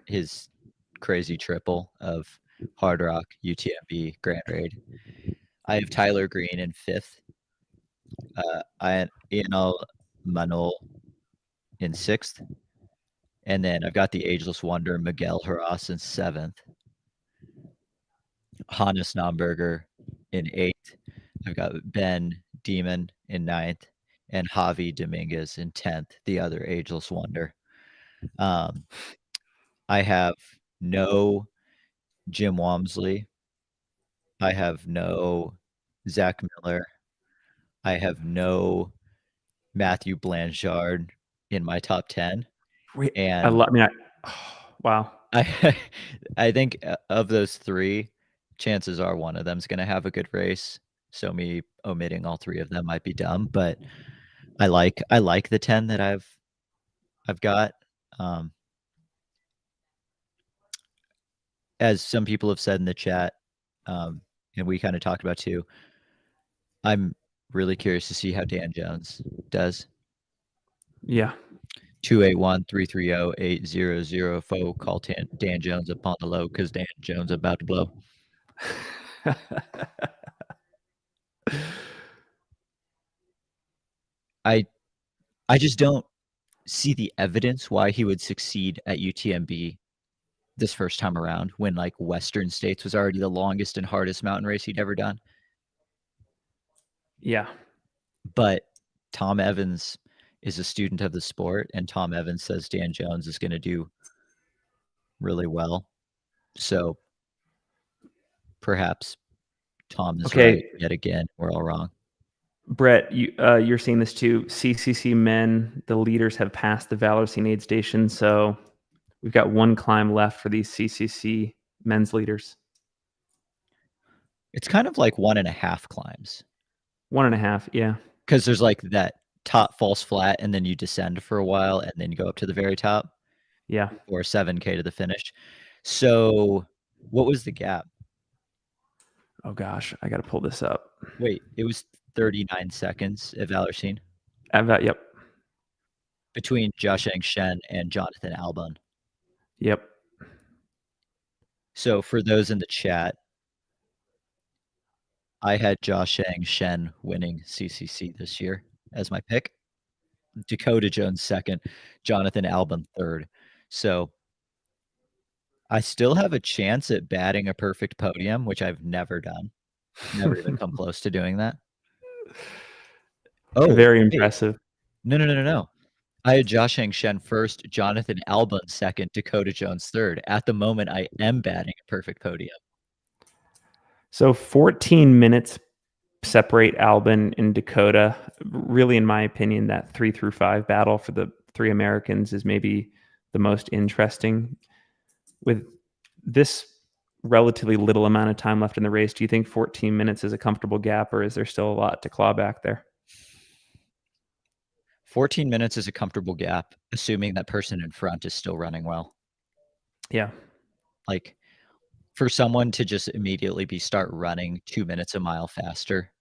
Speaker 1: his crazy triple of Hard Rock, UTMB, Grand Raid. I have Tyler Green in fifth. I have Ianol Manol in sixth. And then I've got the ageless wonder, Miguel Haras in seventh. Hannes Nomberger in eighth. I've got Ben Demon in ninth. And Javi Dominguez in 10th, the other ageless wonder. I have no Jim Walmsley. I have no Zach Miller. I have no Matthew Blanchard in my top 10. And
Speaker 2: wow.
Speaker 1: I think of those three, chances are one of them's going to have a good race. So me omitting all three of them might be dumb, but I like the 10 that I've got. As some people have said in the chat, and we kind of talked about too, I'm really curious to see how Dan Jones does.
Speaker 2: Yeah.
Speaker 1: 281-330-800 foe. Call Dan Jones up on the low because Dan Jones about to blow. I just don't see the evidence why he would succeed at UTMB this first time around when like Western States was already the longest and hardest mountain race he'd ever done.
Speaker 2: Yeah.
Speaker 1: But Tom Evans is a student of the sport, and Tom Evans says Dan Jones is going to do really well. So perhaps Tom is right yet again. We're all wrong.
Speaker 2: Brett, you're seeing this too. CCC men, the leaders have passed the Valor Scene aid station, so we've got one climb left for these CCC men's leaders.
Speaker 1: It's kind of like 1.5 climbs.
Speaker 2: 1.5, yeah.
Speaker 1: Because there's like that top false flat, and then you descend for a while, and then you go up to the very top.
Speaker 2: Yeah.
Speaker 1: Or 7K to the finish. So what was the gap?
Speaker 2: Oh gosh, I got to pull this up.
Speaker 1: Wait, it was 39 seconds at Valor Scene?
Speaker 2: Yep.
Speaker 1: Between Jiasheng Shen and Jonathan Albon.
Speaker 2: Yep.
Speaker 1: So for those in the chat, I had Jiasheng Shen winning CCC this year as my pick. Dakota Jones second, Jonathan Albon third. So I still have a chance at batting a perfect podium, which I've never done. Never even come close to doing that.
Speaker 2: Oh, very impressive.
Speaker 1: No. I had Jiasheng Shen first, Jonathan Albon second, Dakota Jones third. At the moment, I am batting a perfect podium.
Speaker 2: So 14 minutes separate Albon and Dakota. Really, in my opinion, that 3 through 5 battle for the three Americans is maybe the most interesting. With this relatively little amount of time left in the race, do you think 14 minutes is a comfortable gap, or is there still a lot to claw back there?
Speaker 1: 14 minutes is a comfortable gap, assuming that person in front is still running well.
Speaker 2: Yeah.
Speaker 1: Like, for someone to just immediately start running 2 minutes a mile faster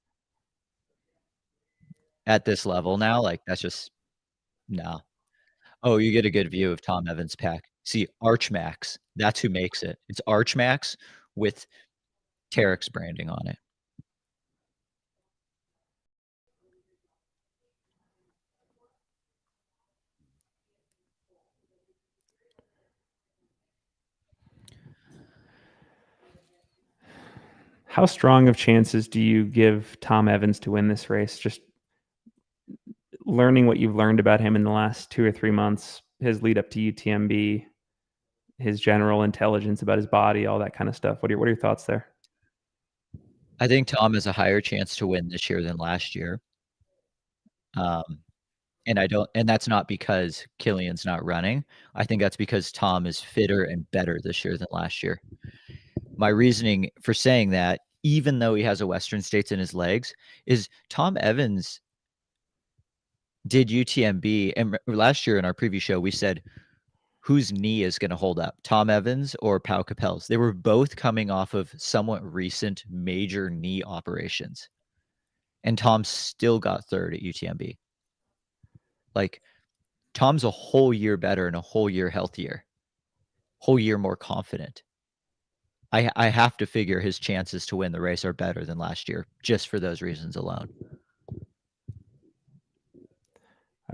Speaker 1: at this level now, like, that's just No. Oh, you get a good view of Tom Evans' pack. See, Archmax, that's who makes it. It's Archmax with Terex branding on it.
Speaker 2: How strong of chances do you give Tom Evans to win this race? Just learning what you've learned about him in the last 2 or 3 months, his lead up to UTMB, his general intelligence about his body, all that kind of stuff. What are your thoughts there?
Speaker 1: I think Tom has a higher chance to win this year than last year. And that's not because Killian's not running. I think that's because Tom is fitter and better this year than last year. My reasoning for saying that, even though he has a Western States in his legs, is Tom Evans did UTMB, and last year in our preview show, we said, whose knee is going to hold up, Tom Evans or Pau Capel's? They were both coming off of somewhat recent major knee operations, and Tom still got third at UTMB. Like, Tom's a whole year better and a whole year healthier, whole year more confident. I have to figure his chances to win the race are better than last year, just for those reasons alone.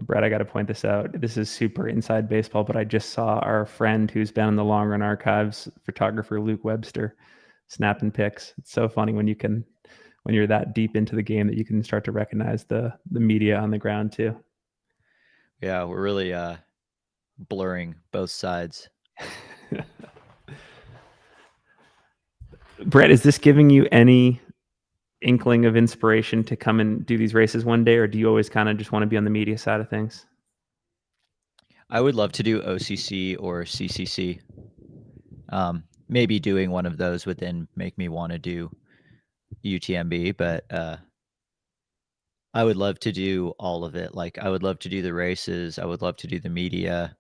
Speaker 2: Brett, I got to point this out. This is super inside baseball, but I just saw our friend who's been in the Long Run Archives, photographer Luke Webster, snapping pics. It's so funny when you're that deep into the game that you can start to recognize the media on the ground too.
Speaker 1: Yeah, we're really blurring both sides.
Speaker 2: Brett, is this giving you any inkling of inspiration to come and do these races one day, or do you always kind of just want to be on the media side of things?
Speaker 1: I would love to do OCC or CCC. Maybe doing one of those would then make me want to do UTMB, but I would love to do all of it. Like, I would love to do the races. I would love to do the media.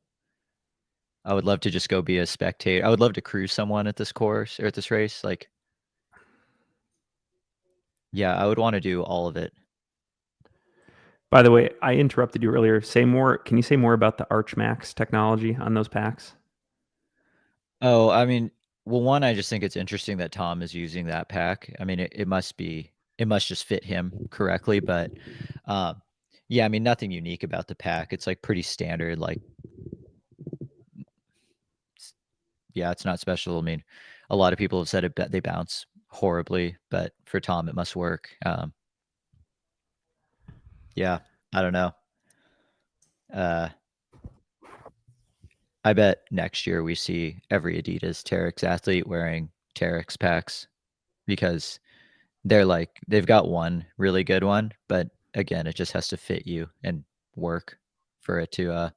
Speaker 1: I would love to just go be a spectator. I would love to cruise someone at this course or at this race. Like, yeah, I would want to do all of it.
Speaker 2: By the way, I interrupted you earlier. Can you say more about the Archmax technology on those packs?
Speaker 1: Oh, I mean, well, one, I just think it's interesting that Tom is using that pack. I mean, it must just fit him correctly, but yeah, I mean, nothing unique about the pack. It's like pretty standard. Like, yeah, it's not special. I mean, a lot of people have said they bounce horribly, but for Tom, it must work. Yeah, I don't know. I bet next year we see every Adidas Terex athlete wearing Terex packs because they've got one really good one, but again, it just has to fit you and work for it to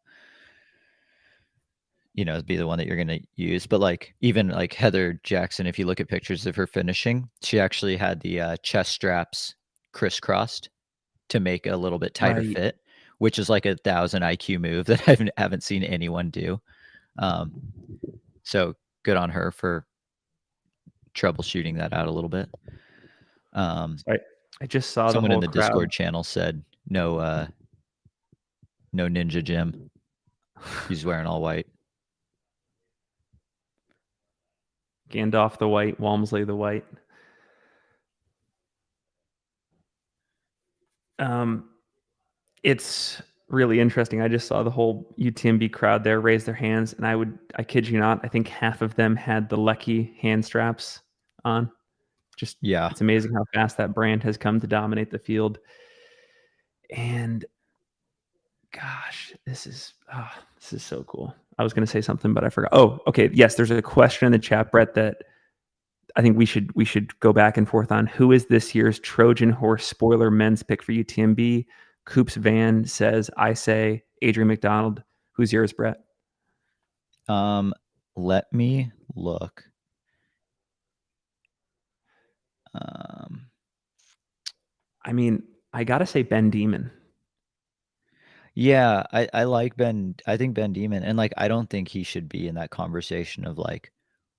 Speaker 1: be the one that you're going to use. But like, even like Heather Jackson, if you look at pictures of her finishing, she actually had the chest straps crisscrossed to make a little bit tighter fit, which is like 1,000 IQ move that I haven't seen anyone do. So good on her for troubleshooting that out a little bit.
Speaker 2: I just saw
Speaker 1: someone
Speaker 2: the
Speaker 1: in the
Speaker 2: crowd.
Speaker 1: Discord channel said no Ninja Jim. He's wearing all white.
Speaker 2: Gandalf the white, Walmsley the white. It's really interesting. I just saw the whole UTMB crowd there raise their hands, and I kid you not, I think half of them had the Lecky hand straps on.
Speaker 1: Yeah,
Speaker 2: it's amazing how fast that brand has come to dominate the field. And gosh, this is so cool. I was going to say something, but I forgot. Oh, okay. Yes, there's a question in the chat, Brett, that I think we should go back and forth on. Who is this year's Trojan horse spoiler men's pick for UTMB? Coops Van says, I say Adrian McDonald. Who's yours, Brett?
Speaker 1: Let me look.
Speaker 2: I mean, I gotta say Ben Demon.
Speaker 1: Yeah, I like Ben. I think Ben Demon, and like, I don't think he should be in that conversation of like,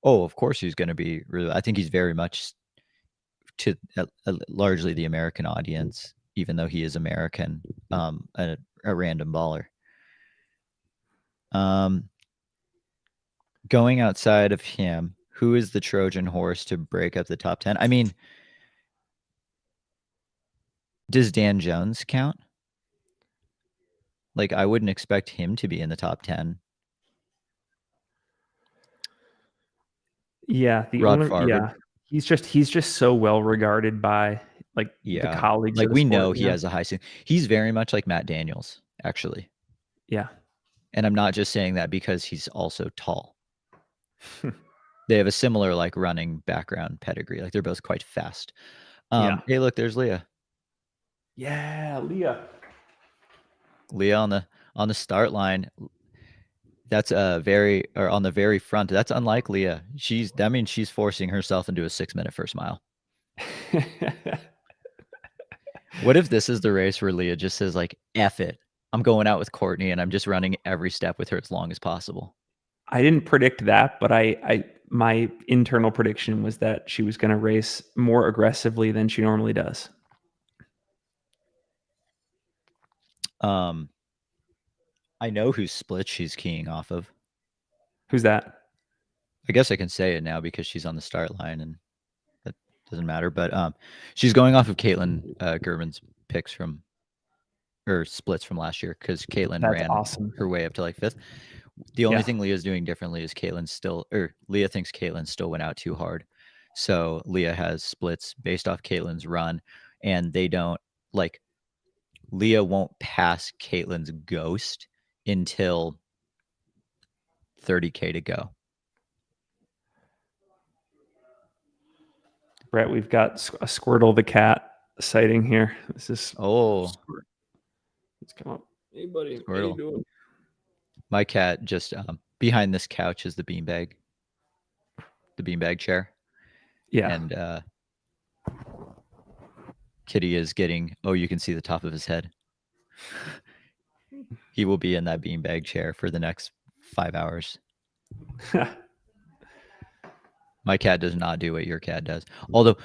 Speaker 1: oh, of course he's going to be really. I think he's very much to largely the American audience, even though he is American, a random baller. Going outside of him, who is the Trojan horse to break up the top 10? I mean, does Dan Jones count? Like, I wouldn't expect him to be in the top 10.
Speaker 2: Yeah,
Speaker 1: Rod Farvard.
Speaker 2: he's just so well regarded by like the
Speaker 1: Yeah.
Speaker 2: colleagues
Speaker 1: Like,
Speaker 2: of the
Speaker 1: we
Speaker 2: sport.
Speaker 1: know he has a high ceiling. He's very much like Matt Daniels, actually.
Speaker 2: Yeah.
Speaker 1: And I'm not just saying that because he's also tall. They have a similar like running background pedigree. Like, they're both quite fast.
Speaker 2: Yeah.
Speaker 1: Hey, look, there's Leah.
Speaker 2: Yeah, Leah.
Speaker 1: Leah on the start line. That's on the very front. That's unlike Leah. That means she's forcing herself into a 6-minute first mile. What if this is the race where Leah just says like, F it. I'm going out with Courtney and I'm just running every step with her as long as possible.
Speaker 2: I didn't predict that, but my internal prediction was that she was going to race more aggressively than she normally does.
Speaker 1: I know whose split she's keying off of.
Speaker 2: Who's that?
Speaker 1: I guess I can say it now because she's on the start line and that doesn't matter. But she's going off of Caitlin Gervin's picks or splits from last year because Caitlin
Speaker 2: That's
Speaker 1: ran
Speaker 2: awesome.
Speaker 1: her way up to like 5th. The only thing Leah's doing differently is Leah thinks Caitlin still went out too hard. So Leah has splits based off Caitlin's run, and they don't like Leah won't pass Caitlin's ghost until 30K to go.
Speaker 2: Brett, we've got a Squirtle the cat sighting here. This is let's come up. Hey, buddy,
Speaker 1: Squirtle.
Speaker 2: how you doing?
Speaker 1: My cat just behind this couch is the beanbag chair.
Speaker 2: Yeah.
Speaker 1: And Kitty is getting, you can see the top of his head. He will be in that beanbag chair for the next 5 hours. My cat does not do what your cat does. Although,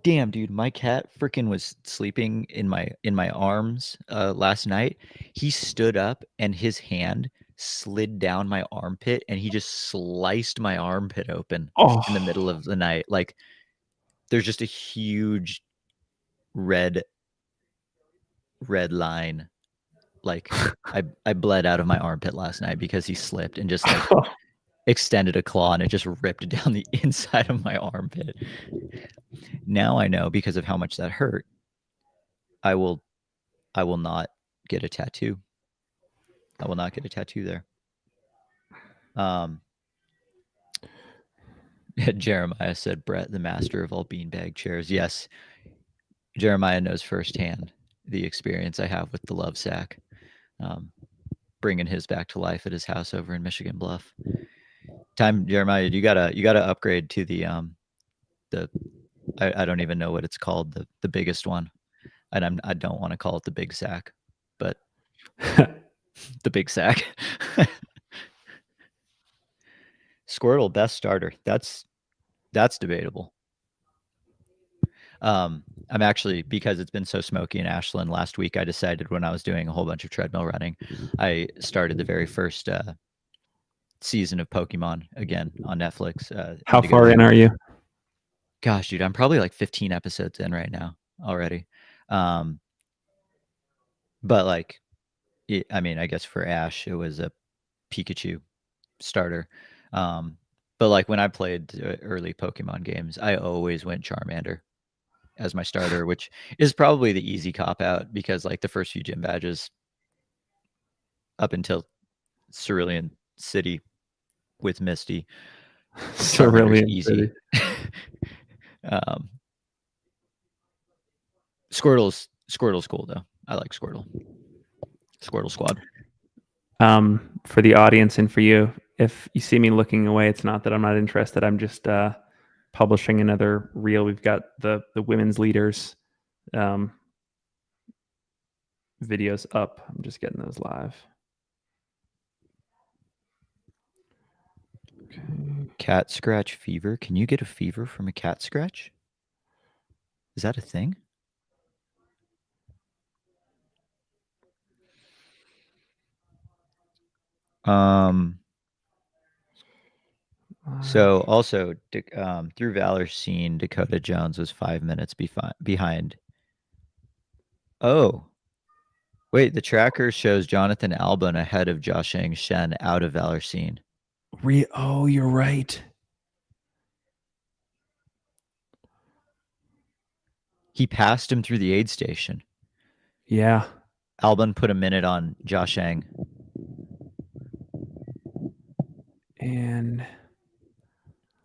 Speaker 1: damn, dude, my cat freaking was sleeping in my arms last night. He stood up and his hand slid down my armpit and he just sliced my armpit open in the middle of the night. Like, there's just a huge red line. Like, I bled out of my armpit last night because he slipped and just like extended a claw and it just ripped down the inside of my armpit. Now I know, because of how much that hurt, I will not get a tattoo. I will not get a tattoo there. Jeremiah said, Brett, the master of all beanbag chairs. Yes, Jeremiah knows firsthand the experience I have with the love sack, bringing his back to life at his house over in Michigan Bluff. Jeremiah, you gotta upgrade to the I don't even know what it's called, the biggest one, and I don't want to call it the big sack, but the big sack. Squirtle best starter. That's debatable. I'm actually, because it's been so smoky in Ashland last week, I decided when I was doing a whole bunch of treadmill running, I started the very first season of Pokemon again on Netflix.
Speaker 2: How far in are you?
Speaker 1: Gosh, dude, I'm probably like 15 episodes in right now already. But like, I mean, I guess for Ash, it was a Pikachu starter. But like when I played early Pokemon games, I always went Charmander as my starter, which is probably the easy cop out because like the first few gym badges up until Cerulean City with Misty, Charmander's easy. Squirtle's cool though. I like Squirtle. Squirtle Squad.
Speaker 2: For the audience and for you, if you see me looking away, it's not that I'm not interested. I'm just publishing another reel. We've got the women's leaders videos up. I'm just getting those live.
Speaker 1: Okay. Cat scratch fever. Can you get a fever from a cat scratch? Is that a thing? So also through Valor Scene, Dakota Jones was 5 minutes behind. Oh, wait, the tracker shows Jonathan Albon ahead of Joshang Shen out of Valor Scene.
Speaker 2: Oh, you're right.
Speaker 1: He passed him through the aid station.
Speaker 2: Yeah.
Speaker 1: Albon put a minute on Joshang.
Speaker 2: And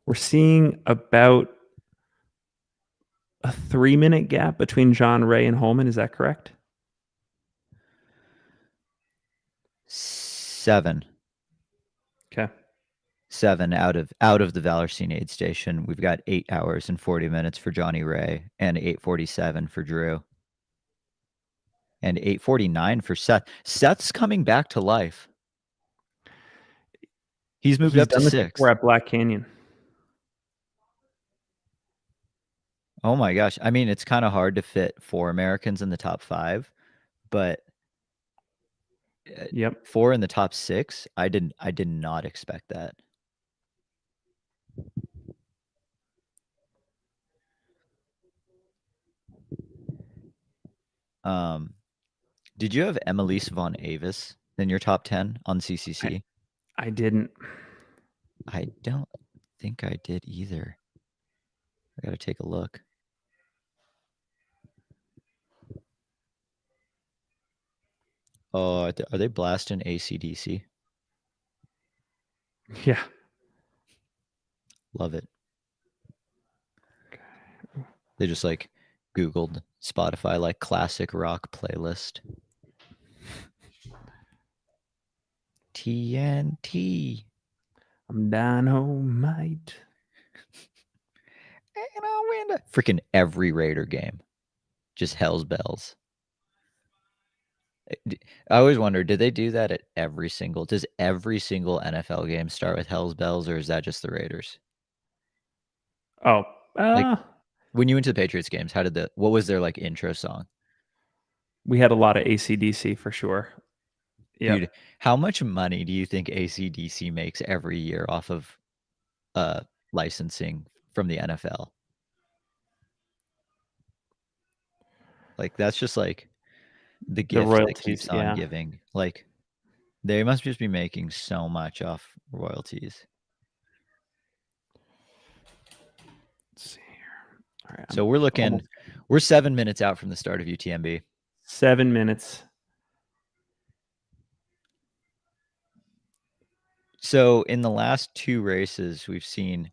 Speaker 2: we're seeing about a 3-minute gap between John Ray and Holman. Is that correct?
Speaker 1: 7.
Speaker 2: Okay.
Speaker 1: 7 out of the Valor Scene aid station. We've got 8 hours and 40 minutes for Johnny Ray and 8:47 for Drew. And 8:49 for Seth. Seth's coming back to life. He's moved up to
Speaker 2: done this
Speaker 1: 6th.
Speaker 2: before at Black Canyon.
Speaker 1: Oh my gosh. I mean, it's kind of hard to fit 4 Americans in the top 5, but
Speaker 2: Yep.
Speaker 1: 4 in the top 6, I did not expect that. Did you have Emelise von Avis in your top 10 on CCC?
Speaker 2: I didn't.
Speaker 1: I don't think I did either. I got to take a look. Oh, are they blasting AC/DC?
Speaker 2: Yeah.
Speaker 1: Love it. They just like Googled Spotify like classic rock playlist. TNT.
Speaker 2: I'm dynamite.
Speaker 1: And I'll win. Freaking every Raider game. Just hell's bells. I always wonder, did they do that at does every single NFL game start with hell's bells, or is that just the Raiders?
Speaker 2: Oh,
Speaker 1: Like when you went to the Patriots games, what was their like intro song?
Speaker 2: We had a lot of AC/DC for sure. Yep.
Speaker 1: Dude, how much money do you think AC/DC makes every year off of licensing from the NFL? Like that's just like the gift that keeps on giving. Like they must just be making so much off royalties.
Speaker 2: Let's see here. All right.
Speaker 1: So we're 7 minutes out from the start of UTMB.
Speaker 2: 7 minutes.
Speaker 1: So in the last 2 races, we've seen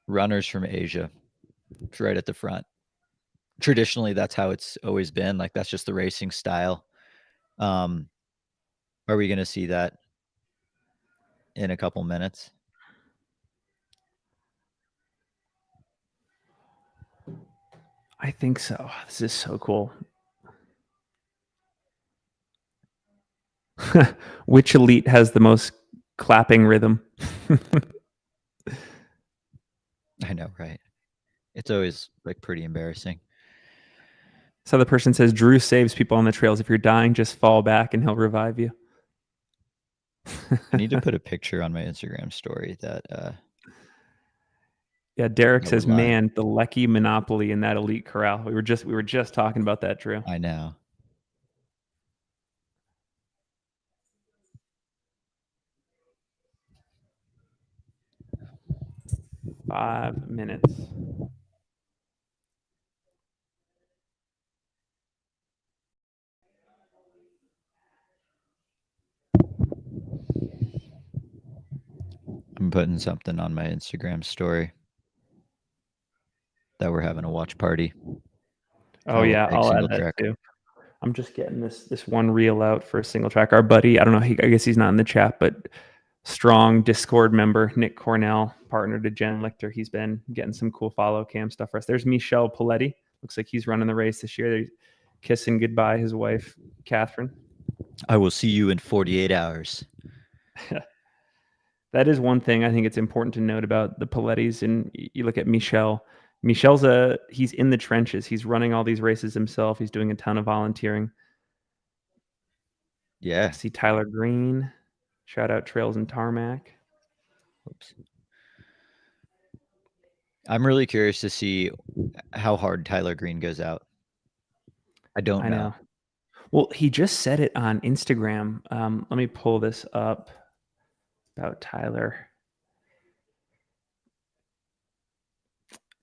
Speaker 1: runners from Asia right at the front. Traditionally, that's how it's always been. Like that's just the racing style. Are we going to see that in a couple minutes?
Speaker 2: I think so. This is so cool. Which elite has the most clapping rhythm?
Speaker 1: I know, right? It's always like pretty embarrassing.
Speaker 2: So the person says, Drew saves people on the trails. If you're dying, just fall back and he'll revive you.
Speaker 1: I need to put a picture on my Instagram story that
Speaker 2: yeah, Derek says, man, the Lecky monopoly in that elite corral. We were just talking about that, Drew.
Speaker 1: I know.
Speaker 2: Five minutes.
Speaker 1: I'm putting something on my Instagram story that we're having a watch party.
Speaker 2: Oh yeah, I'll add that too. I'm just getting this one reel out for a single track. Our buddy, I don't know, I guess he's not in the chat, but strong Discord member, Nick Cornell, partner to Jen Lichter. He's been getting some cool follow cam stuff for us. There's Michel Paletti. Looks like he's running the race this year. They're kissing goodbye his wife, Catherine.
Speaker 1: I will see you in 48 hours.
Speaker 2: That is one thing I think it's important to note about the Palettis. And you look at Michel. Michel's he's in the trenches. He's running all these races himself. He's doing a ton of volunteering.
Speaker 1: Yeah.
Speaker 2: See Tyler Green. Shout out Trails and Tarmac.
Speaker 1: Oops. I'm really curious to see how hard Tyler Green goes out. I don't
Speaker 2: I
Speaker 1: know.
Speaker 2: know. Well, he just said it on Instagram. Let me pull this up about Tyler.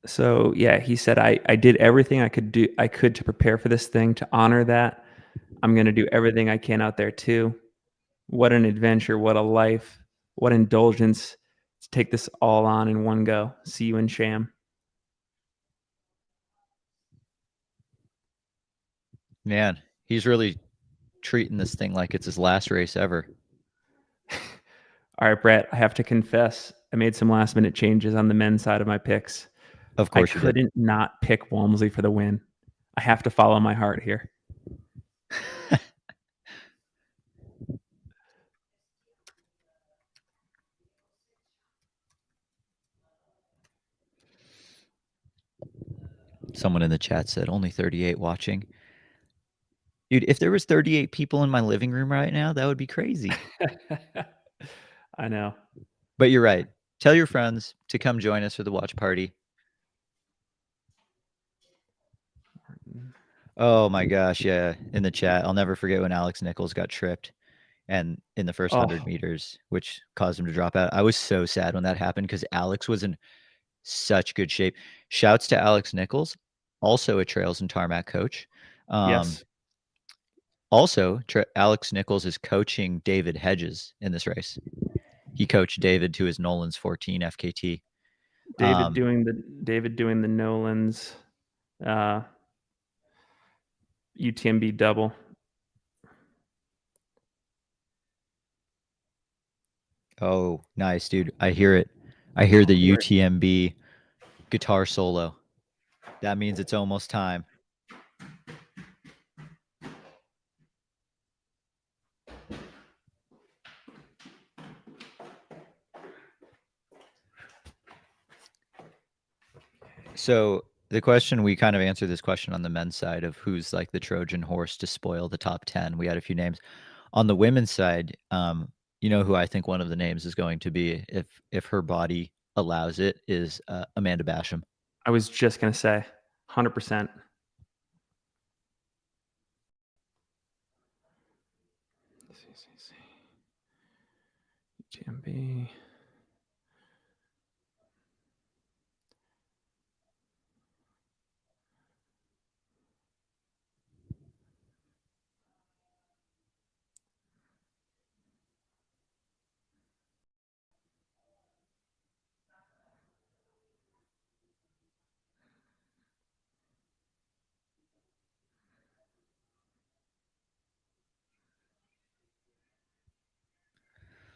Speaker 2: So yeah, he said I did everything I could to prepare for this thing, to honor that. I'm gonna do everything I can out there too. What an adventure, what a life, what indulgence to take this all on in one go. See you in Sham.
Speaker 1: Man, he's really treating this thing like it's his last race ever.
Speaker 2: All right, Brett, I have to confess, I made some last minute changes on the men's side of my picks.
Speaker 1: Of
Speaker 2: I
Speaker 1: course you did.
Speaker 2: couldn't not pick Walmsley for the win. I have to follow my heart here.
Speaker 1: Someone in the chat said only 38 watching. Dude, if there was 38 people in my living room right now, that would be crazy.
Speaker 2: I know.
Speaker 1: But you're right. Tell your friends to come join us for the watch party. Oh my gosh, yeah. In the chat, I'll never forget when Alex Nichols got tripped and in the first 100 meters, which caused him to drop out. I was so sad when that happened because Alex was in such good shape. Shouts to Alex Nichols, also a Trails and Tarmac coach.
Speaker 2: Yes.
Speaker 1: Also, Alex Nichols is coaching David Hedges in this race. He coached David to his Nolan's 14 FKT.
Speaker 2: David doing the Nolan's UTMB double.
Speaker 1: Oh, nice, dude. I hear it. I hear the UTMB guitar solo. That means it's almost time. So the question, we kind of answered this question on the men's side of who's like the Trojan horse to spoil the top 10. We had a few names. On the women's side, you know who I think one of the names is going to be, if her body allows it, is Amanda Basham.
Speaker 2: I was just going to say 100%. CCC. UTMB.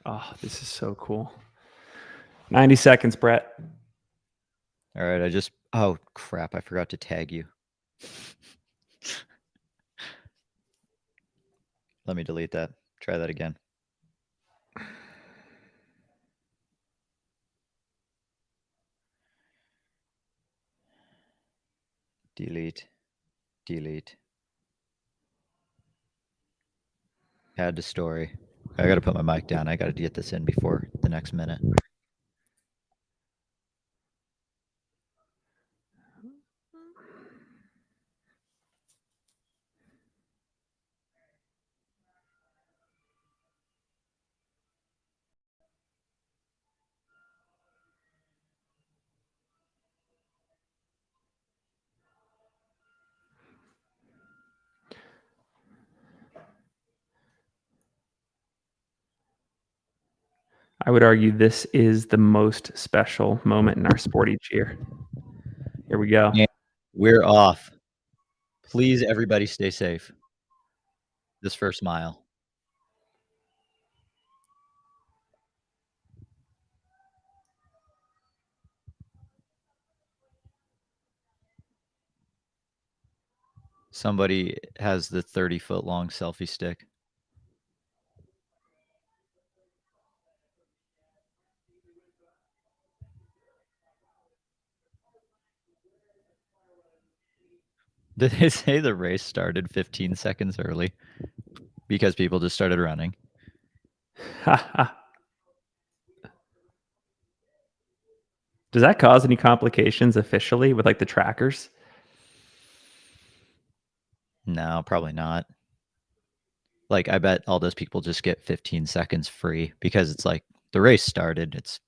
Speaker 2: Oh, this is so cool. 90 seconds, Brett.
Speaker 1: All right, oh crap, I forgot to tag you. Let me delete that. Try that again. Delete. Add to story. I got to put my mic down. I got to get this in before the next minute.
Speaker 2: I would argue this is the most special moment in our sport each year. Here we go.
Speaker 1: And we're off. Please, everybody, stay safe. This first mile. Somebody has the 30-foot long selfie stick. Did they say the race started 15 seconds early? because people just started running.
Speaker 2: Does that cause any complications officially with like the trackers?
Speaker 1: No, probably not. Like, I bet all those people just get 15 seconds free because it's like the race started. It's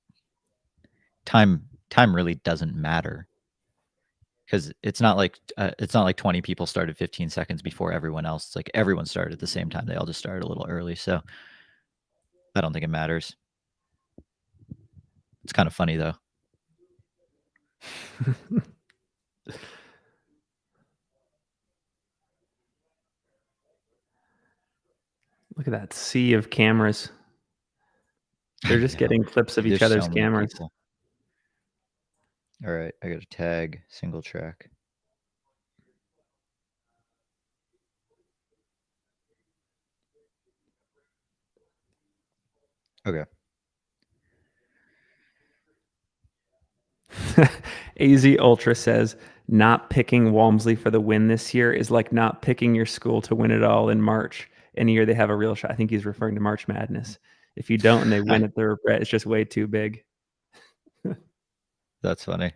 Speaker 1: time. Time really doesn't matter because it's not like 20 people started 15 seconds before everyone else. It's like everyone started at the same time. They all just started a little early, so I don't think it matters. It's kind of funny though.
Speaker 2: Look at that sea of cameras. They're just getting clips of each
Speaker 1: There's
Speaker 2: other's
Speaker 1: so many
Speaker 2: cameras.
Speaker 1: people. All right, I got a tag, single track. Okay.
Speaker 2: AZ Ultra says, not picking Walmsley for the win this year is like not picking your school to win it all in March. Any year they have a real shot. I think he's referring to March Madness. If you don't and they win it, the regret is just way too big.
Speaker 1: That's funny.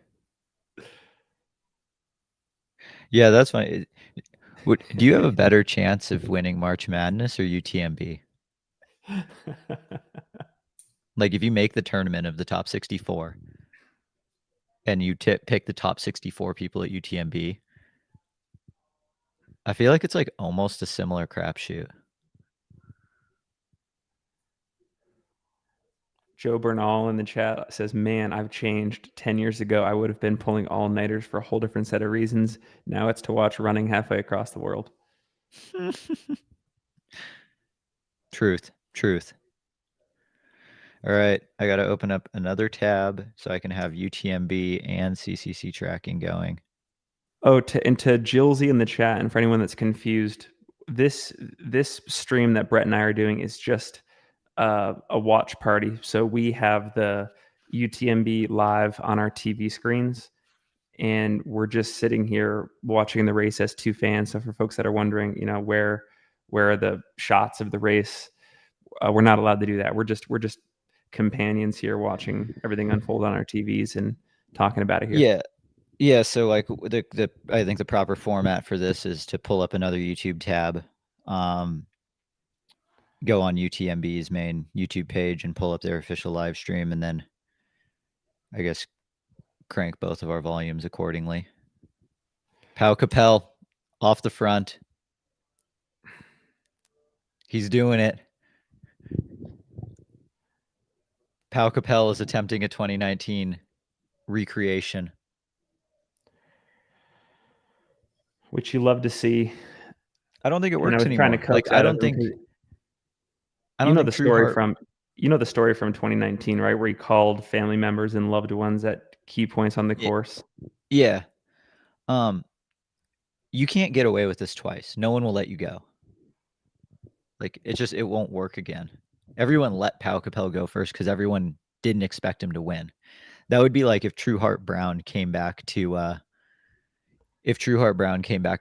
Speaker 1: Yeah, that's funny. Do you have a better chance of winning March Madness or UTMB? Like, if you make the tournament of the top 64 and you pick the top 64 people at UTMB, I feel like it's like almost a similar crapshoot.
Speaker 2: Joe Bernal in the chat says, man, I've changed. 10 years ago, I would have been pulling all-nighters for a whole different set of reasons. Now it's to watch running halfway across the world.
Speaker 1: Truth. All right, I got to open up another tab so I can have UTMB and CCC tracking going.
Speaker 2: Oh, and to Jillsy in the chat, and for anyone that's confused, this stream that Brett and I are doing is just a watch party. So we have the UTMB live on our TV screens, and we're just sitting here watching the race as two fans. So for folks that are wondering, where are the shots of the race, we're not allowed to do that. We're just companions here watching everything unfold on our TVs and talking about it here.
Speaker 1: Yeah, so like I think the proper format for this is to pull up another YouTube tab, go on UTMB's main YouTube page and pull up their official live stream, and then I guess crank both of our volumes accordingly. Pau Capel off the front. He's doing it. Pau Capel is attempting a 2019 recreation,
Speaker 2: which you love to see.
Speaker 1: I don't think it works anymore. Like, I don't think
Speaker 2: the story from 2019, right, where he called family members and loved ones at key points on the course.
Speaker 1: Yeah. You can't get away with this twice. No one will let you go. Like, it won't work again. Everyone let Pau Capel go first because everyone didn't expect him to win. That would be like if Trueheart Brown came back to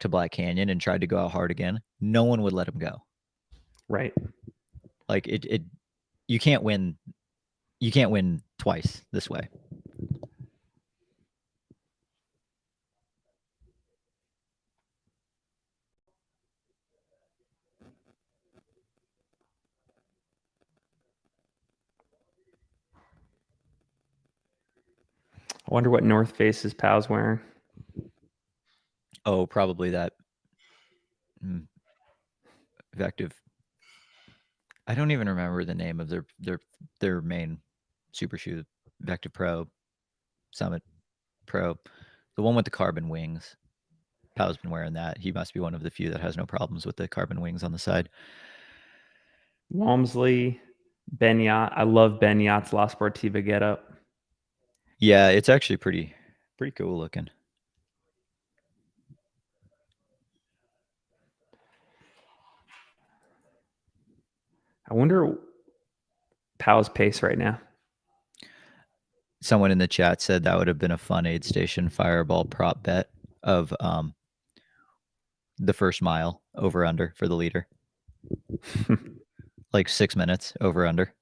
Speaker 1: Black Canyon and tried to go out hard again. No one would let him go.
Speaker 2: Right.
Speaker 1: Like, you can't win twice this way.
Speaker 2: I wonder what North Face's Pau's wearing.
Speaker 1: Oh, probably that Vective. I don't even remember the name of their main super shoe, Vective Pro, Summit Pro, the one with the carbon wings. Pau's been wearing that. He must be one of the few that has no problems with the carbon wings on the side.
Speaker 2: Walmsley, Ben Yacht. I love Ben Yacht's La Sportiva getup.
Speaker 1: Yeah, it's actually pretty cool looking.
Speaker 2: I wonder Pau's pace right now.
Speaker 1: Someone in the chat said that would have been a fun aid station fireball prop bet of the first mile over under for the leader. Like 6 minutes over under.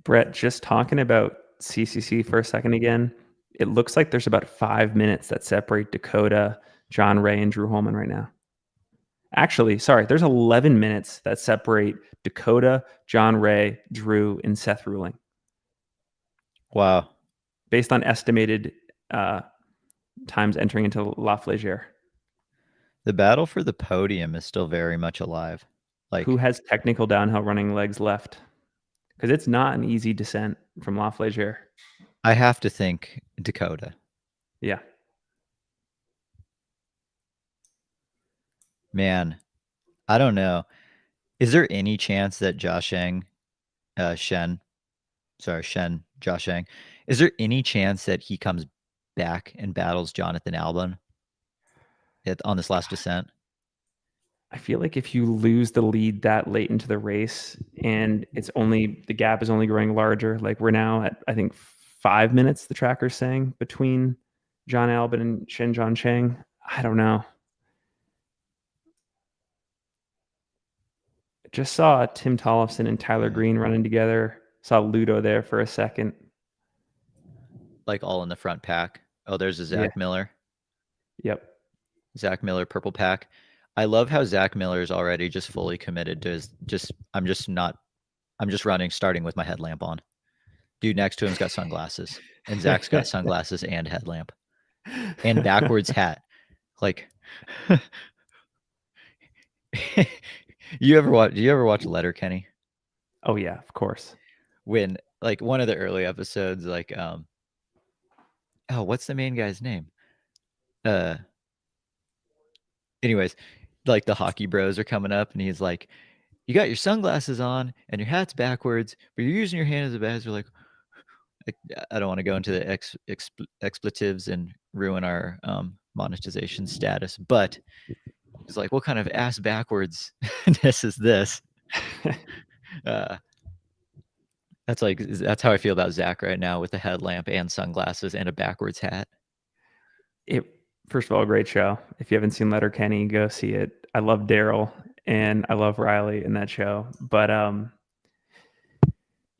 Speaker 2: Brett, just talking about CCC for a second again, it looks like there's about 5 minutes that separate Dakota, John Ray, and Drew Holman right now. Actually, sorry, there's 11 minutes that separate Dakota, John Ray, Drew, and Seth Ruling
Speaker 1: Wow.
Speaker 2: based on estimated times entering into La Flégère.
Speaker 1: The battle for the podium is still very much alive. Like,
Speaker 2: Who has technical downhill running legs left? Because it's not an easy descent from La Flégère.
Speaker 1: I have to think Dakota.
Speaker 2: Yeah.
Speaker 1: Man, I don't know. Is there any chance that Josh Josh Sheng, is there any chance that he comes back and battles Jonathan Albon on this last descent?
Speaker 2: I feel like if you lose the lead that late into the race and the gap is only growing larger, like we're now at, I think, 5 minutes, the tracker's saying, between John Albon and Shenzhen Cheng. I don't know. Just saw Tim Tollefson and Tyler Green running together. Saw Ludo there for a second.
Speaker 1: Like all in the front pack. Oh, there's a
Speaker 2: Yeah.
Speaker 1: Zach Miller.
Speaker 2: Yep.
Speaker 1: Zach Miller, purple pack. I love how Zach Miller is already just fully committed to I'm just running, starting with my headlamp on. Dude next to him's got sunglasses, and Zach's got sunglasses and headlamp and backwards hat. Like, do you ever watch Letterkenny?
Speaker 2: Oh yeah, of course.
Speaker 1: When like one of the early episodes, like what's the main guy's name? Anyways, like the hockey bros are coming up, and he's like, "You got your sunglasses on and your hat's backwards, but you're using your hand as a badge." We're like, I don't want to go into the expletives and ruin our monetization status, but it's like, what kind of ass backwards this is this? That's how I feel about Zach right now with the headlamp and sunglasses and a backwards hat.
Speaker 2: First of all, great show. If you haven't seen Letterkenny, go see it. I love Daryl and I love Riley in that show. But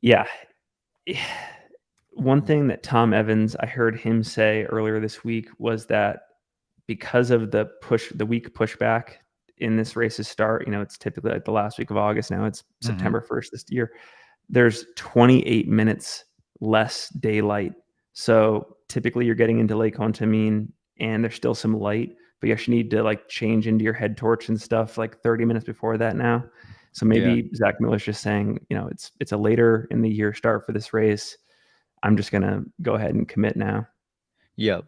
Speaker 2: yeah. One thing that Tom Evans, I heard him say earlier this week, was that because of the week pushback in this race's start, it's typically like the last week of August. Now it's September 1st this year. There's 28 minutes less daylight. So typically you're getting into Lake Contamine and there's still some light, but you actually need to like change into your head torch and stuff like 30 minutes before that now. So maybe Zach Miller's just saying, it's a later in the year start for this race. I'm just going to go ahead and commit now.
Speaker 1: Yep.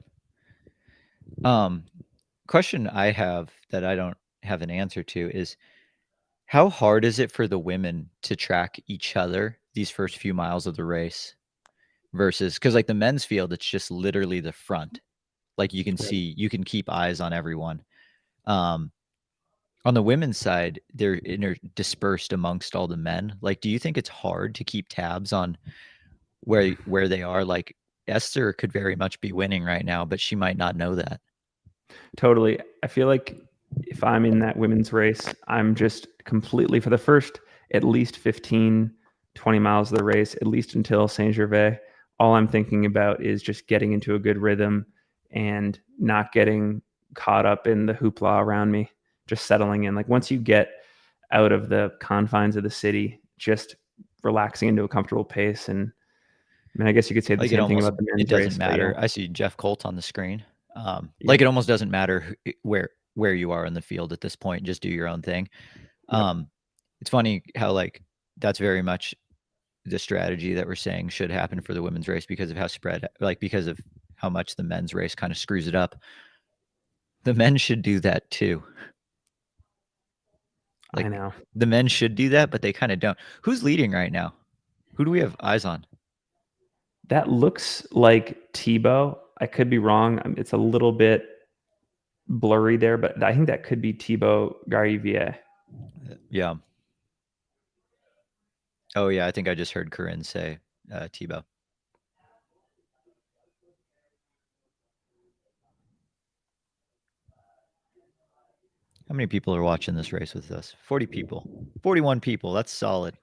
Speaker 1: Question I have that I don't have an answer to is, how hard is it for the women to track each other these first few miles of the race versus, because like the men's field, it's just literally the front. Like you can see, you can keep eyes on everyone. On the women's side, they're dispersed amongst all the men. Like, do you think it's hard to keep tabs on where they are? Like Esther could very much be winning right now, but she might not know that.
Speaker 2: Totally. I feel like if I'm in that women's race, I'm just completely, for the first at least 15, 20 miles of the race, at least until Saint Gervais, all I'm thinking about is just getting into a good rhythm and not getting caught up in the hoopla around me, just settling in. Like once you get out of the confines of the city, just relaxing into a comfortable pace. And I mean, I guess you could say the same thing about the men's
Speaker 1: race. It doesn't
Speaker 2: race,
Speaker 1: matter.
Speaker 2: yeah.
Speaker 1: I see Jeff Colt on the screen. Like it almost doesn't matter where you are in the field at this point. Just do your own thing. It's funny how like that's very much the strategy that we're saying should happen for the women's race because of how because of how much the men's race kind of screws it up. The men should do that too. Like,
Speaker 2: I know.
Speaker 1: The men should do that, but they kind of don't. Who's leading right now? Who do we have eyes on?
Speaker 2: That looks like Thibaut. I could be wrong. It's a little bit blurry there, but I think that could be Thibaut Garivier.
Speaker 1: Yeah. Oh, yeah. I think I just heard Corinne say Thibaut. How many people are watching this race with us? 40 people. 41 people. That's solid.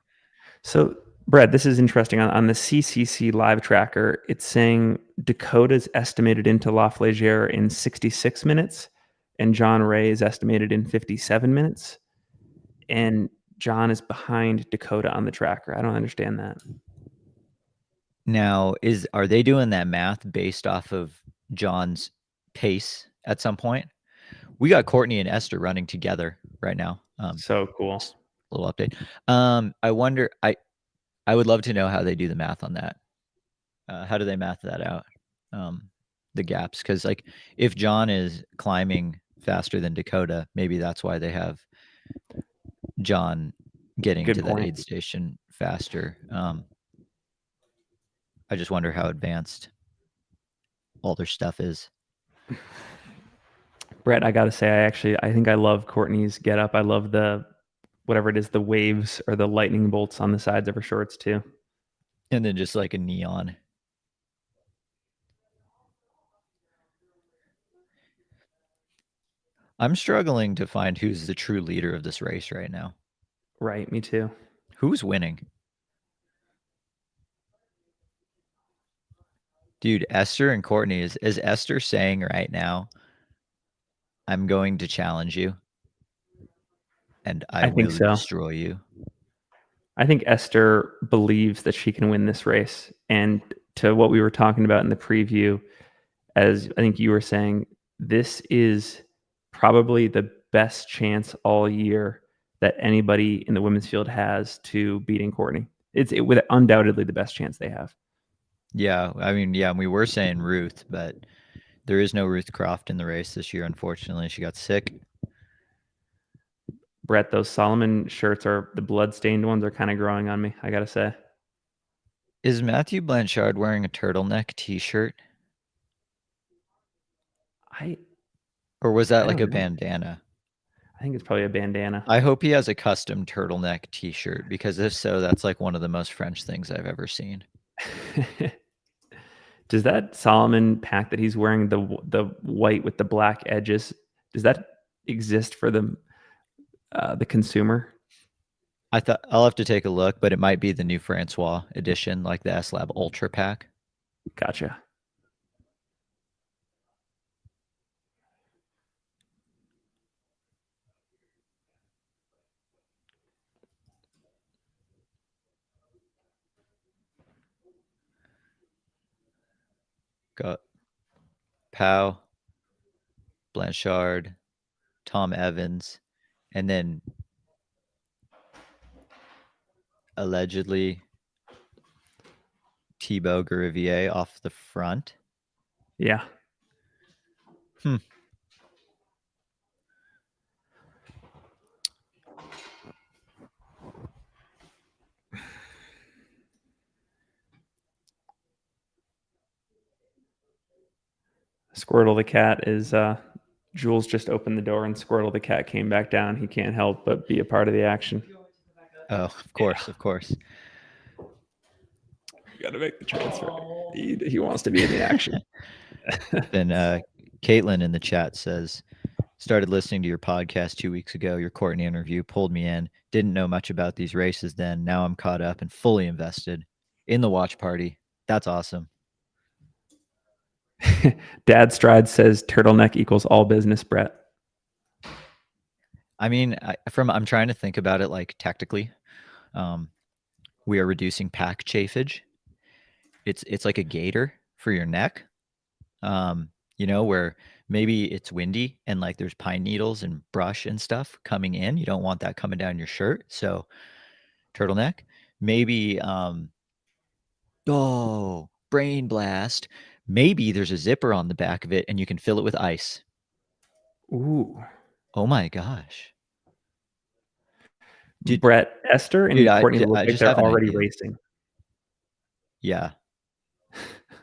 Speaker 2: So, Brett, this is interesting. On the CCC live tracker, it's saying Dakota's estimated into La Flégère in 66 minutes, and John Ray is estimated in 57 minutes. And John is behind Dakota on the tracker. I don't understand that.
Speaker 1: Now, are they doing that math based off of John's pace at some point? We got Courtney and Esther running together right now.
Speaker 2: So cool.
Speaker 1: Just a little update. I wonder. I would love to know how they do the math on that. How do they math that out? The gaps, because like if John is climbing faster than Dakota, maybe that's why they have John getting
Speaker 2: Good
Speaker 1: to that
Speaker 2: point.
Speaker 1: aid station faster. I just wonder how advanced all their stuff is.
Speaker 2: Brett, I gotta say, I think I love Courtney's get up. I love the whatever it is, the waves or the lightning bolts on the sides of her shorts too.
Speaker 1: And then just like a neon. I'm struggling to find who's the true leader of this race right now.
Speaker 2: Right, me too.
Speaker 1: Who's winning? Dude, Esther and Courtney, is Esther saying right now, I'm going to challenge you and I
Speaker 2: think
Speaker 1: will
Speaker 2: so.
Speaker 1: destroy you?
Speaker 2: I think Esther believes that she can win this race. And to what we were talking about in the preview, as I think you were saying, this is probably the best chance all year that anybody in the women's field has to beating Courtney. It's with undoubtedly the best chance they have.
Speaker 1: Yeah, I mean, yeah, we were saying Ruth, but there is no Ruth Croft in the race this year, unfortunately. She got sick.
Speaker 2: Brett, those Solomon shirts are the blood-stained ones are kind of growing on me, I gotta say.
Speaker 1: Is Matthew Blanchard wearing a turtleneck t-shirt? Or was that like a bandana?
Speaker 2: I think it's probably a bandana.
Speaker 1: I hope he has a custom turtleneck t-shirt, because if so, that's like one of the most French things I've ever seen.
Speaker 2: Does that Solomon pack that he's wearing, the white with the black edges, does that exist for the consumer?
Speaker 1: I'll have to take a look, but it might be the new Francois edition, like the S Lab Ultra pack.
Speaker 2: Gotcha.
Speaker 1: Got Powell, Blanchard, Tom Evans, and then allegedly Thibaut Garivier off the front.
Speaker 2: Yeah. Squirtle the cat is Jules just opened the door and Squirtle the cat came back down. He can't help but be a part of the action.
Speaker 1: Oh, of course, of course.
Speaker 2: You got to make the transfer. He wants to be in the action.
Speaker 1: Then Caitlin in the chat says, started listening to your podcast 2 weeks ago. Your Courtney interview pulled me in. Didn't know much about these races then. Now I'm caught up and fully invested in the watch party. That's awesome.
Speaker 2: Dad Stride says turtleneck equals all business, Brett.
Speaker 1: I mean, I'm trying to think about it like tactically. We are reducing pack chafage. It's like a gaiter for your neck. Where maybe it's windy and like there's pine needles and brush and stuff coming in. You don't want that coming down your shirt. So turtleneck. Maybe brain blast. Maybe there's a zipper on the back of it and you can fill it with ice.
Speaker 2: Ooh.
Speaker 1: Oh my gosh.
Speaker 2: Brett, Esther and Courtney look like they're already racing.
Speaker 1: Yeah.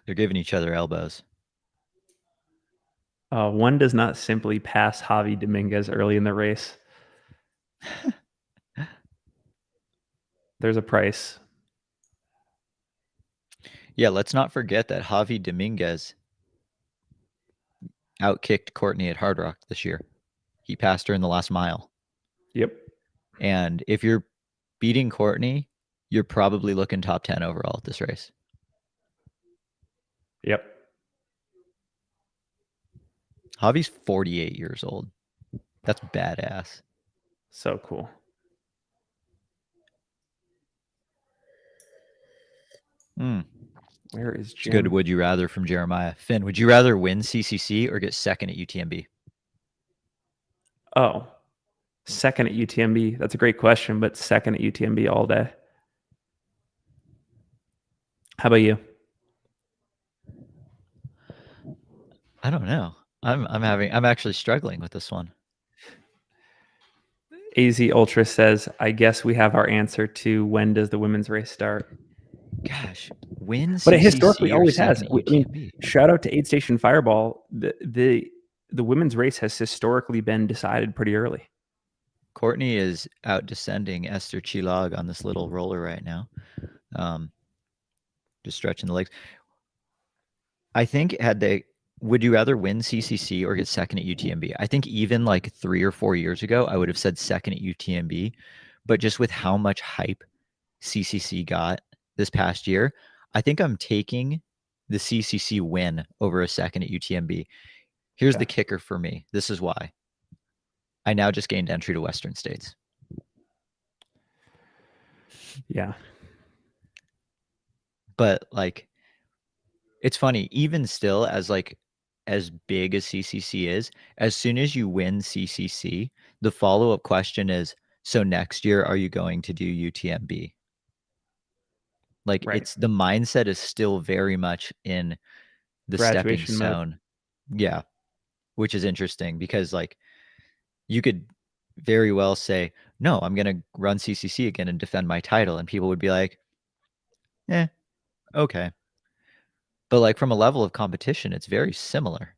Speaker 1: They're giving each other elbows.
Speaker 2: One does not simply pass Javi Dominguez early in the race. There's a price.
Speaker 1: Yeah, let's not forget that Javi Dominguez outkicked Courtney at Hard Rock this year. He passed her in the last mile.
Speaker 2: Yep.
Speaker 1: And if you're beating Courtney, you're probably looking top 10 overall at this race.
Speaker 2: Yep.
Speaker 1: Javi's 48 years old. That's badass.
Speaker 2: So cool. Where is
Speaker 1: It's a good
Speaker 2: Jim?
Speaker 1: would you rather from Jeremiah. Finn, would you rather win CCC or get second at UTMB?
Speaker 2: Oh, second at UTMB. That's a great question, but second at UTMB all day. How about you?
Speaker 1: I don't know. I'm actually struggling with this one.
Speaker 2: AZ Ultra says, I guess we have our answer to when does the women's race start?
Speaker 1: Gosh, win
Speaker 2: But it
Speaker 1: CCC
Speaker 2: historically
Speaker 1: or
Speaker 2: always has.
Speaker 1: second at
Speaker 2: I mean,
Speaker 1: UTMB?
Speaker 2: shout out to Aid Station Fireball. The women's race has historically been decided pretty early.
Speaker 1: Courtney is out descending Esther Chilog on this little roller right now. Just stretching the legs. I think would you rather win CCC or get second at UTMB? I think even like 3 or 4 years ago, I would have said second at UTMB, but just with how much hype CCC got this past year, I think I'm taking the CCC win over a second at UTMB. Here's the kicker for me. This is why. I now just gained entry to Western States.
Speaker 2: Yeah.
Speaker 1: But like, it's funny, even still, as big as CCC is, as soon as you win CCC, the follow-up question is, so next year, are you going to do UTMB? Like,
Speaker 2: Right.
Speaker 1: it's the mindset is still very much in the stepping
Speaker 2: Graduation mode.
Speaker 1: stone. Yeah. Which is interesting because like you could very well say, no, I'm going to run CCC again and defend my title. And people would be like, okay. But like from a level of competition, it's very similar.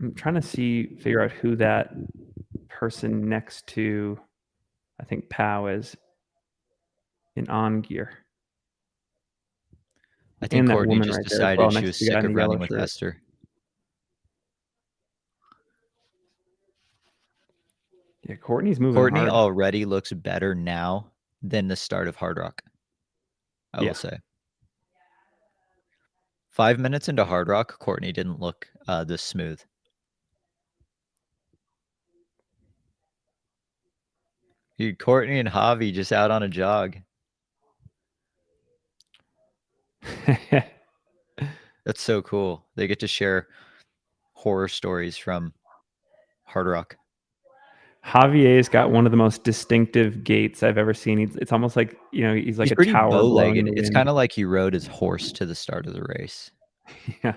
Speaker 2: I'm trying to figure out who that person next to, I think Pow is in on gear.
Speaker 1: I think
Speaker 2: And that
Speaker 1: Courtney
Speaker 2: woman
Speaker 1: just
Speaker 2: right there as well,
Speaker 1: decided she
Speaker 2: next
Speaker 1: was
Speaker 2: to the guy
Speaker 1: sick
Speaker 2: in
Speaker 1: of
Speaker 2: the
Speaker 1: running
Speaker 2: yellow
Speaker 1: with
Speaker 2: shirt.
Speaker 1: Esther.
Speaker 2: Yeah, Courtney's moving
Speaker 1: Courtney
Speaker 2: hard.
Speaker 1: already looks better now than the start of Hard Rock. I will say. 5 minutes into Hard Rock, Courtney didn't look this smooth. Dude, Courtney and Javi just out on a jog. That's so cool. They get to share horror stories from Hard Rock.
Speaker 2: Javier's got one of the most distinctive gaits I've ever seen. It's almost like, he's like
Speaker 1: He's
Speaker 2: a
Speaker 1: pretty
Speaker 2: tower blowing in
Speaker 1: bow-legged.
Speaker 2: the
Speaker 1: It's
Speaker 2: wind.
Speaker 1: kind of like he rode his horse to the start of the race.
Speaker 2: Yeah.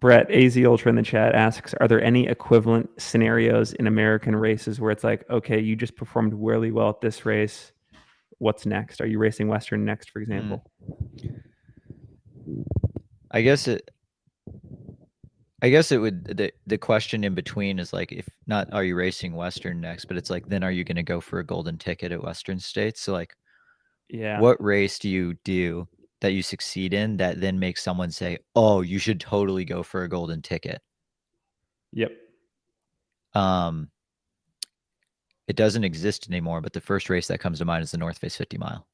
Speaker 2: Brett, AZ Ultra in the chat asks, are there any equivalent scenarios in American races where it's like, okay, you just performed really well at this race. What's next? Are you racing Western next, for example?
Speaker 1: I guess it would the question in between is like, if not, are you racing Western next? But it's like, then are you going to go for a golden ticket at Western States? So like,
Speaker 2: yeah,
Speaker 1: what race do you do that you succeed in that then makes someone say, oh, you should totally go for a golden ticket?
Speaker 2: Yep.
Speaker 1: It doesn't exist anymore, but the first race that comes to mind is the North Face 50 mile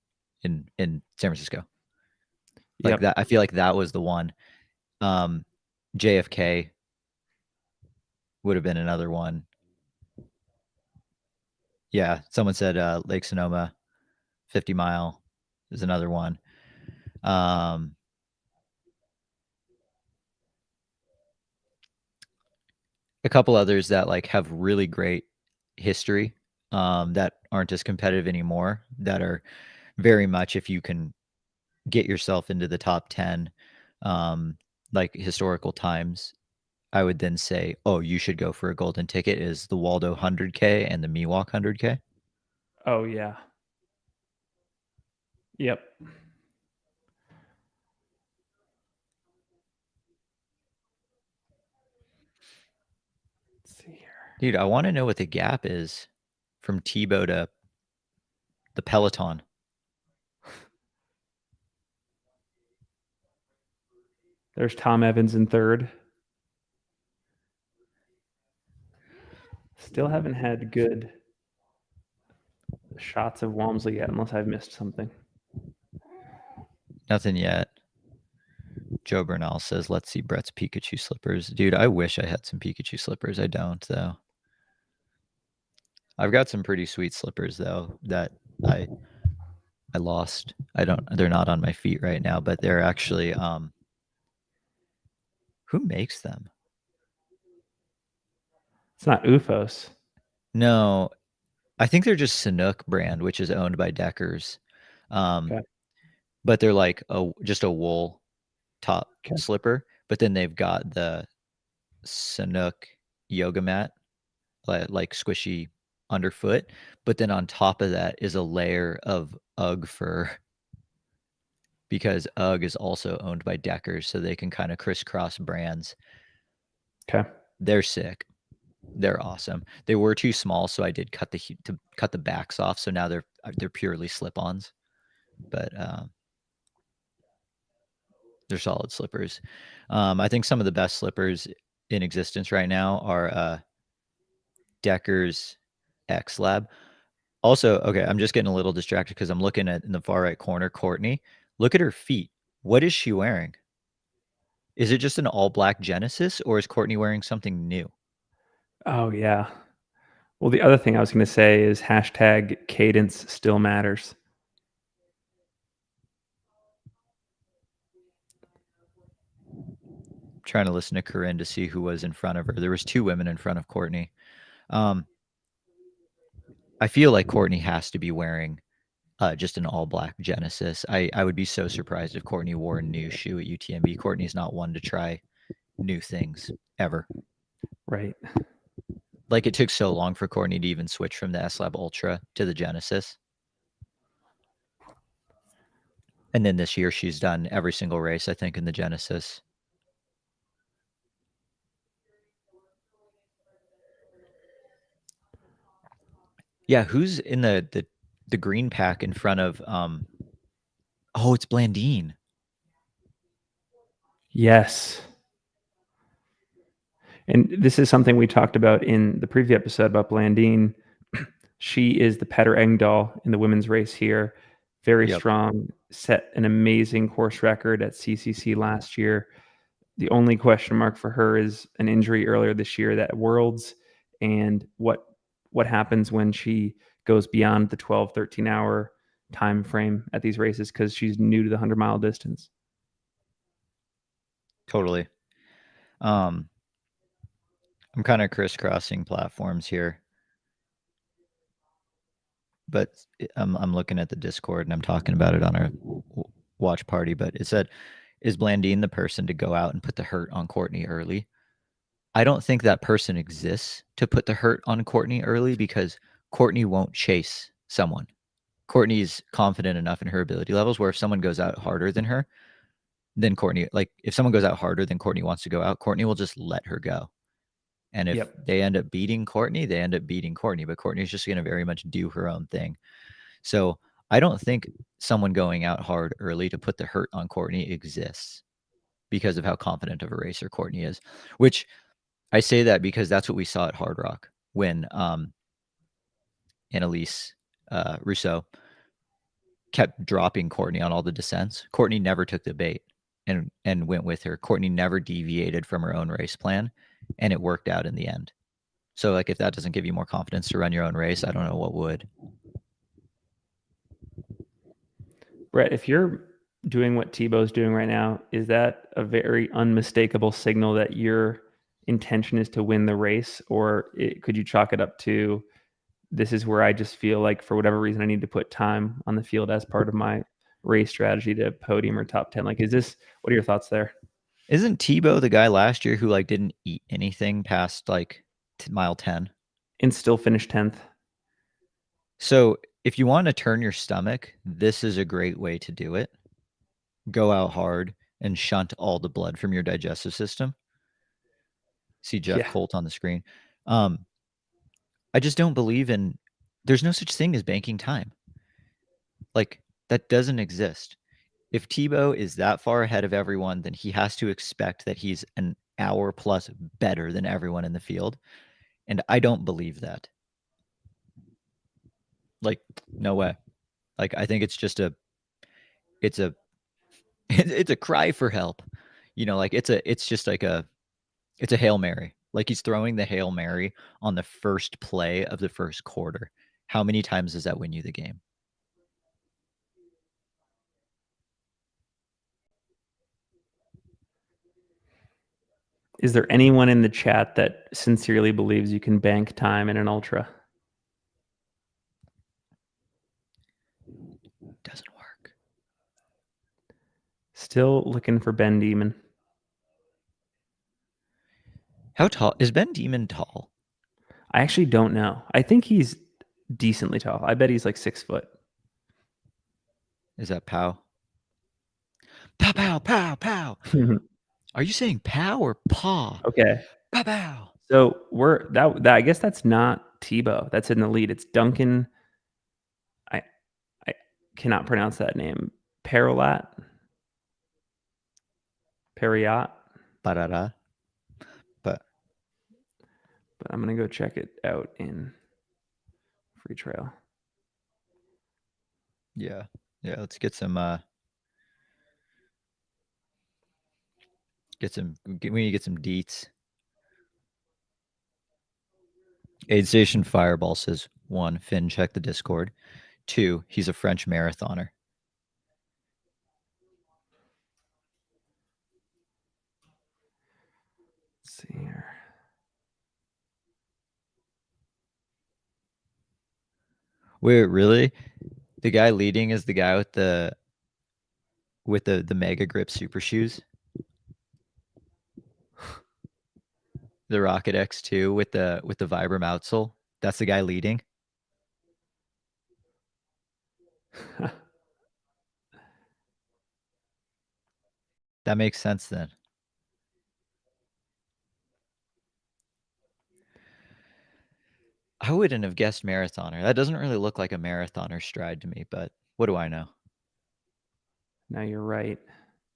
Speaker 1: in San Francisco. Like that, I feel like that was the one. JFK would have been another one. Yeah, someone said Lake Sonoma 50 mile is another one. A couple others that like have really great history that aren't as competitive anymore, that are very much, if you can get yourself into the top 10 like historical times, I would then say, oh, you should go for a golden ticket, is the Waldo 100K and the Miwok 100K.
Speaker 2: Oh, yeah. Yep. Let's see here.
Speaker 1: Dude, I want to know what the gap is from Tebow to the Peloton.
Speaker 2: There's Tom Evans in third. Still haven't had good shots of Walmsley yet, unless I've missed something.
Speaker 1: Nothing yet. Joe Bernal says, let's see Brett's Pikachu slippers. Dude, I wish I had some Pikachu slippers. I don't, though. I've got some pretty sweet slippers, though, that I lost. They're not on my feet right now, but they're actually, who makes them?
Speaker 2: It's not UFOs.
Speaker 1: No, I think they're just Sanuk brand, which is owned by Deckers.
Speaker 2: Okay.
Speaker 1: But they're like just a wool top
Speaker 2: Okay.
Speaker 1: slipper, but then they've got the Sanuk yoga mat, like squishy underfoot, but then on top of that is a layer of UGG fur, because UGG is also owned by Deckers, so they can kind of crisscross brands.
Speaker 2: Okay.
Speaker 1: They're sick. They're awesome. They were too small, so I did cut the backs off, so now they're purely slip-ons, but they're solid slippers. I think some of the best slippers in existence right now are Deckers X Lab. Also, okay, I'm just getting a little distracted because I'm looking at in the far right corner, Courtney. Look at her feet. What is she wearing? Is it just an all black Genesis, or is Courtney wearing something new?
Speaker 2: Oh, yeah. Well, the other thing I was going to say is hashtag cadence still matters.
Speaker 1: Trying to listen to Corinne to see who was in front of her. There was two women in front of Courtney. I feel like Courtney has to be wearing just an all black Genesis. I would be so surprised if Courtney wore a new shoe at UTMB. Courtney's not one to try new things ever.
Speaker 2: Right.
Speaker 1: Like, it took so long for Courtney to even switch from the S Lab Ultra to the Genesis. And then this year she's done every single race, I think, in the Genesis. Yeah, who's in the green pack in front of oh, it's Blandine.
Speaker 2: Yes. And this is something we talked about in the previous episode about Blandine. She is the Petter Engdahl in the women's race here. Very strong, set an amazing course record at CCC last year. The only question mark for her is an injury earlier this year at Worlds, and what happens when she goes beyond the 12, 13-hour time frame at these races, because she's new to the 100-mile distance.
Speaker 1: Totally. I'm kind of crisscrossing platforms here, but I'm looking at the Discord and I'm talking about it on our watch party. But it said, is Blandine the person to go out and put the hurt on Courtney early? I don't think that person exists to put the hurt on Courtney early, because Courtney won't chase someone. Courtney's confident enough in her ability levels where if someone goes out harder than her, then Courtney, like if someone goes out harder than Courtney wants to go out, Courtney will just let her go. And if they end up beating Courtney, they end up beating Courtney, but Courtney's just going to very much do her own thing. So I don't think someone going out hard early to put the hurt on Courtney exists, because of how confident of a racer Courtney is, which I say that because that's what we saw at Hard Rock when Annalise Rousseau kept dropping Courtney on all the descents. Courtney never took the bait and went with her. Courtney never deviated from her own race plan, and it worked out in the end. So, like, if that doesn't give you more confidence to run your own race, I don't know what would.
Speaker 2: Brett, if you're doing what Tebow's doing right now, is that a very unmistakable signal that your intention is to win the race? Or could you chalk it up to, this is where I just feel like for whatever reason I need to put time on the field as part of my race strategy to podium or top 10? Like, what are your thoughts there?
Speaker 1: Isn't Tebow the guy last year who like didn't eat anything past like mile 10
Speaker 2: and still finished 10th?
Speaker 1: So if you want to turn your stomach, this is a great way to do it. Go out hard and shunt all the blood from your digestive system. See Jeff Colt on the screen. I just don't believe in There's no such thing as banking time. Like, that doesn't exist. If Tebow is that far ahead of everyone, then he has to expect that he's an hour plus better than everyone in the field. And I don't believe that. Like, no way. Like, I think it's just it's a it's a cry for help. Like it's just like it's a Hail Mary. Like he's throwing the Hail Mary on the first play of the first quarter. How many times does that win you the game?
Speaker 2: Is there anyone in the chat that sincerely believes you can bank time in an ultra?
Speaker 1: Doesn't work.
Speaker 2: Still looking for Ben Demon.
Speaker 1: How tall is Ben Demon tall?
Speaker 2: I actually don't know. I think he's decently tall. I bet he's like 6 foot.
Speaker 1: Is that pow? Pow pow pow pow. Are you saying pow or paw?
Speaker 2: Okay.
Speaker 1: Pow pow.
Speaker 2: So we're that I guess that's not Tebow. That's in the lead. It's Duncan. I cannot pronounce that name. Perilat. Periot.
Speaker 1: Ba-da-da.
Speaker 2: But I'm gonna go check it out in Free Trail.
Speaker 1: Yeah. Let's get some. We need to get some deets. Aid Station Fireball says 1. Finn, check the Discord. 2. He's a French marathoner.
Speaker 2: Let's see here.
Speaker 1: Wait, really? The guy leading is the guy with the Mega Grip Super Shoes? The Rocket X2 with the Vibram outsole? That's the guy leading? That makes sense then. I wouldn't have guessed marathoner. That doesn't really look like a marathoner stride to me, but what do I know?
Speaker 2: Now you're right.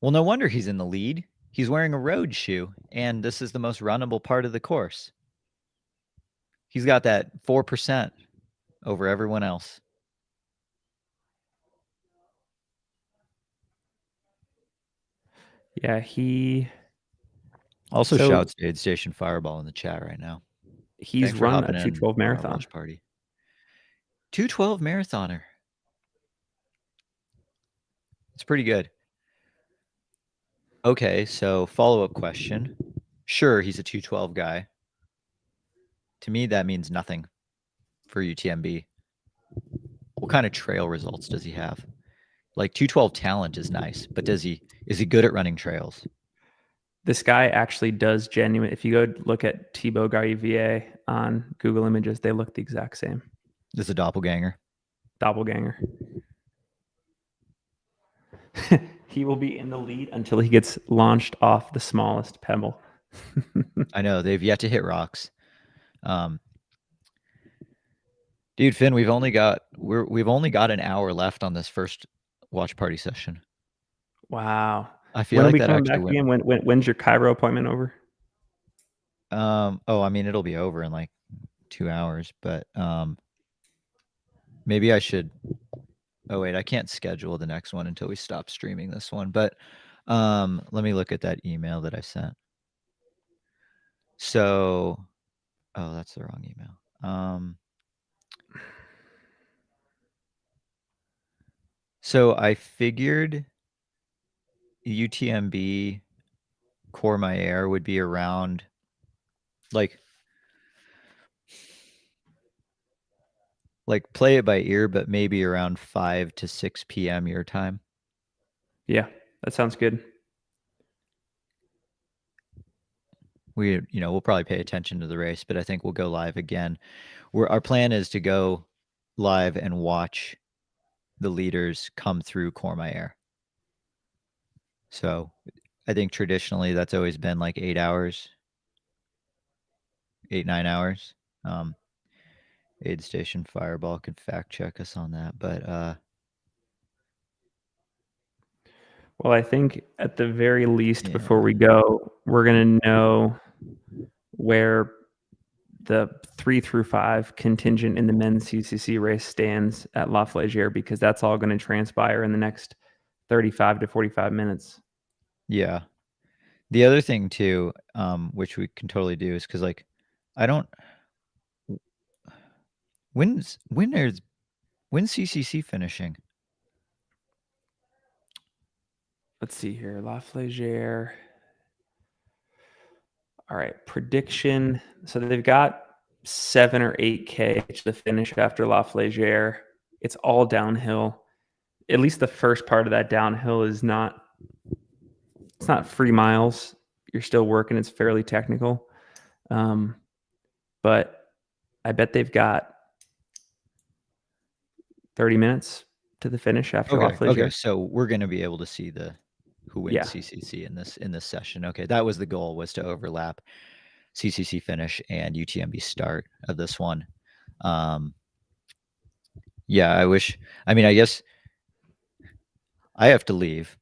Speaker 1: Well, no wonder he's in the lead. He's wearing a road shoe, and this is the most runnable part of the course. He's got that 4% over everyone else.
Speaker 2: Yeah, he
Speaker 1: also shouts to Aid Station Fireball in the chat right now.
Speaker 2: He's run a 2:12 marathon.
Speaker 1: Watch party. 2:12 marathoner. It's pretty good. Okay, so follow-up question. Sure, he's a 2:12 guy. To me, that means nothing for UTMB. What kind of trail results does he have? Like 2:12 talent is nice, but is he good at running trails?
Speaker 2: This guy actually does genuine. If you go look at Tebow Garivier on Google Images, they look the exact same.
Speaker 1: This is a doppelganger.
Speaker 2: Doppelganger. He will be in the lead until he gets launched off the smallest pebble.
Speaker 1: I know they've yet to hit rocks. Dude, Finn, we've only got an hour left on this first watch party session.
Speaker 2: Wow.
Speaker 1: I feel like that actually
Speaker 2: back again? When's your Cairo appointment over?
Speaker 1: I mean, it'll be over in like 2 hours, but maybe I should. Oh wait, I can't schedule the next one until we stop streaming this one. But let me look at that email that I sent. So, oh, that's the wrong email. So I figured UTMB Courmayeur would be around like play it by ear, but maybe around 5 to 6 p.m. your time.
Speaker 2: Yeah, that sounds good.
Speaker 1: We'll probably pay attention to the race, but I think we'll go live again. Our plan is to go live and watch the leaders come through Courmayeur. So I think traditionally that's always been like 8 hours, 8, 9 hours. Aid Station Fireball could fact check us on that, but
Speaker 2: Well, I think at the very least, before we go, we're going to know where the 3 through 5 contingent in the men's CCC race stands at La Flégère, because that's all going to transpire in the next 35 to 45 minutes.
Speaker 1: Yeah. The other thing too, which we can totally do, is because like I don't. When's CCC finishing?
Speaker 2: Let's see here, La Flégère. All right, prediction. So they've got 7 or 8K to the finish after La Flégère. It's all downhill. At least the first part of that downhill is not. It's not free miles. You're still working. It's fairly technical. But I bet they've got 30 minutes to the finish after La Flégère.
Speaker 1: Okay, so we're going to be able to see who wins CCC in this session. Okay, that was the goal, was to overlap CCC finish and UTMB start of this one. Yeah, I guess I have to leave.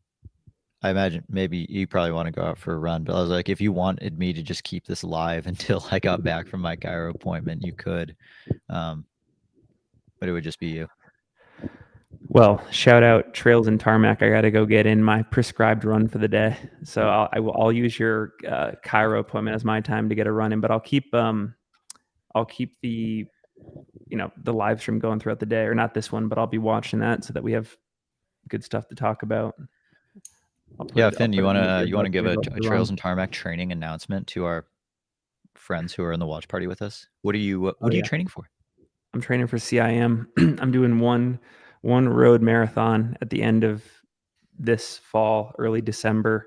Speaker 1: I imagine maybe you probably want to go out for a run, but I was like, if you wanted me to just keep this live until I got back from my Cairo appointment, you could. But it would just be you.
Speaker 2: Well, shout out Trails and Tarmac. I got to go get in my prescribed run for the day. So I'll use your Cairo appointment as my time to get a run in, but I'll keep the the live stream going throughout the day, or not this one, but I'll be watching that so that we have good stuff to talk about.
Speaker 1: Yeah, Finn, you want to give a Trails and Tarmac training announcement to our friends who are in the watch party with us? What are you training for?
Speaker 2: I'm training for CIM. I'm doing one road marathon at the end of this fall, early December,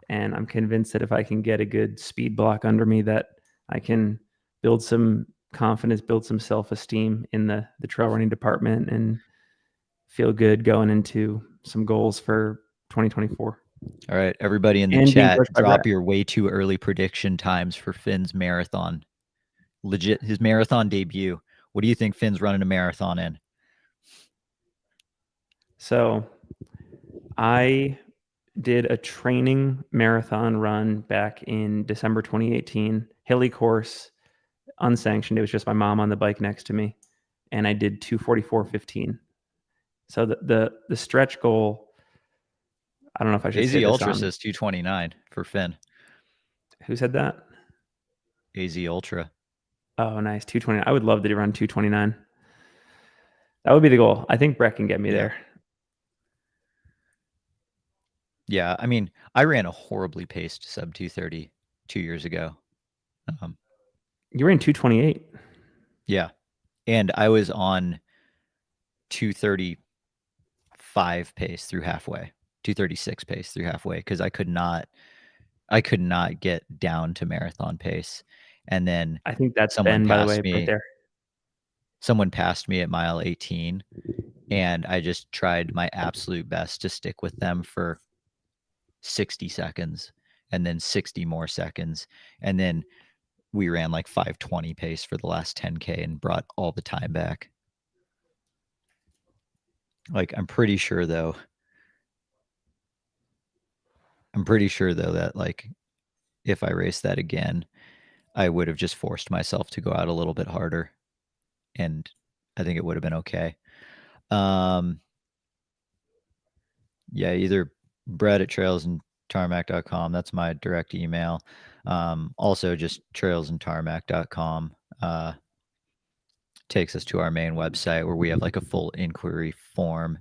Speaker 2: and I'm convinced that if I can get a good speed block under me, that I can build some confidence, build some self-esteem in the trail running department, and feel good going into some goals for 2024.
Speaker 1: All right, everybody in the chat, drop your way too early prediction times for Finn's marathon. Legit, his marathon debut. What do you think Finn's running a marathon in?
Speaker 2: So I did a training marathon run back in December 2018, hilly course, unsanctioned. It was just my mom on the bike next to me, and I did 2:44:15. So the stretch goal, I don't know if I should
Speaker 1: AZ
Speaker 2: say this
Speaker 1: Ultra
Speaker 2: on.
Speaker 1: says 2:29 for Finn.
Speaker 2: Who said that?
Speaker 1: AZ Ultra.
Speaker 2: Oh, nice. 2:29. I would love to run 2:29. That would be the goal. I think Brett can get me there.
Speaker 1: Yeah, I mean, I ran a horribly paced sub 2:30 2 years ago.
Speaker 2: You ran 2:28.
Speaker 1: Yeah, and I was on 2:35 pace through halfway, 2:36 pace through halfway, because I could not get down to marathon pace. And then
Speaker 2: I think that's Ben, by the way, right there.
Speaker 1: Someone passed me at mile 18, and I just tried my absolute best to stick with them for 60 seconds and then 60 more seconds. And then we ran like 5:20 pace for the last 10K and brought all the time back. Like, I'm pretty sure though that like if I raced that again, I would have just forced myself to go out a little bit harder, and I think it would have been okay. Yeah, either Brett at trailsandtarmac.com. That's my direct email. Also just trailsandtarmac.com takes us to our main website where we have like a full inquiry form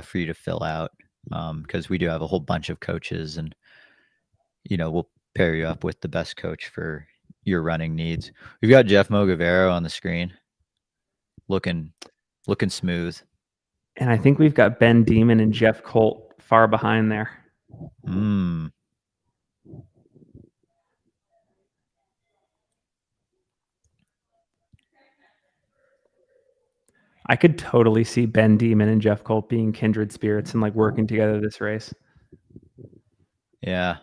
Speaker 1: for you to fill out, because we do have a whole bunch of coaches, and we'll pair you up with the best coach for your running needs. We've got Jeff Mogavero on the screen, looking smooth.
Speaker 2: And I think we've got Ben Demon and Jeff Colt far behind there. I could totally see Ben Demon and Jeff Colt being kindred spirits and like working together this race.
Speaker 1: Yeah.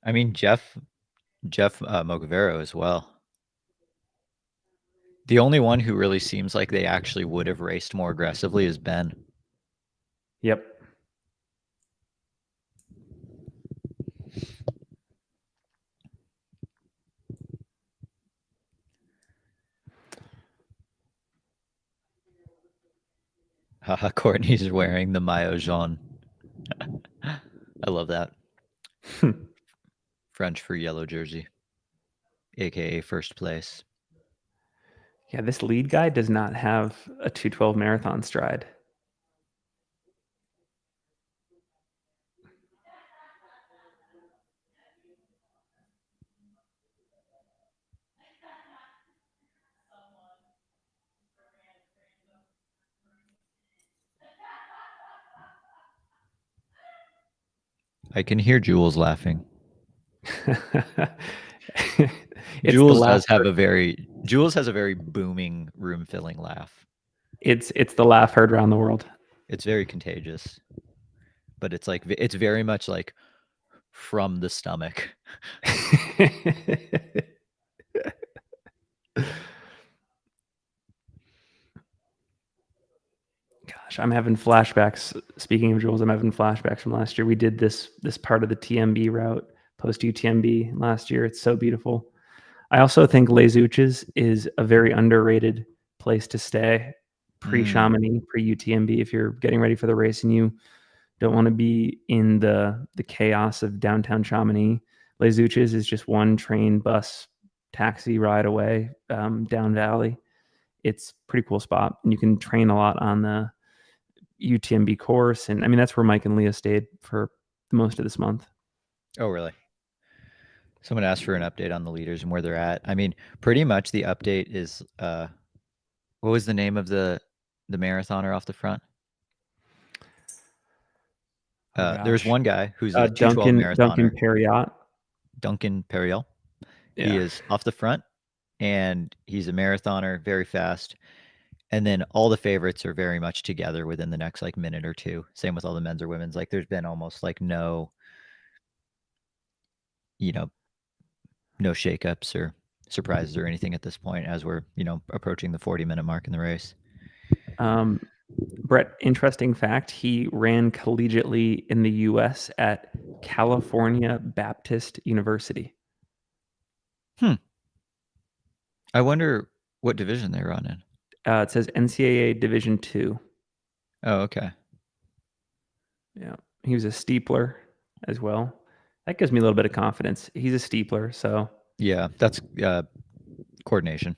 Speaker 1: I mean, Jeff Mogavero as well. The only one who really seems like they actually would have raced more aggressively is Ben.
Speaker 2: Yep.
Speaker 1: Courtney's wearing the maillot jaune. I love that. French for yellow jersey, aka first place.
Speaker 2: Yeah, this lead guy does not have a 2:12 marathon stride.
Speaker 1: I can hear Jules laughing.
Speaker 2: Jules
Speaker 1: has a very booming, room filling laugh.
Speaker 2: It's the laugh heard around the world.
Speaker 1: It's very contagious, but it's very much like from the stomach.
Speaker 2: Gosh, I'm having flashbacks. Speaking of Jules, I'm having flashbacks from last year. We did this part of the TMB route, post UTMB last year. It's so beautiful. I also think Les Houches is a very underrated place to stay pre-Chamonix, pre-UTMB. If you're getting ready for the race and you don't want to be in the chaos of downtown Chamonix, Les Houches is just one train, bus, taxi ride away down valley. It's a pretty cool spot, and you can train a lot on the UTMB course. And I mean, that's where Mike and Leah stayed for most of this month.
Speaker 1: Oh, really? Someone asked for an update on the leaders and where they're at. I mean, pretty much the update is what was the name of the marathoner off the front? There's one guy who's a 212 marathoner.
Speaker 2: Duncan Perriot.
Speaker 1: Duncan Perriot.
Speaker 2: Yeah.
Speaker 1: He is off the front, and he's a marathoner, very fast. And then all the favorites are very much together within the next like minute or two. Same with all the men's or women's. Like there's been almost like no shakeups or surprises or anything at this point as we're, approaching the 40-minute mark in the race.
Speaker 2: Brett, interesting fact, he ran collegiately in the U.S. at California Baptist University.
Speaker 1: I wonder what division they run in.
Speaker 2: It says NCAA Division II.
Speaker 1: Oh, okay.
Speaker 2: Yeah, he was a steepler as well. That gives me a little bit of confidence. He's a steepler, so
Speaker 1: yeah, that's coordination.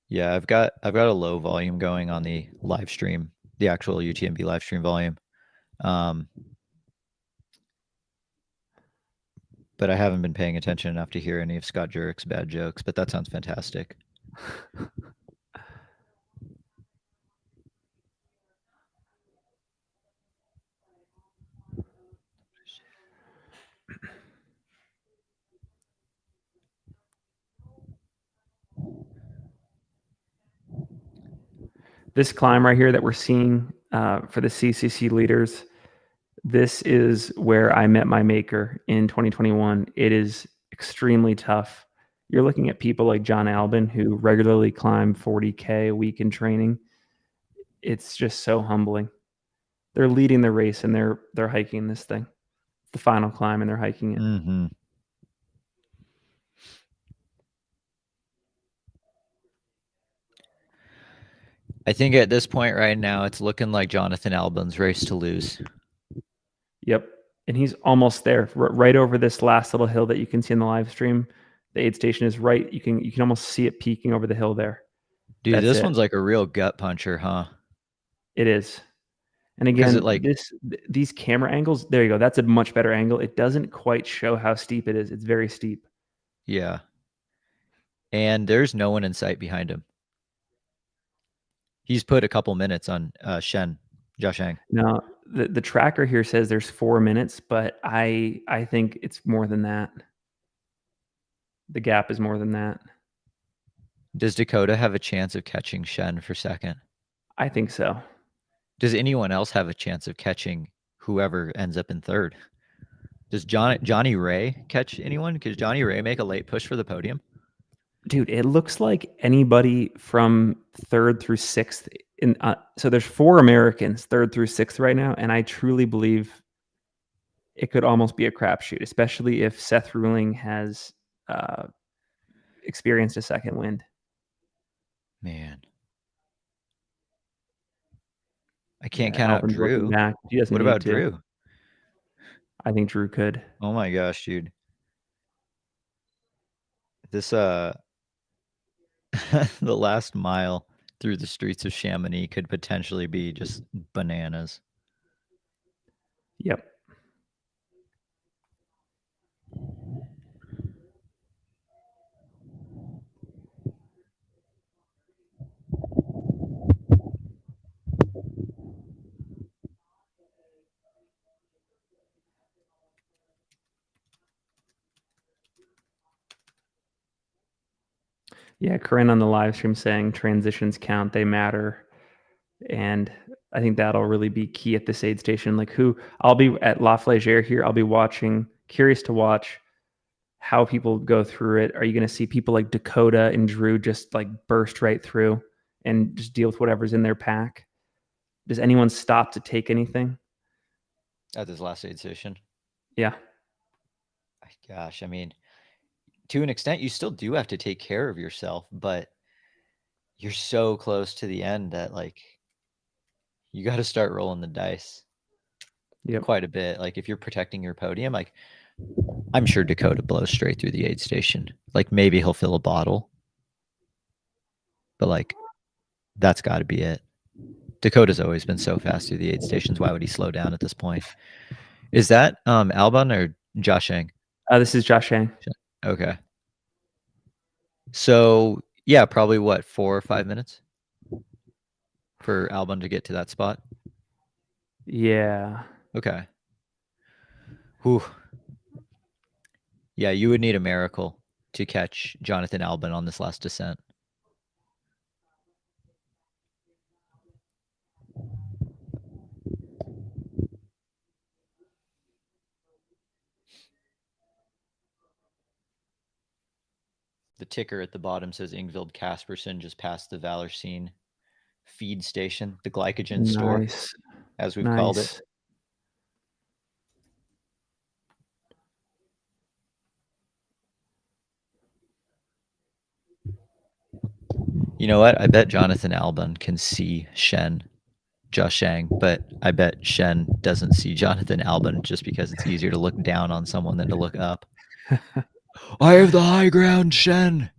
Speaker 1: Yeah, I've got a low volume going on the live stream, the actual UTMB live stream volume. But I haven't been paying attention enough to hear any of Scott Jurek's bad jokes, but that sounds fantastic.
Speaker 2: This climb right here that we're seeing for the CCC leaders, this is where I met my maker in 2021. It is extremely tough. You're looking at people like John Albin who regularly climb 40K a week in training. It's just so humbling. They're leading the race and they're hiking this thing, the final climb, and they're hiking it.
Speaker 1: Mm-hmm. I think at this point right now, it's looking like Jonathan Albin's race to lose.
Speaker 2: Yep. And he's almost there, right over this last little hill that you can see in the live stream. The aid station is right. You can almost see it peeking over the hill there.
Speaker 1: Dude, this one's like a real gut puncher, huh?
Speaker 2: It is. And again, these camera angles, there you go. That's a much better angle. It doesn't quite show how steep it is. It's very steep.
Speaker 1: Yeah. And there's no one in sight behind him. He's put a couple minutes on Josh Eng.
Speaker 2: No, the tracker here says there's 4 minutes, but I think it's more than that. The gap is more than that.
Speaker 1: Does Dakota have a chance of catching Shen for second?
Speaker 2: I think so.
Speaker 1: Does anyone else have a chance of catching whoever ends up in third? Does Johnny Ray catch anyone? Could Johnny Ray make a late push for the podium?
Speaker 2: Dude, it looks like anybody from third through sixth. So there's 4 Americans, third through sixth right now, and I truly believe it could almost be a crapshoot, especially if Seth Ruling has experienced a second wind.
Speaker 1: Man. I can't count out
Speaker 2: Albin's looking
Speaker 1: Drew.
Speaker 2: back. He doesn't
Speaker 1: What
Speaker 2: need
Speaker 1: about
Speaker 2: to.
Speaker 1: Drew?
Speaker 2: I think Drew could.
Speaker 1: Oh my gosh, dude. This the last mile through the streets of Chamonix could potentially be just bananas.
Speaker 2: Yep. Yeah, Corinne on the live stream saying transitions count, they matter. And I think that'll really be key at this aid station. Like I'll be at La Flégère here. I'll be watching, curious to watch how people go through it. Are you going to see people like Dakota and Drew just like burst right through and just deal with whatever's in their pack? Does anyone stop to take anything?
Speaker 1: At this last aid station?
Speaker 2: Yeah.
Speaker 1: Gosh, I mean, to an extent, you still do have to take care of yourself, but you're so close to the end that like you got to start rolling the dice.
Speaker 2: Yep.
Speaker 1: Quite a bit. Like if you're protecting your podium, like I'm sure Dakota blows straight through the aid station. Like maybe he'll fill a bottle, but like that's got to be it. Dakota's always been so fast through the aid stations. Why would he slow down at this point? Is that Albon or Josh Yang?
Speaker 2: This is Josh Yang.
Speaker 1: Okay. So yeah, probably what, 4 or 5 minutes for Albon to get to that spot?
Speaker 2: Yeah.
Speaker 1: Okay. Whew. Yeah, you would need a miracle to catch Jonathan Albon on this last descent. The ticker at the bottom says Ingvild Caspersen just passed the Valersine feed station, the glycogen store, as we've called it. You know what? I bet Jonathan Albon can see Josh Shang, but I bet Shen doesn't see Jonathan Albon just because it's easier to look down on someone than to look up. I have the high ground, Shen.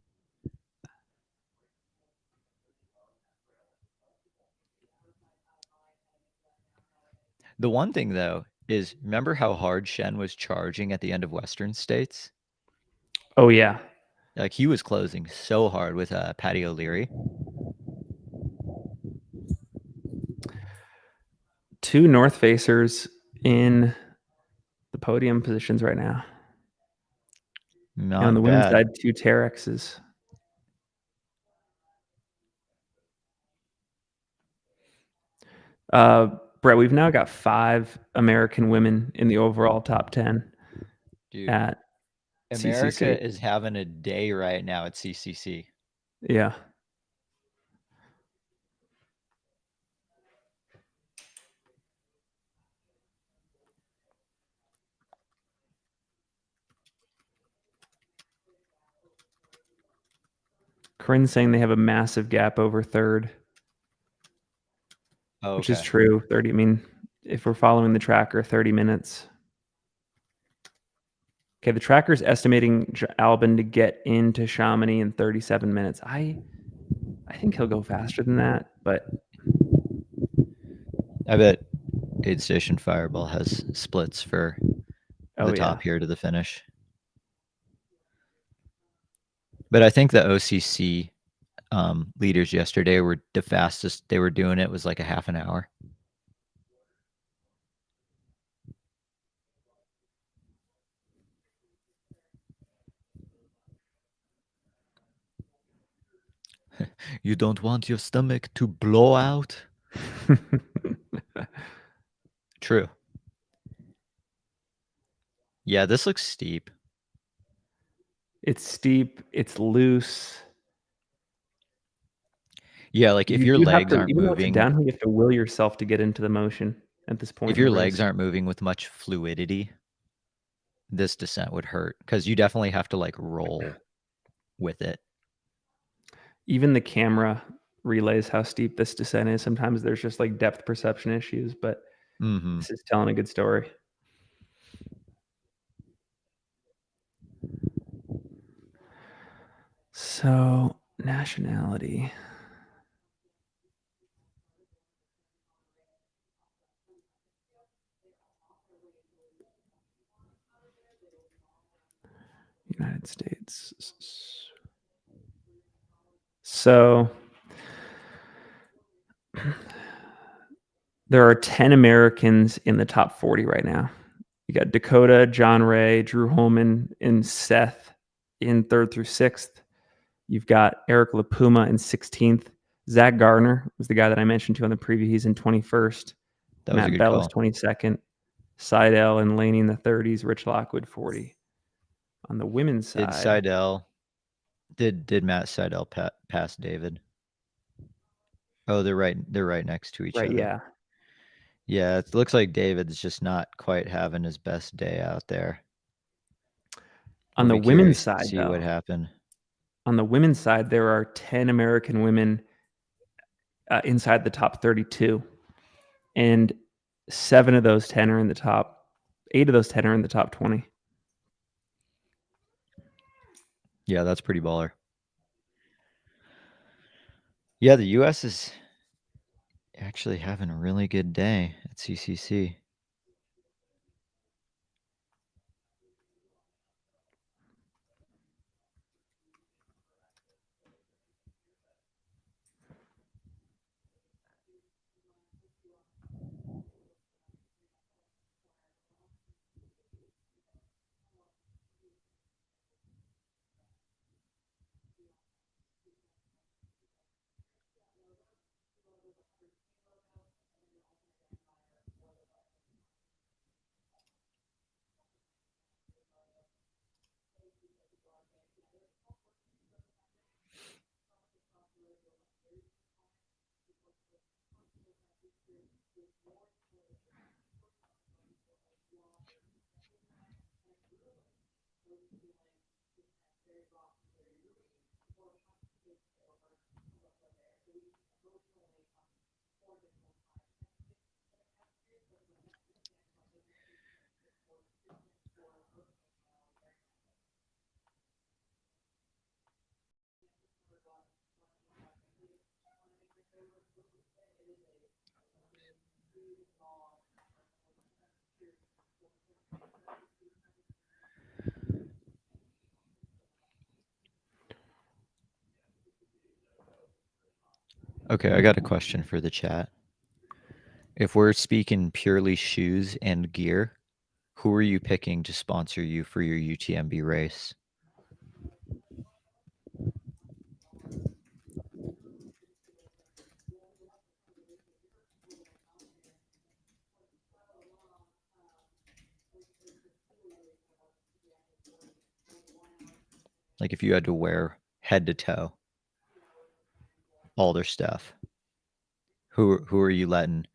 Speaker 1: The one thing, though, is remember how hard Shen was charging at the end of Western States?
Speaker 2: Oh, yeah.
Speaker 1: Like he was closing so hard with Patty O'Leary.
Speaker 2: 2 North Facers in the podium positions right now.
Speaker 1: Not
Speaker 2: on the
Speaker 1: bad.
Speaker 2: women's side, 2 Terexes. Brett, we've now got 5 American women in the overall top 10.
Speaker 1: Dude,
Speaker 2: at
Speaker 1: America
Speaker 2: CCC.
Speaker 1: is having a day right now at CCC.
Speaker 2: Yeah. Corinne's saying they have a massive gap over third.
Speaker 1: Oh, okay.
Speaker 2: Which is true. 30. I mean, if we're following the tracker, 30 minutes. Okay, the tracker's estimating Albon to get into Chamonix in 37 minutes. I think he'll go faster than that, but
Speaker 1: I bet Aid Station Fireball has splits for the top here to the finish. But I think the OCC leaders yesterday were the fastest they were doing it was like a half an hour. You don't want your stomach to blow out? True. Yeah, this looks steep.
Speaker 2: It's steep. It's loose.
Speaker 1: Yeah, like if
Speaker 2: You
Speaker 1: your
Speaker 2: do have
Speaker 1: legs
Speaker 2: to,
Speaker 1: aren't
Speaker 2: even though it's a
Speaker 1: moving,
Speaker 2: downhill, you have to will yourself to get into the motion at this point
Speaker 1: if
Speaker 2: in the
Speaker 1: your legs
Speaker 2: race.
Speaker 1: aren't moving with much fluidity, this descent would hurt because you definitely have to like roll with it.
Speaker 2: Even the camera relays how steep this descent is. Sometimes there's just like depth perception issues, but
Speaker 1: Mm-hmm.
Speaker 2: this is telling a good story. So, nationality. United States. So, there are 10 Americans in the top 40 right now. You got Dakota, John Ray, Drew Holman, and Seth in 3rd through 6th. You've got Eric LaPuma in 16th. Zach Gardner was the guy that I mentioned to on the preview. He's in 21st.
Speaker 1: That was a
Speaker 2: Matt
Speaker 1: good
Speaker 2: Bell is
Speaker 1: call.
Speaker 2: 22nd. Seidel and Laney in the 30s. Rich Lockwood 40. On the women's side,
Speaker 1: Did Seidel? Did Matt Seidel pass David? Oh, they're right. They're right next to each
Speaker 2: right?
Speaker 1: other.
Speaker 2: Yeah.
Speaker 1: Yeah, it looks like David's just not quite having his best day out there.
Speaker 2: On
Speaker 1: We'll
Speaker 2: the
Speaker 1: be
Speaker 2: women's
Speaker 1: curious to
Speaker 2: side,
Speaker 1: see what
Speaker 2: though,
Speaker 1: happened.
Speaker 2: on the women's side, there are 10 American women inside the top 32, and 7 of those 10 are in the top. 8 of those 10 are in the top 20.
Speaker 1: Yeah, that's pretty baller. Yeah, the U.S. is actually having a really good day at CCC. Okay, I got a question for the chat. If we're speaking purely shoes and gear, who are you picking to sponsor you for your UTMB race? Like if you had to wear head to toe all their stuff, who are you letting?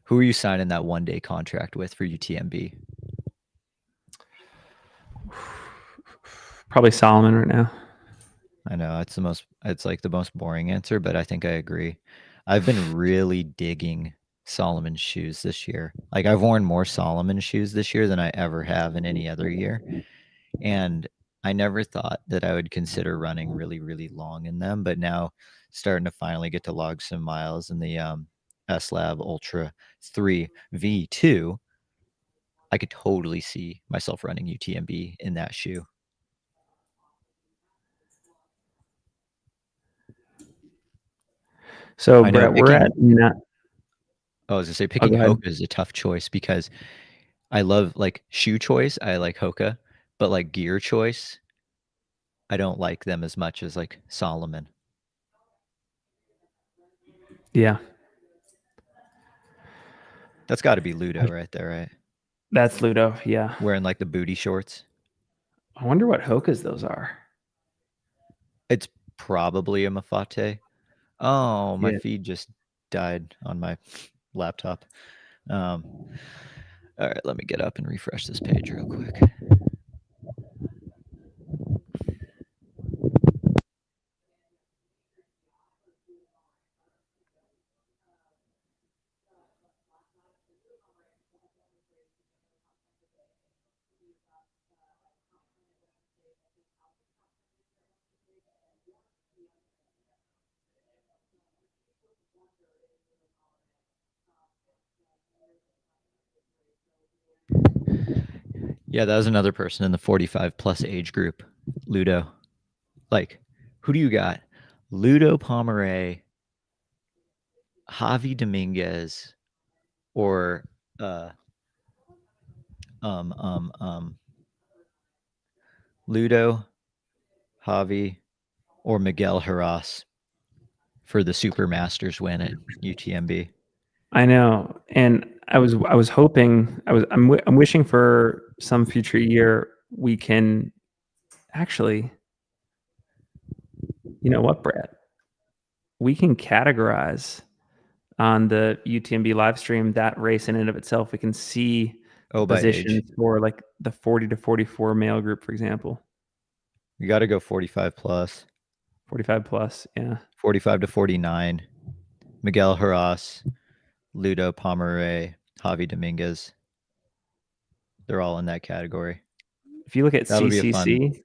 Speaker 1: Who are you signing that 1-day contract with for UTMB?
Speaker 2: Probably Solomon right now.
Speaker 1: I know it's like the most boring answer, but I think I agree. I've been really digging Solomon's shoes this year. Like I've worn more Solomon shoes this year than I ever have in any other year. And I never thought that I would consider running really, really long in them, but now starting to finally get to log some miles in the S-Lab Ultra 3 V2, I could totally see myself running UTMB in that shoe.
Speaker 2: So,
Speaker 1: I know
Speaker 2: Brett, we're at
Speaker 1: I was gonna say
Speaker 2: Oh,
Speaker 1: picking
Speaker 2: go ahead.
Speaker 1: Hoka is a tough choice because I love like shoe choice. I like Hoka, but like gear choice, I don't like them as much as like Solomon.
Speaker 2: Yeah,
Speaker 1: That's got to be Ludo right there, right?
Speaker 2: that's Ludo. Yeah.
Speaker 1: Wearing like the booty shorts.
Speaker 2: I wonder what Hokas those are.
Speaker 1: It's probably a Mafate. Oh, my
Speaker 2: Yeah.
Speaker 1: feed just died on my laptop. All right, let me get up and refresh this page real quick. Yeah, that was another person in the 45 plus age group, Ludo. Like, who do you got? Ludo Pomeray, Javi Dominguez, or uh, um, um, um, Ludo, Javi, or Miguel Harras for the Super Masters win at UTMB.
Speaker 2: I know, and I was hoping I'm wishing for some future year we can actually, you know what, Brad? We can categorize on the UTMB live stream that race in and of itself. We can see the
Speaker 1: Oh, by age.
Speaker 2: positions for like the 40 to 44 male group, for example.
Speaker 1: You got to go 45 plus,
Speaker 2: 45 plus, yeah.
Speaker 1: 45 to 49. Miguel Harras, Ludo Pomeray, Javi Dominguez. They're all in that category.
Speaker 2: If you look at
Speaker 1: That'll be a
Speaker 2: CCC,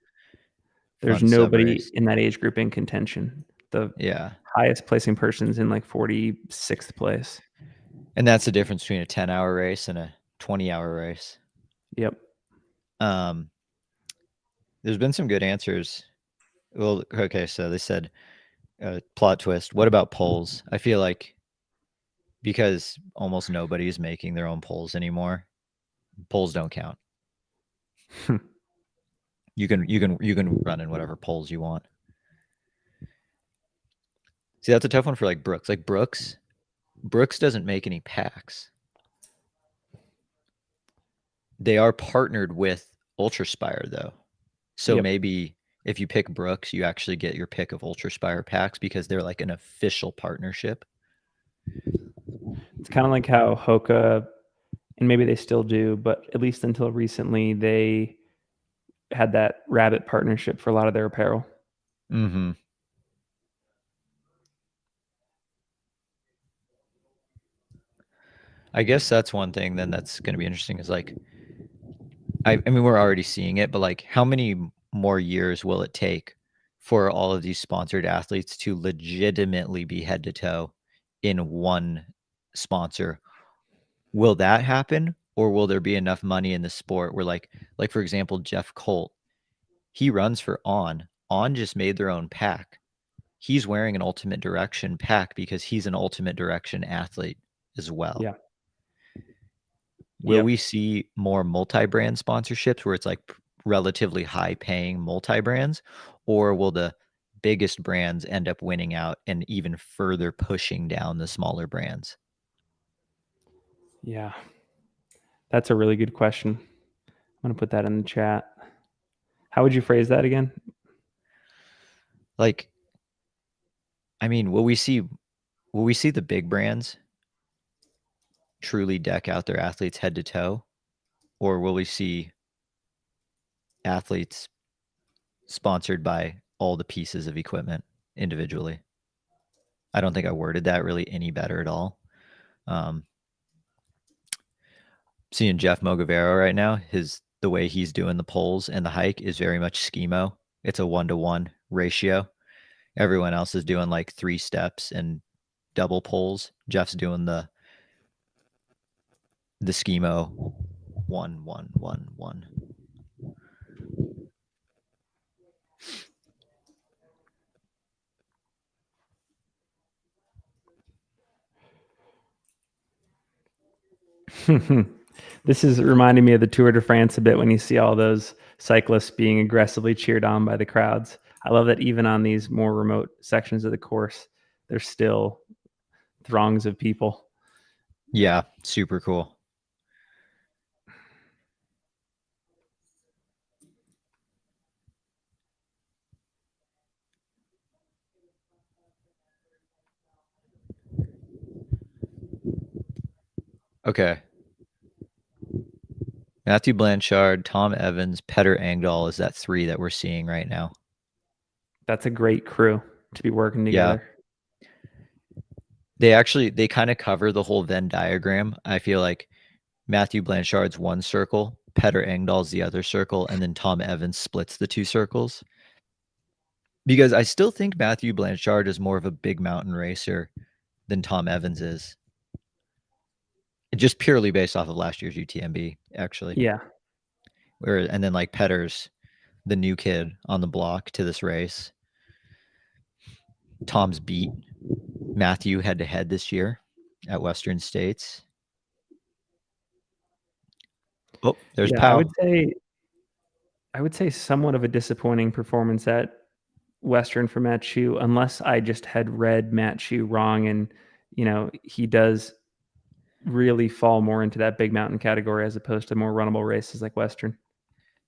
Speaker 2: there's
Speaker 1: fun sub
Speaker 2: nobody
Speaker 1: race.
Speaker 2: in that age group in contention. The
Speaker 1: Yeah.
Speaker 2: highest placing person's in like 46th place.
Speaker 1: And that's the difference between a 10-hour race and a 20-hour race.
Speaker 2: Yep.
Speaker 1: There's been some good answers. Well, okay, so they said plot twist. What about polls? I feel like because almost nobody is making their own polls anymore, polls don't count. You can run in whatever polls you want. See, that's a tough one for like Brooks. Like Brooks doesn't make any packs. They are partnered with Ultraspire though. So
Speaker 2: Yep.
Speaker 1: maybe if you pick Brooks, you actually get your pick of Ultraspire packs because they're like an official partnership.
Speaker 2: It's kind of like how Hoka, and maybe they still do, but at least until recently, they had that Rabbit partnership for a lot of their apparel.
Speaker 1: Mm-hmm. I guess that's one thing then that's going to be interesting is like, I mean, we're already seeing it, but like, how many more years will it take for all of these sponsored athletes to legitimately be head to toe in one sponsor? Will that happen? Or will there be enough money in the sport where like for example, Jeff Colt, he runs for On. On just made their own pack. He's wearing an Ultimate Direction pack because he's an Ultimate Direction athlete as well.
Speaker 2: Yeah.
Speaker 1: Will
Speaker 2: Yep.
Speaker 1: we see more multi-brand sponsorships where it's like relatively high paying multi-brands, or will the biggest brands end up winning out and even further pushing down the smaller brands?
Speaker 2: Yeah. That's a really good question. I'm going to put that in the chat. How would you phrase that again?
Speaker 1: Like, I mean, will we see the big brands truly deck out their athletes head to toe, or will we see athletes sponsored by all the pieces of equipment individually? I don't think I worded that really any better at all. Seeing Jeff Mogavero right now, the way he's doing the poles and the hike is very much schemo. It's a 1-to-1 ratio. Everyone else is doing like 3 steps and double poles. Jeff's doing the schemo 1-1-1-1.
Speaker 2: This is reminding me of the Tour de France a bit when you see all those cyclists being aggressively cheered on by the crowds. I love that even on these more remote sections of the course, there's still throngs of people.
Speaker 1: Yeah, super cool. Okay. Matthew Blanchard, Tom Evans, Petter Engdahl is that 3 that we're seeing right now.
Speaker 2: That's a great crew to be working
Speaker 1: Yeah.
Speaker 2: together.
Speaker 1: They kind of cover the whole Venn diagram. I feel like Matthew Blanchard's one circle, Petter Engdahl's the other circle, and then Tom Evans splits the 2 circles. Because I still think Matthew Blanchard is more of a big mountain racer than Tom Evans is. Just purely based off of last year's UTMB, actually.
Speaker 2: Yeah.
Speaker 1: And then like Petter's the new kid on the block to this race. Tom's beat Matthew head to head this year at Western States. Oh, there's
Speaker 2: Yeah,
Speaker 1: Powell.
Speaker 2: I would say somewhat of a disappointing performance at Western for Matt Chu, unless I just had read Matt Chu wrong, and he does really fall more into that big mountain category as opposed to more runnable races like Western.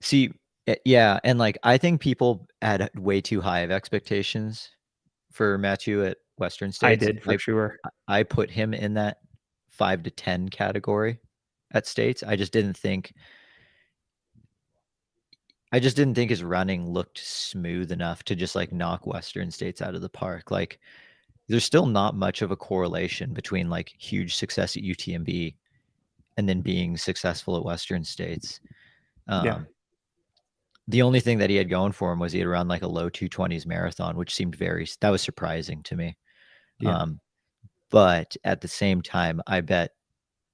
Speaker 1: See, yeah, and like I think people had way too high of expectations for Matthew at Western
Speaker 2: I
Speaker 1: States.
Speaker 2: did for sure.
Speaker 1: I put him in that 5 to 10 category at States. I just didn't think his running looked smooth enough to just like knock Western States out of the park. Like there's still not much of a correlation between like huge success at UTMB and then being successful at Western States.
Speaker 2: Yeah.
Speaker 1: The only thing that he had going for him was he had run like a low 220s marathon, which seemed that was surprising to me.
Speaker 2: Yeah.
Speaker 1: But at the same time, I bet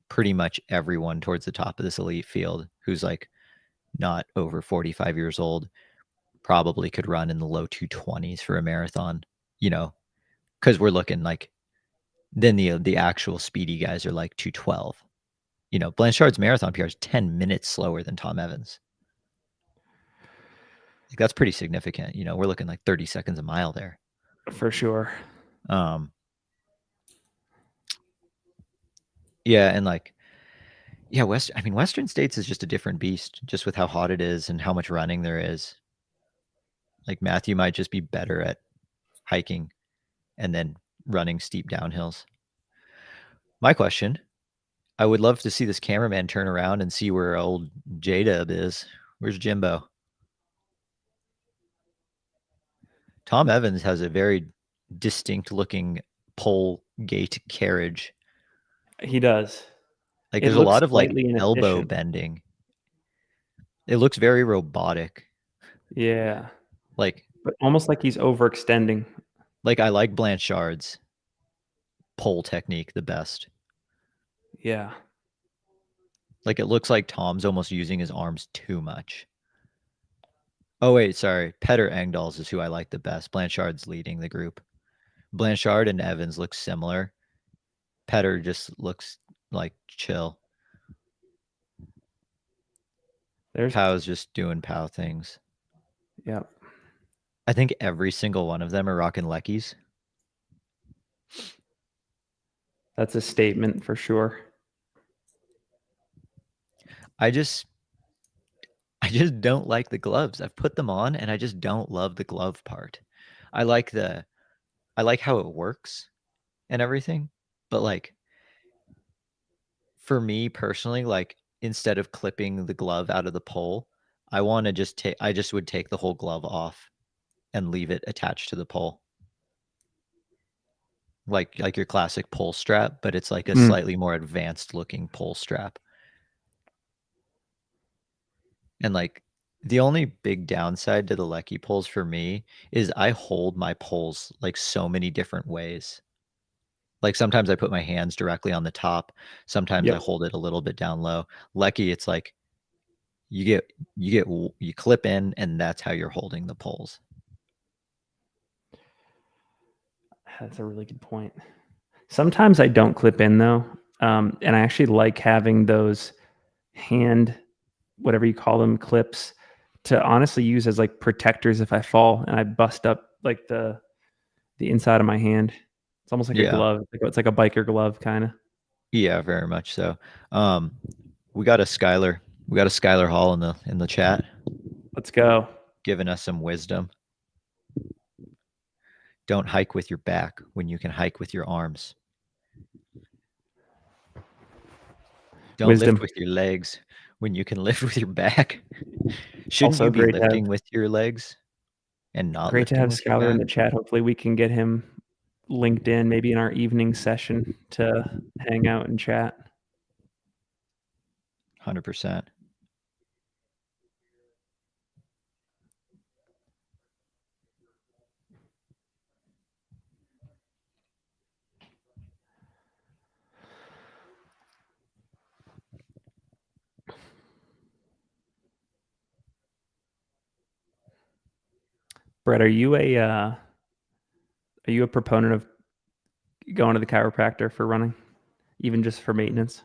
Speaker 1: pretty much everyone towards the top of this elite field who's like not over 45 years old probably could run in the low 220s for a marathon, because we're looking like then the actual speedy guys are like 212. Blanchard's marathon PR is 10 minutes slower than Tom Evans. Like that's pretty significant. We're looking like 30 seconds a mile there.
Speaker 2: For sure.
Speaker 1: Yeah, and like Western States is just a different beast, just with how hot it is and how much running there is. Like Matthew might just be better at hiking and then running steep downhills. My question, I would love to see this cameraman turn around and see where old J-Dub is. Where's Jimbo? Tom Evans has a very distinct looking pole gait carriage.
Speaker 2: He does.
Speaker 1: Like
Speaker 2: It
Speaker 1: there's a
Speaker 2: looks
Speaker 1: lot of like
Speaker 2: slightly
Speaker 1: elbow
Speaker 2: inefficient.
Speaker 1: bending. It looks very robotic.
Speaker 2: Yeah.
Speaker 1: Like
Speaker 2: But almost like he's overextending.
Speaker 1: I like Blanchard's pole technique the best.
Speaker 2: Yeah.
Speaker 1: Like it looks like Tom's almost using his arms too much. Oh wait, sorry. Petter Engdahl's is who I like the best. Blanchard's leading the group. Blanchard and Evans look similar. Petter just looks like chill. Pow's just doing Pow things.
Speaker 2: Yeah.
Speaker 1: I think every single one of them are rocking Leckies.
Speaker 2: That's a statement for sure.
Speaker 1: I just don't like the gloves. I've put them on and I just don't love the glove part. I like how it works and everything, but like for me personally, like instead of clipping the glove out of the pole, I just would take the whole glove off and leave it attached to the pole. Like your classic pole strap, but it's like a slightly more advanced looking pole strap. And like the only big downside to the Lecky poles for me is I hold my poles like so many different ways. Like sometimes I put my hands directly on the top. Sometimes I hold it a little bit down low. Lecky, it's like you clip in and that's how you're holding the poles.
Speaker 2: That's a really good point. Sometimes I don't clip in though. And I actually like having those hand, whatever you call them, clips to honestly use as like protectors if I fall and I bust up like the inside of my hand. It's almost like a glove. It's like a biker glove kind of.
Speaker 1: Yeah, very much so. We got a Skylar Hall in the chat.
Speaker 2: Let's go.
Speaker 1: Giving us some wisdom. Don't hike with your back when you can hike with your arms. Don't lift
Speaker 2: Wisdom.
Speaker 1: with your legs when you can lift with your back. Shouldn't
Speaker 2: Also
Speaker 1: you be
Speaker 2: great to have
Speaker 1: lifting with your legs and not
Speaker 2: great to
Speaker 1: lifting
Speaker 2: have
Speaker 1: with your
Speaker 2: Skylar in
Speaker 1: back?
Speaker 2: the chat. Hopefully we can get him linked in maybe in our evening session to hang out and chat.
Speaker 1: 100%.
Speaker 2: Brett, are you a proponent of going to the chiropractor for running, even just for maintenance?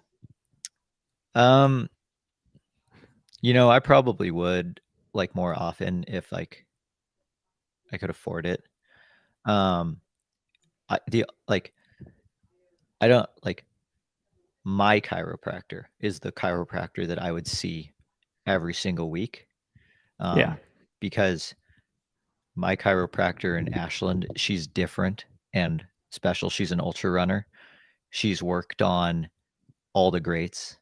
Speaker 1: I probably would like more often if like I could afford it. I the like I don't like my chiropractor is the chiropractor that I would see every single week.
Speaker 2: Yeah.
Speaker 1: Because my chiropractor in Ashland, she's different and special. She's an ultra runner. She's worked on all the greats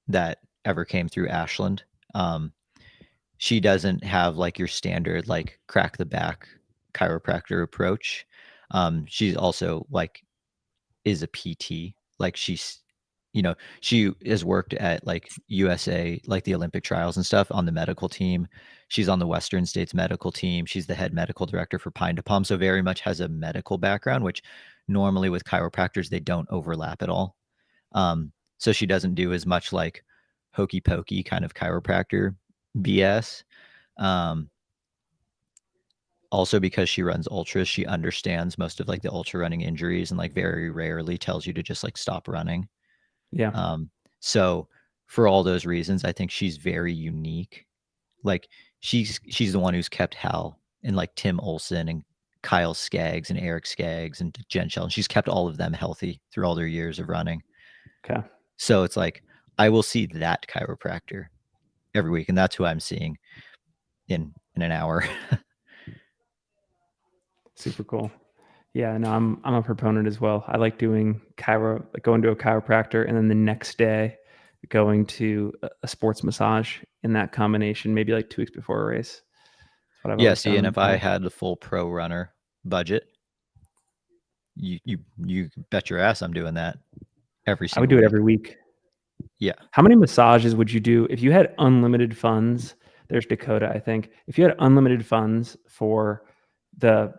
Speaker 1: that ever came through Ashland. Um, she doesn't have like your standard like crack the back chiropractor approach. She's also like is a PT. Like she has worked at like USA, like the Olympic trials and stuff on the medical team. She's on the Western States medical team. She's the head medical director for Pine to Palm. So very much has a medical background, which normally with chiropractors, they don't overlap at all. So she doesn't do as much like hokey pokey kind of chiropractor BS. Um, Also because she runs ultras, she understands most of like the ultra running injuries and like very rarely tells you to just like stop running.
Speaker 2: Yeah.
Speaker 1: So for all those reasons, I think she's very unique. Like she's the one who's kept Hal and like Tim Olson and Kyle Skaggs and Eric Skaggs and Jen Sheldon. She's kept all of them healthy through all their years of running.
Speaker 2: Okay.
Speaker 1: So it's like I will see that chiropractor every week, and that's who I'm seeing in an hour.
Speaker 2: Super cool. Yeah, no, I'm a proponent as well. I like doing going to a chiropractor, and then the next day going to a sports massage in that combination, maybe like 2 weeks before a race. That's what I've
Speaker 1: Yeah,
Speaker 2: always
Speaker 1: see,
Speaker 2: done
Speaker 1: and
Speaker 2: in the
Speaker 1: if I
Speaker 2: past.
Speaker 1: had the full pro runner budget, you bet your ass I'm doing that every
Speaker 2: I would
Speaker 1: single
Speaker 2: do it
Speaker 1: week.
Speaker 2: every week.
Speaker 1: Yeah.
Speaker 2: How many massages would you do if you had unlimited funds? There's Dakota, I think. If you had unlimited funds for the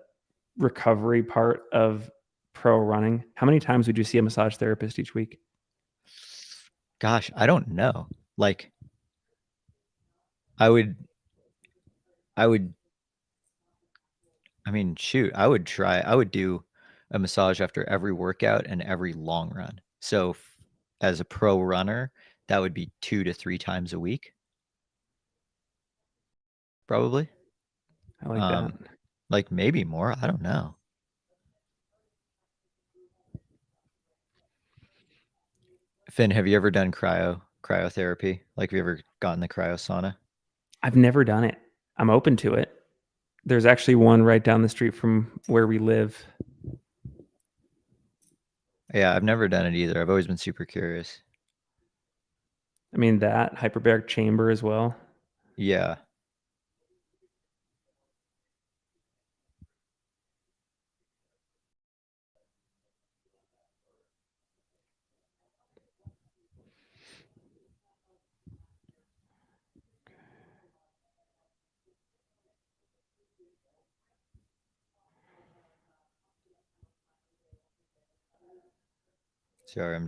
Speaker 2: recovery part of pro running, how many times would you see a massage therapist each week?
Speaker 1: Gosh, I don't know. Like I would I would I mean, shoot, I would do a massage after every workout and every long run. So as a pro runner, that would be 2 to 3 times a week, probably.
Speaker 2: I like that.
Speaker 1: Um, like maybe more, I don't know. Finn, have you ever done cryotherapy? Like have you ever gotten the cryo sauna?
Speaker 2: I've never done it. I'm open to it. There's actually one right down the street from where we live.
Speaker 1: Yeah, I've never done it either. I've always been super curious.
Speaker 2: I mean, that hyperbaric chamber as well.
Speaker 1: Yeah. Sorry, I'm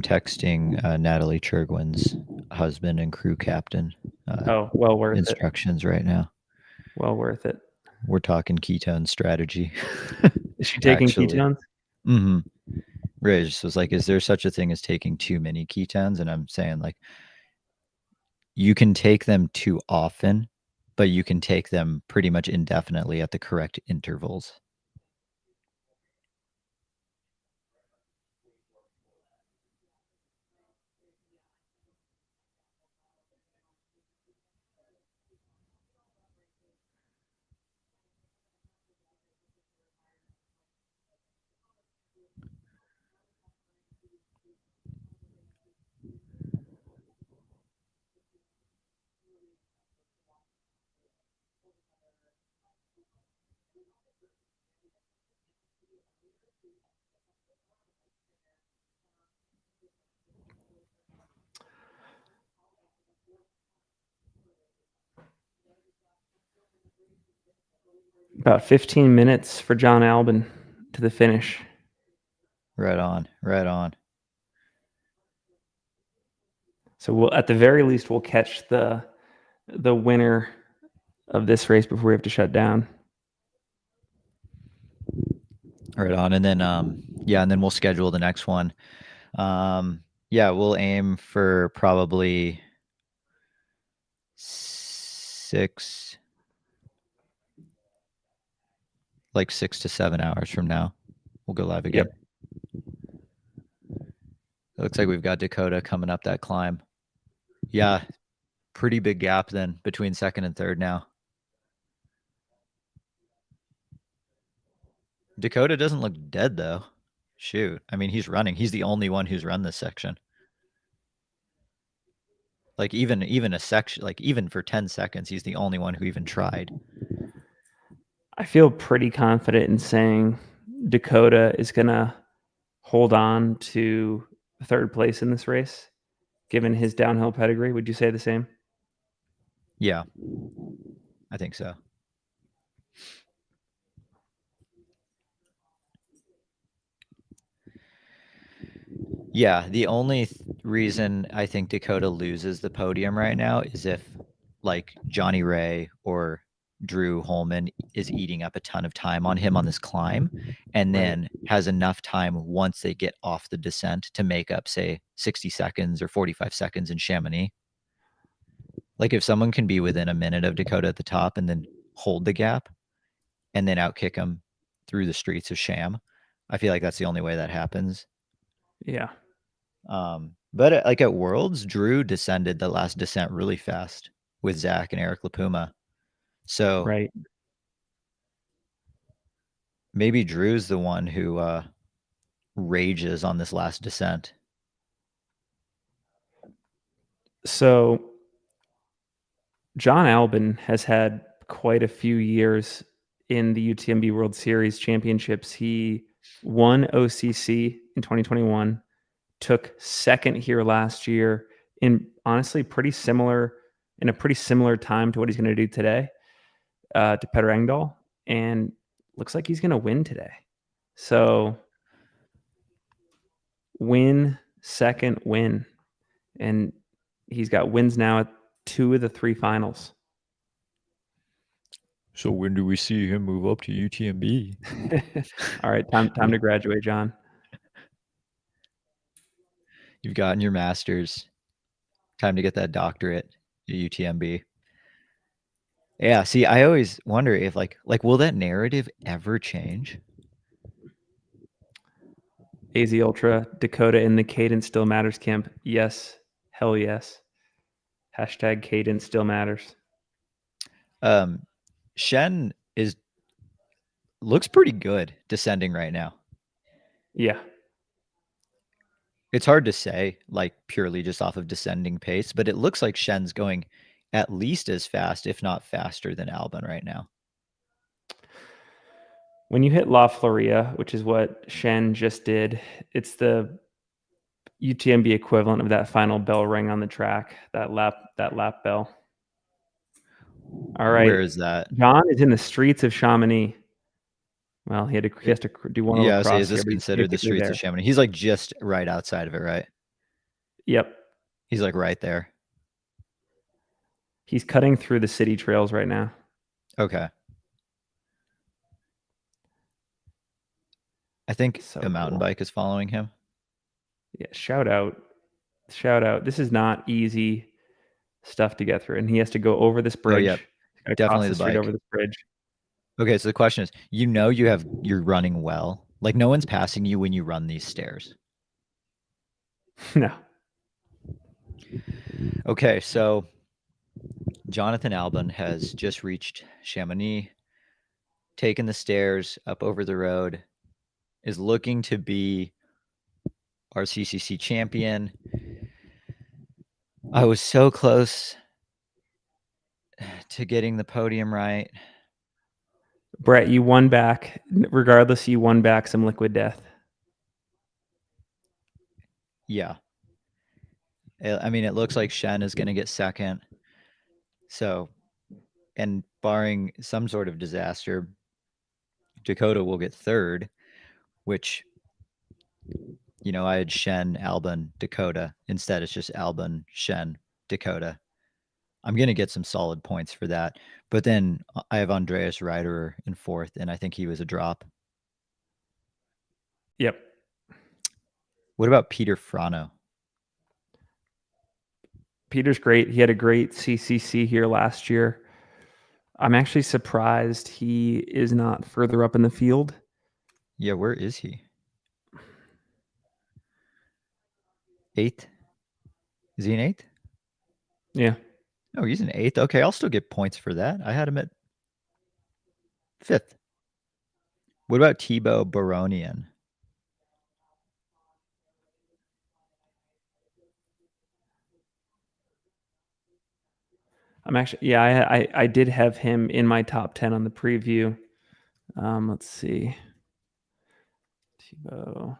Speaker 1: texting Natalie Churgwin's husband and crew captain
Speaker 2: Oh, well worth it.
Speaker 1: instructions right now.
Speaker 2: Well worth it.
Speaker 1: We're talking ketone strategy.
Speaker 2: Is she taking
Speaker 1: Actually.
Speaker 2: ketones?
Speaker 1: Mm-hmm. Ray just was like, is there such a thing as taking too many ketones? And I'm saying like you can take them too often, but you can take them pretty much indefinitely at the correct intervals.
Speaker 2: About 15 minutes for John Albon to the finish.
Speaker 1: Right on, right on.
Speaker 2: So we'll, at the very least, we'll catch the winner of this race before we have to shut down.
Speaker 1: Right on. And then and then we'll schedule the next one. We'll aim for probably 6 to 7 hours from now. We'll go live again. Yep. It looks like we've got Dakota coming up that climb. Yeah, pretty big gap then between second and third now. Dakota doesn't look dead though. Shoot. I mean, he's running. He's the only one who's run this section. Like even a section, like even for 10 seconds, he's the only one who even tried.
Speaker 2: I feel pretty confident in saying Dakota is going to hold on to third place in this race, given his downhill pedigree. Would you say the same?
Speaker 1: Yeah, I think so. Yeah, the only reason I think Dakota loses the podium right now is if like Johnny Ray or Drew Holman is eating up a ton of time on him on this climb and then has enough time once they get off the descent to make up, say, 60 seconds or 45 seconds in Chamonix. Like if someone can be within a minute of Dakota at the top and then hold the gap and then outkick him through the streets of Sham, I feel like that's the only way that happens.
Speaker 2: Yeah.
Speaker 1: But like at Worlds, Drew descended the last descent really fast with Zach and Eric LaPuma. So maybe Drew's the one who rages on this last descent.
Speaker 2: So John Albon has had quite a few years in the UTMB World Series Championships. He won OCC in 2021, took second here last year in honestly in a pretty similar time to what he's going to do today to Petter Engdahl, and looks like he's going to win today. So second win, and he's got wins now at 2 of the 3 finals.
Speaker 1: So when do we see him move up to UTMB?
Speaker 2: All right, time to graduate, John.
Speaker 1: You've gotten your master's. Time to get that doctorate at UTMB. Yeah, see, I always wonder if like will that narrative ever change?
Speaker 2: AZ Ultra, Dakota in the Cadence Still Matters camp. Yes. Hell yes. Hashtag Cadence Still Matters.
Speaker 1: Shen looks pretty good descending right now.
Speaker 2: Yeah.
Speaker 1: It's hard to say, like purely just off of descending pace, but it looks like Shen's going at least as fast, if not faster than Albon right now.
Speaker 2: When you hit La Floria, which is what Shen just did, it's the UTMB equivalent of that final bell ring on the track, that lap bell. All right.
Speaker 1: Where is that?
Speaker 2: John is in the streets of Chamonix. Well, he has to do one
Speaker 1: yeah,
Speaker 2: across.
Speaker 1: So is this considered the streets of Chamonix? He's like just right outside of it, right?
Speaker 2: Yep.
Speaker 1: He's like right there.
Speaker 2: He's cutting through the city trails right now.
Speaker 1: Okay. I think a mountain bike is following him.
Speaker 2: Yeah, shout out. This is not easy stuff to get through, and he has to go over this bridge.
Speaker 1: Oh, yeah. Definitely the bike.
Speaker 2: Over this bridge.
Speaker 1: Okay, so the question is, you're running well. Like no one's passing you when you run these stairs.
Speaker 2: No.
Speaker 1: Okay, so Jonathan Albon has just reached Chamonix, taken the stairs up over the road, is looking to be our CCC champion. I was so close to getting the podium right.
Speaker 2: Brett, you won back. Regardless, you won back some liquid death.
Speaker 1: Yeah. I mean, it looks like Shen is going to get second. So, and barring some sort of disaster, Dakota will get third, which, you know, I had Shen, Albon, Dakota. Instead, it's just Albon, Shen, Dakota. I'm going to get some solid points for that. But then I have Andreas Reiderer in fourth, and I think he was a drop.
Speaker 2: Yep.
Speaker 1: What about Peter Frano?
Speaker 2: Peter's great. He had a great CCC here last year. I'm actually surprised he is not further up in the field.
Speaker 1: Yeah, where is he? Eighth? Is he an eighth?
Speaker 2: Yeah.
Speaker 1: Oh, he's an eighth. Okay, I'll still get points for that. I had him at fifth. What about Thibaut Baronian?
Speaker 2: I'm actually, yeah, I did have him in my top 10 on the preview. Let's see. Thibaut.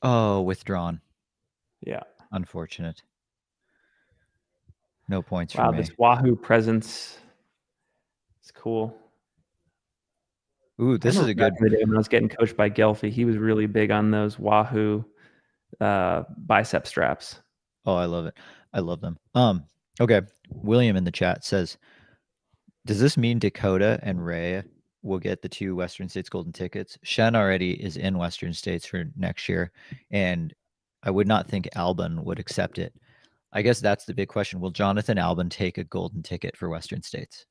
Speaker 1: Oh, withdrawn.
Speaker 2: Yeah.
Speaker 1: Unfortunate. No points for
Speaker 2: Wow,
Speaker 1: me.
Speaker 2: this Wahoo presence is cool.
Speaker 1: Ooh, this is a
Speaker 2: Back
Speaker 1: good.
Speaker 2: in the day when I was getting coached by Gelfie, he was really big on those Wahoo bicep straps.
Speaker 1: Oh, I love it. I love them. Okay. William in the chat says, does this mean Dakota and Ray will get the 2 Western States golden tickets? Shen already is in Western States for next year, and I would not think Albon would accept it. I guess that's the big question. Will Jonathan Albon take a golden ticket for Western States?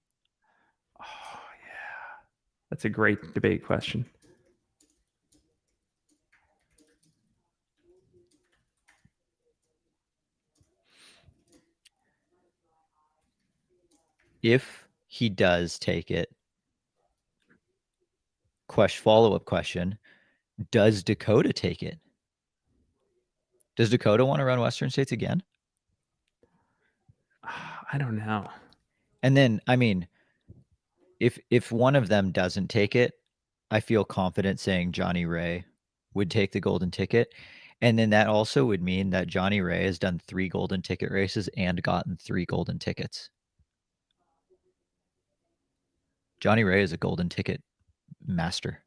Speaker 2: Oh, yeah. That's a great debate question.
Speaker 1: If he does take it, follow-up question, does Dakota take it? Does Dakota want to run Western States again?
Speaker 2: I don't know.
Speaker 1: And then, I mean, if one of them doesn't take it, I feel confident saying Johnny Ray would take the golden ticket. And then that also would mean that Johnny Ray has done 3 golden ticket races and gotten 3 golden tickets. Johnny Ray is a golden ticket master.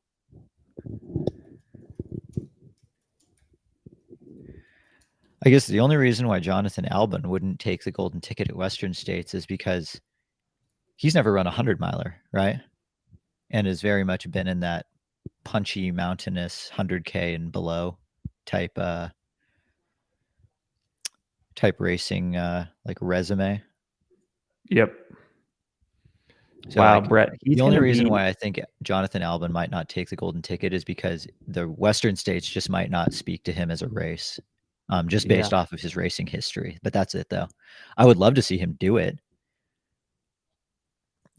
Speaker 1: I guess the only reason why Jonathan Albon wouldn't take the golden ticket at Western States is because he's never run a 100-miler, right? And has very much been in that punchy, mountainous 100K and below type racing like resume.
Speaker 2: Yep.
Speaker 1: So
Speaker 2: Wow,
Speaker 1: like
Speaker 2: Brett. He's
Speaker 1: the only
Speaker 2: going to
Speaker 1: reason
Speaker 2: be.
Speaker 1: why I think Jonathan Albon might not take the golden ticket is because the Western States just might not speak to him as a race, just based off of his racing history. But that's it, though. I would love to see him do it,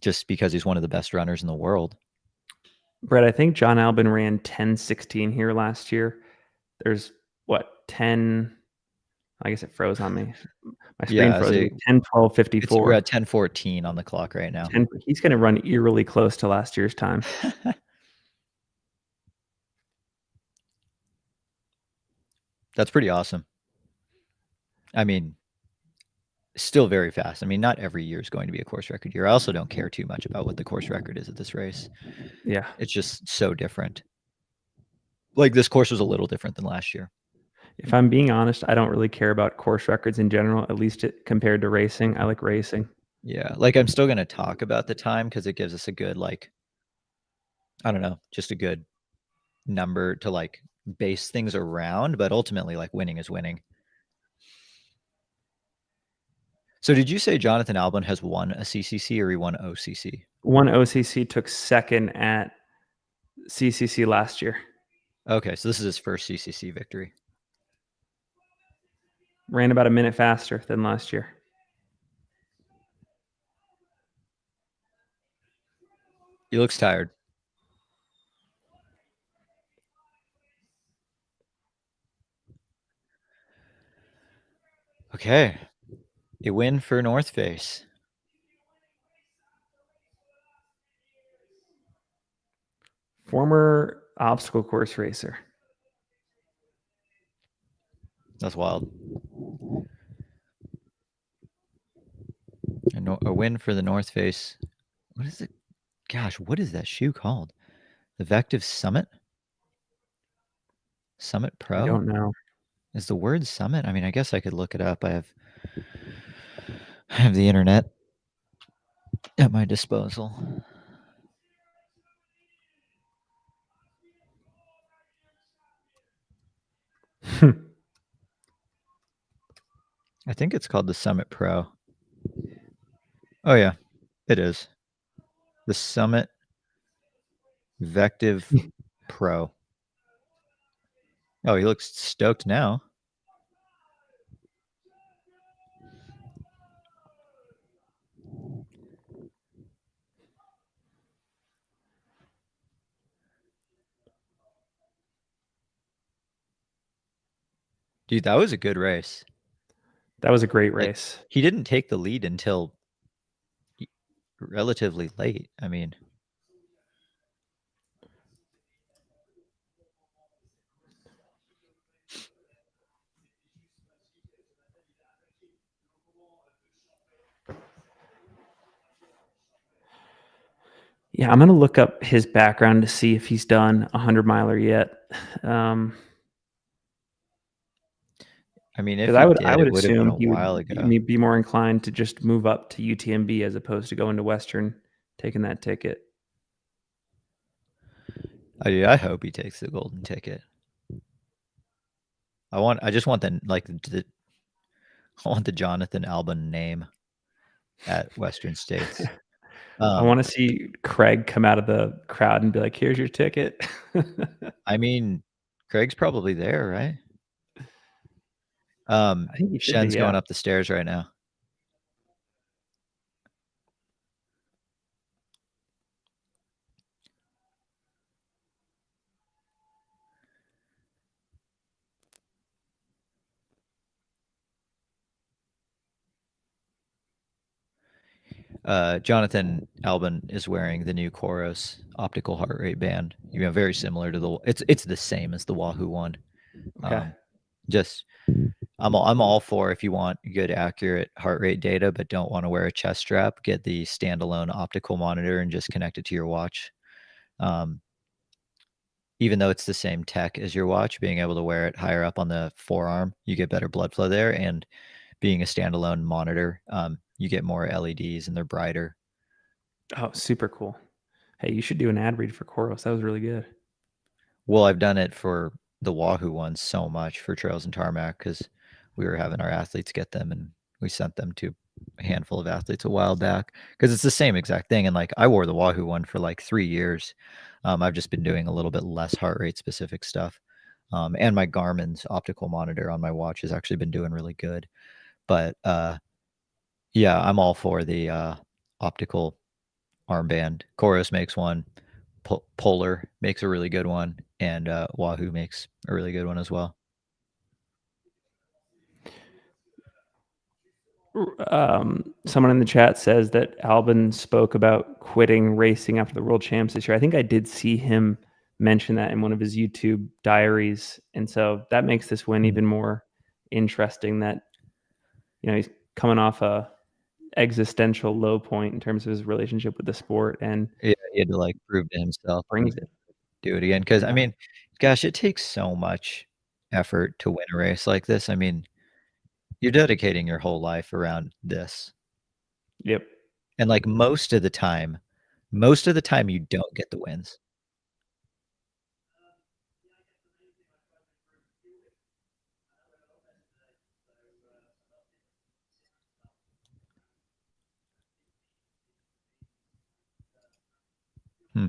Speaker 1: just because he's one of the best runners in the world.
Speaker 2: Brett, I think John Albon ran 10:16 here last year. There's what 10. I guess it froze on me. My screen froze. 10:12:54.
Speaker 1: We're at 10:14 on the clock right now.
Speaker 2: He's going to run eerily close to last year's time.
Speaker 1: That's pretty awesome. I mean, still very fast. I mean, not every year is going to be a course record year. I also don't care too much about what the course record is at this race.
Speaker 2: Yeah.
Speaker 1: It's just so different. Like this course was a little different than last year.
Speaker 2: If I'm being honest, I don't really care about course records in general, at least compared to racing. I like racing.
Speaker 1: Yeah. Like I'm still going to talk about the time because it gives us a good, like, I don't know, just a good number to like base things around. But ultimately, like winning is winning. So did you say Jonathan Albon has won a CCC or he won OCC?
Speaker 2: One OCC took second at CCC last year.
Speaker 1: Okay, so this is his first CCC victory.
Speaker 2: Ran about a minute faster than last year.
Speaker 1: He looks tired. Okay. A win for North Face.
Speaker 2: Former obstacle course racer.
Speaker 1: That's wild. A win for the North Face. What is it? Gosh, what is that shoe called? The Vective Summit? Summit
Speaker 2: I
Speaker 1: Pro?
Speaker 2: don't know.
Speaker 1: Is the word Summit? I mean, I guess I could look it up. I have the internet at my disposal. I think it's called the Summit Pro. Oh yeah, it is. The Summit Vective Pro. Oh, he looks stoked now. Dude, that was a good race.
Speaker 2: That was a great
Speaker 1: Like,
Speaker 2: race.
Speaker 1: he didn't take the lead until relatively late. I mean,
Speaker 2: Yeah, I'm gonna look up his background to see if he's done a 100-miler yet.
Speaker 1: I mean, if
Speaker 2: Because
Speaker 1: he
Speaker 2: I
Speaker 1: did,
Speaker 2: would
Speaker 1: it would have been
Speaker 2: assume
Speaker 1: a
Speaker 2: he
Speaker 1: while
Speaker 2: would
Speaker 1: ago.
Speaker 2: be more inclined to just move up to UTMB as opposed to going to Western, taking that ticket.
Speaker 1: I hope he takes the golden ticket. I just want I want the Jonathan Albon name at Western States.
Speaker 2: I want to see Craig come out of the crowd and be like, "Here's your ticket."
Speaker 1: I mean, Craig's probably there, right?
Speaker 2: I think he should be.
Speaker 1: Shen's
Speaker 2: Yeah.
Speaker 1: going up the stairs right now. Jonathan Albon is wearing the new Coros optical heart rate band. Very similar to it's the same as the Wahoo one.
Speaker 2: Okay.
Speaker 1: Just I'm all for if you want good accurate heart rate data, but don't want to wear a chest strap, get the standalone optical monitor and just connect it to your watch. Even though it's the same tech as your watch, being able to wear it higher up on the forearm, you get better blood flow there. And being a standalone monitor, you get more LEDs and they're brighter.
Speaker 2: Oh, super cool. Hey, you should do an ad read for Koros. That was really good.
Speaker 1: Well, I've done it for the Wahoo ones so much for Trails and Tarmac because we were having our athletes get them and we sent them to a handful of athletes a while back because it's the same exact thing. And like I wore the Wahoo one for like 3 years. I've just been doing a little bit less heart rate specific stuff. And my Garmin's optical monitor on my watch has actually been doing really good. But yeah, I'm all for the optical armband. Coros makes one. Polar makes a really good one, and Wahoo makes a really good one as well.
Speaker 2: Someone in the chat says that Albon spoke about quitting racing after the World Champs this year. I think I did see him mention that in one of his YouTube diaries, and so that makes this win even more interesting. That he's coming off a existential low point in terms of his relationship with the sport, and
Speaker 1: Yeah, he had to like prove to himself
Speaker 2: brings it.
Speaker 1: do it again because I
Speaker 2: Yeah.
Speaker 1: mean, gosh, it takes so much effort to win a race like this. I mean, you're dedicating your whole life around this,
Speaker 2: Yep.
Speaker 1: and like most of the time, you don't get the wins. Hmm.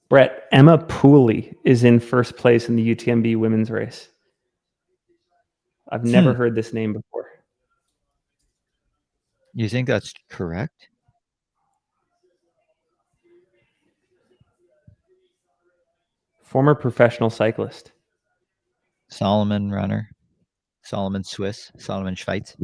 Speaker 2: Brett, Emma Pooley is in first place in the UTMB women's race. I've never heard this name before.
Speaker 1: You think that's correct?
Speaker 2: Former professional cyclist.
Speaker 1: Solomon runner. Solomon Swiss. Solomon Schweiz.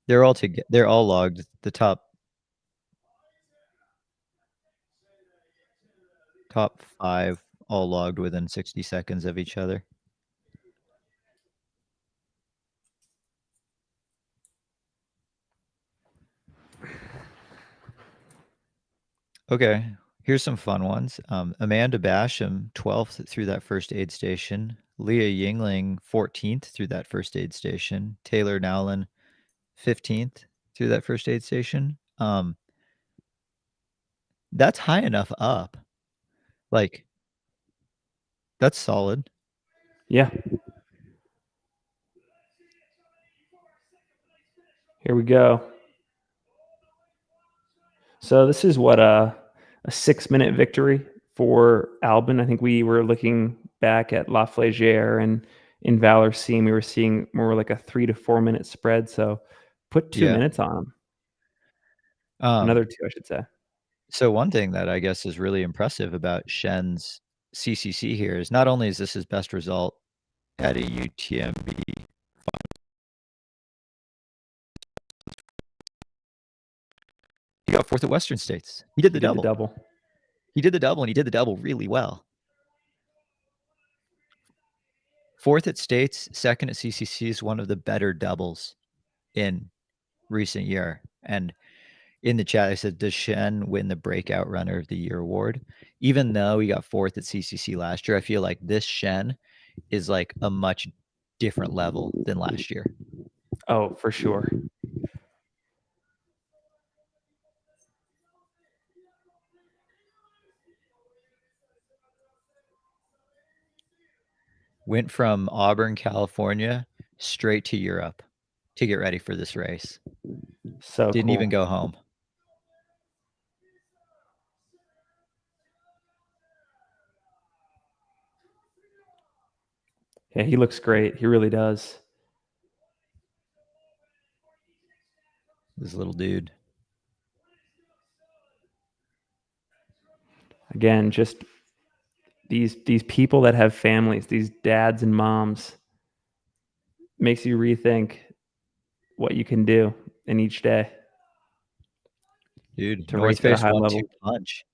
Speaker 1: They're all logged. The top 5 all logged within 60 seconds of each other. Okay, here's some fun ones. Amanda Basham, 12th through that first aid station. Leah Yingling, 14th through that first aid station. Taylor Nowlin, 15th through that first aid station. That's high enough up. Like, that's solid.
Speaker 2: Yeah. Here we go. So this is what a 6-minute victory for Albin. I think we were looking back at La Flégère and in Valor Seam, we were seeing more like a 3 to 4 minute spread. So put 2 minutes on him. Another 2, I should say.
Speaker 1: So one thing that I guess is really impressive about Shen's CCC here is not only is this his best result at a UTMB, he got 4th at Western States. He did the double. He did the double, and he did the double really well. 4th at States, 2nd at CCC is one of the better doubles in recent year. And in the chat, I said, does Shen win the Breakout Runner of the Year award? Even though he got 4th at CCC last year, I feel like this Shen is like a much different level than last year.
Speaker 2: Oh, for sure.
Speaker 1: Went from Auburn, California, straight to Europe to get ready for this race.
Speaker 2: So
Speaker 1: didn't even go home.
Speaker 2: Yeah, he looks great. He really does.
Speaker 1: This little dude.
Speaker 2: Again, just these people that have families, these dads and moms, makes you rethink what you can do in each day.
Speaker 1: Dude,
Speaker 2: to
Speaker 1: North
Speaker 2: race at a
Speaker 1: Face
Speaker 2: high
Speaker 1: 1-2
Speaker 2: level.
Speaker 1: punch.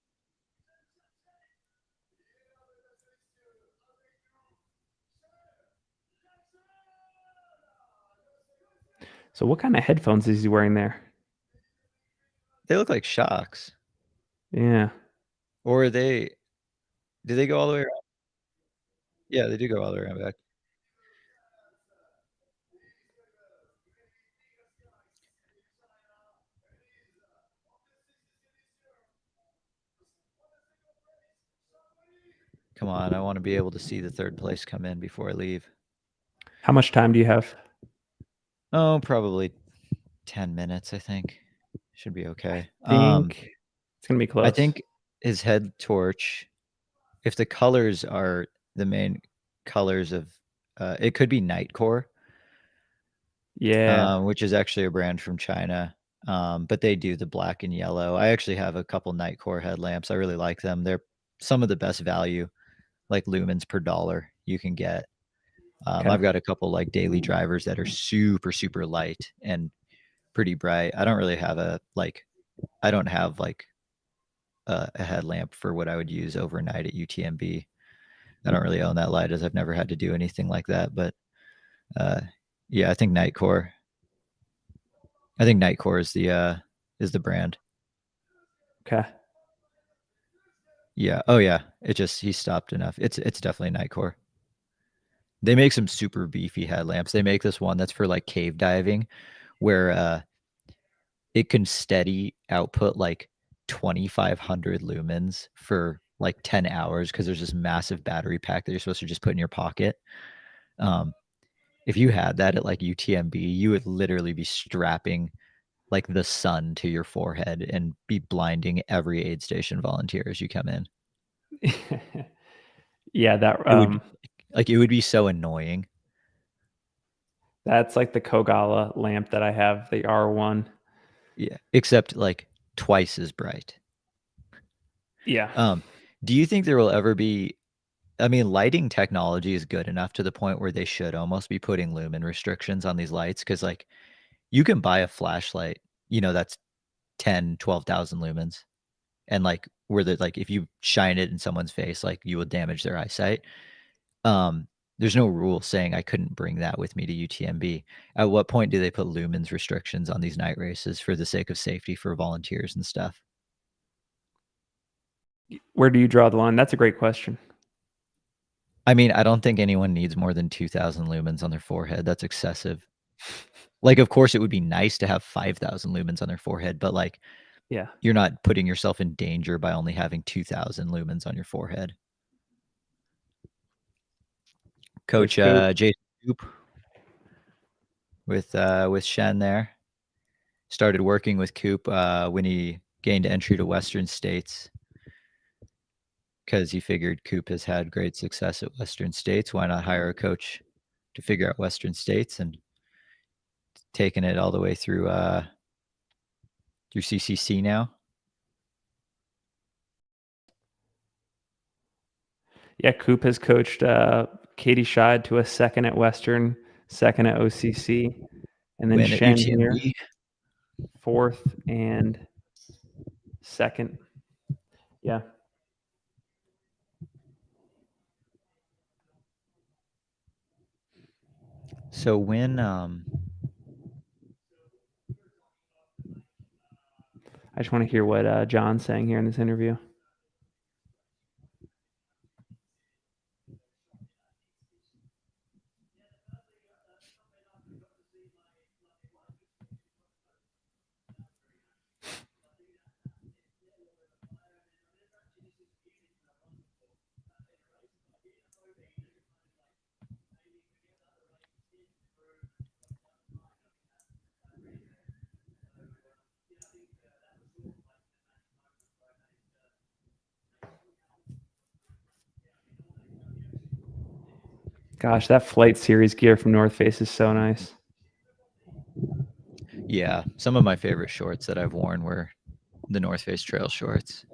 Speaker 2: So what kind of headphones is he wearing there?
Speaker 1: They look like shocks.
Speaker 2: Yeah.
Speaker 1: Or do they go all the way around? Yeah, they do go all the way around back. Come on, I want to be able to see the 3rd place come in before I leave.
Speaker 2: How much time do you have?
Speaker 1: Oh, probably 10 minutes, I think. Should be okay.
Speaker 2: I think it's going to be close.
Speaker 1: I think his head torch, if the colors are the main colors of, it could be Nightcore.
Speaker 2: Yeah.
Speaker 1: Which is actually a brand from China. But they do the black and yellow. I actually have a couple Nightcore headlamps. I really like them. They're some of the best value, like lumens per dollar you can get.
Speaker 2: Okay.
Speaker 1: I've got a couple like daily drivers that are super, super light and pretty bright. I don't really have a headlamp for what I would use overnight at UTMB. I don't really own that light as I've never had to do anything like that. But yeah, I think Nightcore is the brand.
Speaker 2: Okay.
Speaker 1: Yeah. Oh yeah. He stopped enough. It's definitely Nightcore. They make some super beefy headlamps. They make this one that's for like cave diving where it can steady output like 2,500 lumens for like 10 hours because there's this massive battery pack that you're supposed to just put in your pocket. If you had that at like UTMB, you would literally be strapping like the sun to your forehead and be blinding every aid station volunteer as you come in.
Speaker 2: Yeah, that
Speaker 1: It would be so annoying.
Speaker 2: that's like the Kogala lamp that I have, the R1.
Speaker 1: Yeah, except like twice as bright.
Speaker 2: Yeah.
Speaker 1: Do you think there will ever be, I mean, lighting technology is good enough to the point where they should almost be putting lumen restrictions on these lights? Because like you can buy a flashlight, that's 10, 12,000 lumens. And like where the like if you shine it in someone's face, like you will damage their eyesight. There's no rule saying I couldn't bring that with me to UTMB. At what point do they put lumens restrictions on these night races for the sake of safety for volunteers and stuff?
Speaker 2: Where do you draw the line? That's a great question.
Speaker 1: I mean, I don't think anyone needs more than 2,000 lumens on their forehead. That's excessive. Like, of course, it would be nice to have 5,000 lumens on their forehead, but like,
Speaker 2: Yeah.
Speaker 1: you're not putting yourself in danger by only having 2,000 lumens on your forehead. Coach Jason Coop with Shen there started working with Coop when he gained entry to Western States because he figured Coop has had great success at Western States. Why not hire a coach to figure out Western States, and taking it all the way through CCC now.
Speaker 2: Yeah, Coop has coached Katie Scheid to a second at Western, second at OCC, and then Shen here, fourth and second. Yeah.
Speaker 1: So when
Speaker 2: I just want to hear what John's saying here in this interview. Gosh, that Flight Series gear from North Face is so nice.
Speaker 1: Yeah, some of my favorite shorts that I've worn were the North Face trail shorts.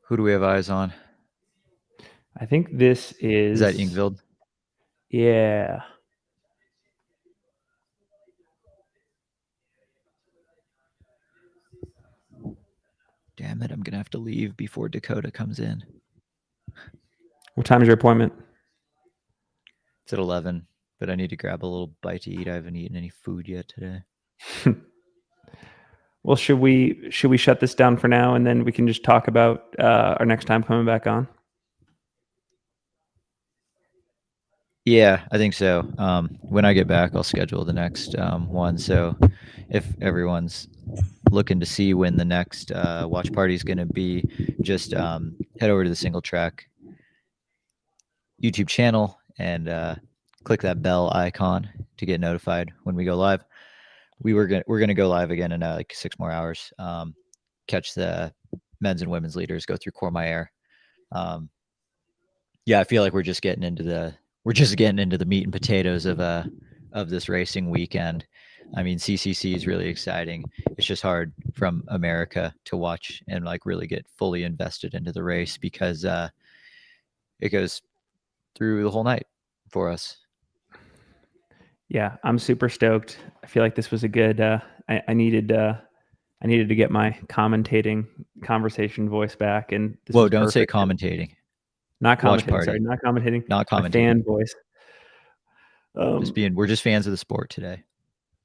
Speaker 1: Who do we have eyes on?
Speaker 2: I think this is
Speaker 1: that Ingvild?
Speaker 2: Yeah.
Speaker 1: Damn it, I'm going to have to leave before Dakota comes in.
Speaker 2: What time is your appointment?
Speaker 1: It's at 11, but I need to grab a little bite to eat. I haven't eaten any food yet today.
Speaker 2: Well, should we shut this down for now, and then we can just talk about our next time coming back on?
Speaker 1: Yeah, I think so. When I get back, I'll schedule the next one. So if everyone's looking to see when the next watch party is going to be, just head over to the Single Track YouTube channel and click that bell icon to get notified when we go live. We're gonna go live again in like 6 more hours. Catch the men's and women's leaders go through Courmayeur. Yeah, I feel like we're just getting into the meat and potatoes of this racing weekend. I mean, CCC is really exciting. It's just hard from America to watch and like really get fully invested into the race because it goes through the whole night for us.
Speaker 2: Yeah, I'm super stoked. I feel like this was a good. I needed to get my commentating conversation voice back, and this
Speaker 1: Whoa!
Speaker 2: was
Speaker 1: Don't say
Speaker 2: perfect.
Speaker 1: commentating.
Speaker 2: Not
Speaker 1: Watch
Speaker 2: commentating.
Speaker 1: party.
Speaker 2: Sorry, not commentating.
Speaker 1: Not
Speaker 2: My
Speaker 1: commentating.
Speaker 2: fan voice.
Speaker 1: We're just fans of the sport today.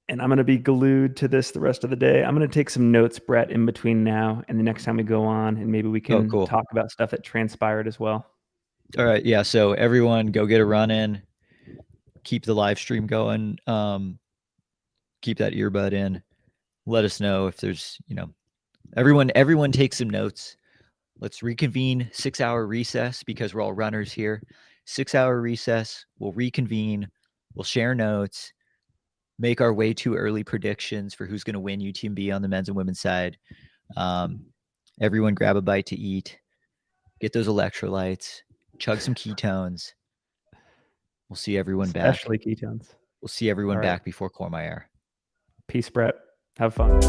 Speaker 2: And I'm going to be glued to this the rest of the day. I'm going to take some notes, Brett, in between now and the next time we go on, and maybe we can talk about stuff that transpired as well.
Speaker 1: All right, yeah. So everyone, go get a run in. Keep the live stream going. keep that earbud in. Let us know if there's, everyone take some notes. Let's reconvene 6-hour recess because we're all runners here. 6-hour recess. We'll reconvene. We'll share notes, make our way too early predictions for who's going to win UTMB on the men's and women's side. Everyone grab a bite to eat, get those electrolytes, chug some ketones. We'll see everyone back.
Speaker 2: Especially ketones.
Speaker 1: We'll see everyone
Speaker 2: All right.
Speaker 1: back before Cormier.
Speaker 2: Peace, Brett. Have fun.